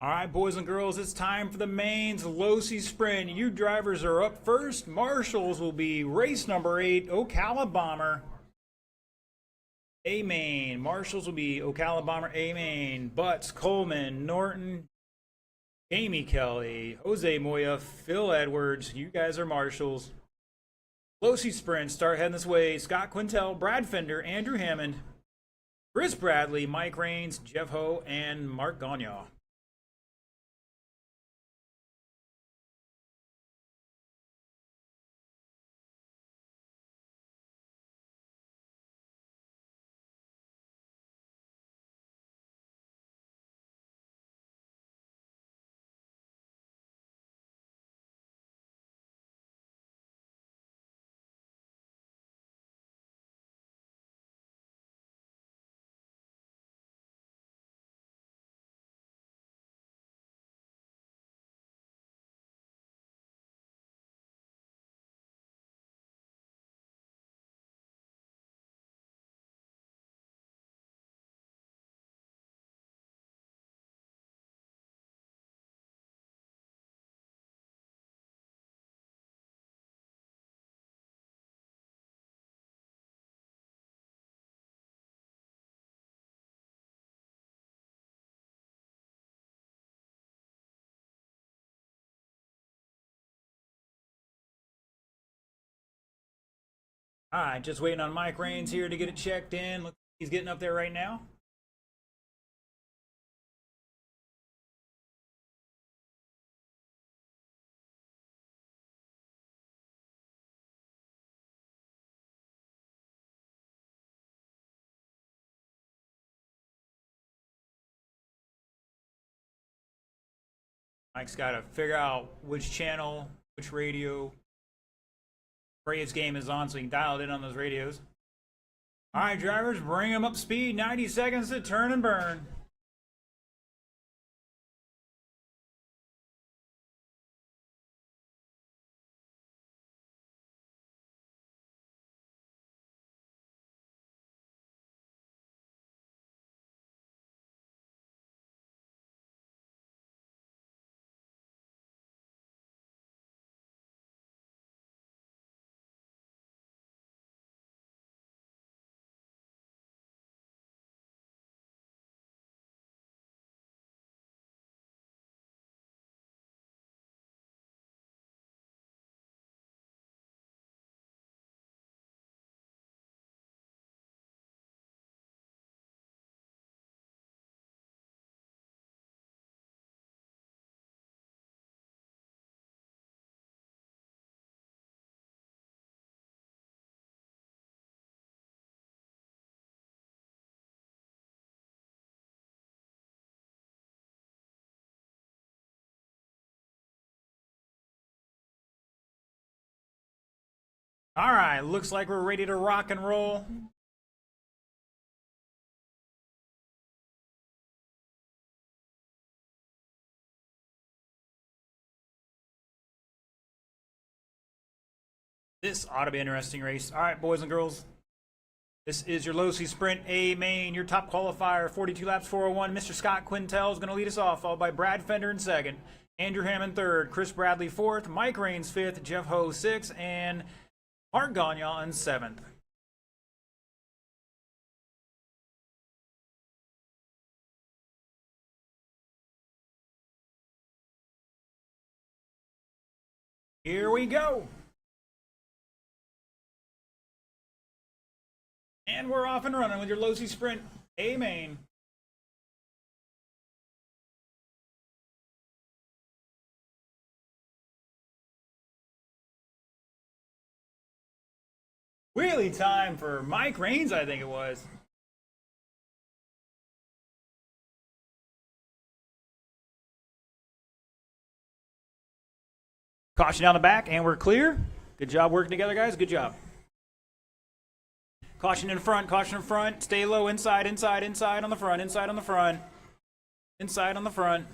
[SPEAKER 1] All right, boys and girls, it's time for the mains Losi Sprint. You drivers are up first. Marshals will be race number 8, Ocala Bomber. A main. Marshals will be Ocala Bomber, A main. Butts, Coleman, Norton, Jamie Kelly, Jose Moya, Phil Edwards. You guys are marshals. Losi Sprint, start heading this way. Scott Quintel, Brad Fender, Andrew Hammond, Chris Bradley, Mike Raines, Jeff Ho, and Mark Gagne. All right, just waiting on Mike Raines here to get it checked in. Look, he's getting up there right now. Mike's got to figure out which channel, which radio Braves game is on so he can dial it in on those radios. All right, drivers, bring them up speed. 90 seconds to turn and burn. All right, looks like we're ready to rock and roll. This ought to be an interesting race. All right, boys and girls. This is your Losi Sprint A main, your top qualifier, 42 laps, 401. Mr. Scott Quintel is going to lead us off, followed by Brad Fender in second, Andrew Hammond third, Chris Bradley fourth, Mike Raines fifth, Jeff Ho sixth, and Mark Gagne in seventh. Here we go. And we're off and running with your Losi Sprint A main. Wheelie time for Mike Raines, I think it was. Caution down the back, and we're clear. Good job working together, guys. Good job. Caution in front, caution in front. Stay low, inside, inside, inside on the front, inside on the front. Inside on the front.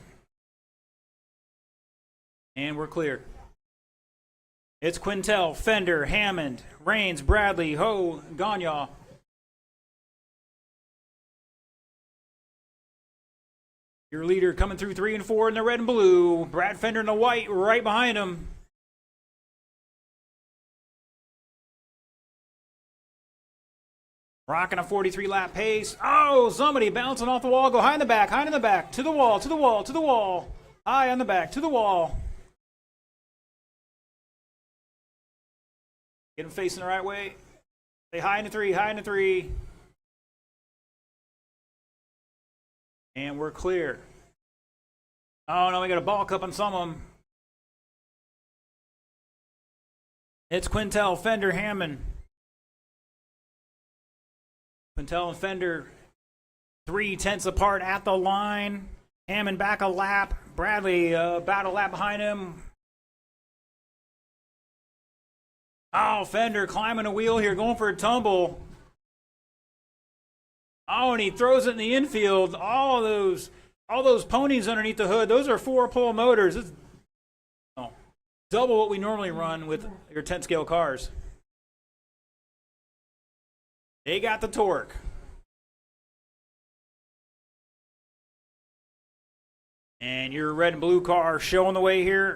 [SPEAKER 1] And we're clear. It's Quintel, Fender, Hammond, Raines, Bradley, Ho, Gagne. Your leader coming through 3 and 4 in the red and blue. Brad Fender in the white right behind him. Rocking a 43 lap pace. Oh, somebody bouncing off the wall. Go high in the back, high in the back. To the wall, to the wall, to the wall. High on the back, to the wall. Get him facing the right way. Stay high in the 3, high in the 3. And we're clear. Oh no, we got a ball cup on some of them. It's Quintel, Fender, Hammond. Quintel and Fender 3/10 apart at the line. Hammond back a lap. Bradley about a lap behind him. Oh, Fender climbing a wheel here, going for a tumble. Oh, and he throws it in the infield. All those ponies underneath the hood, those are 4-pole motors. It's double what we normally run with your 10-scale cars. They got the torque. And your red and blue car showing the way here.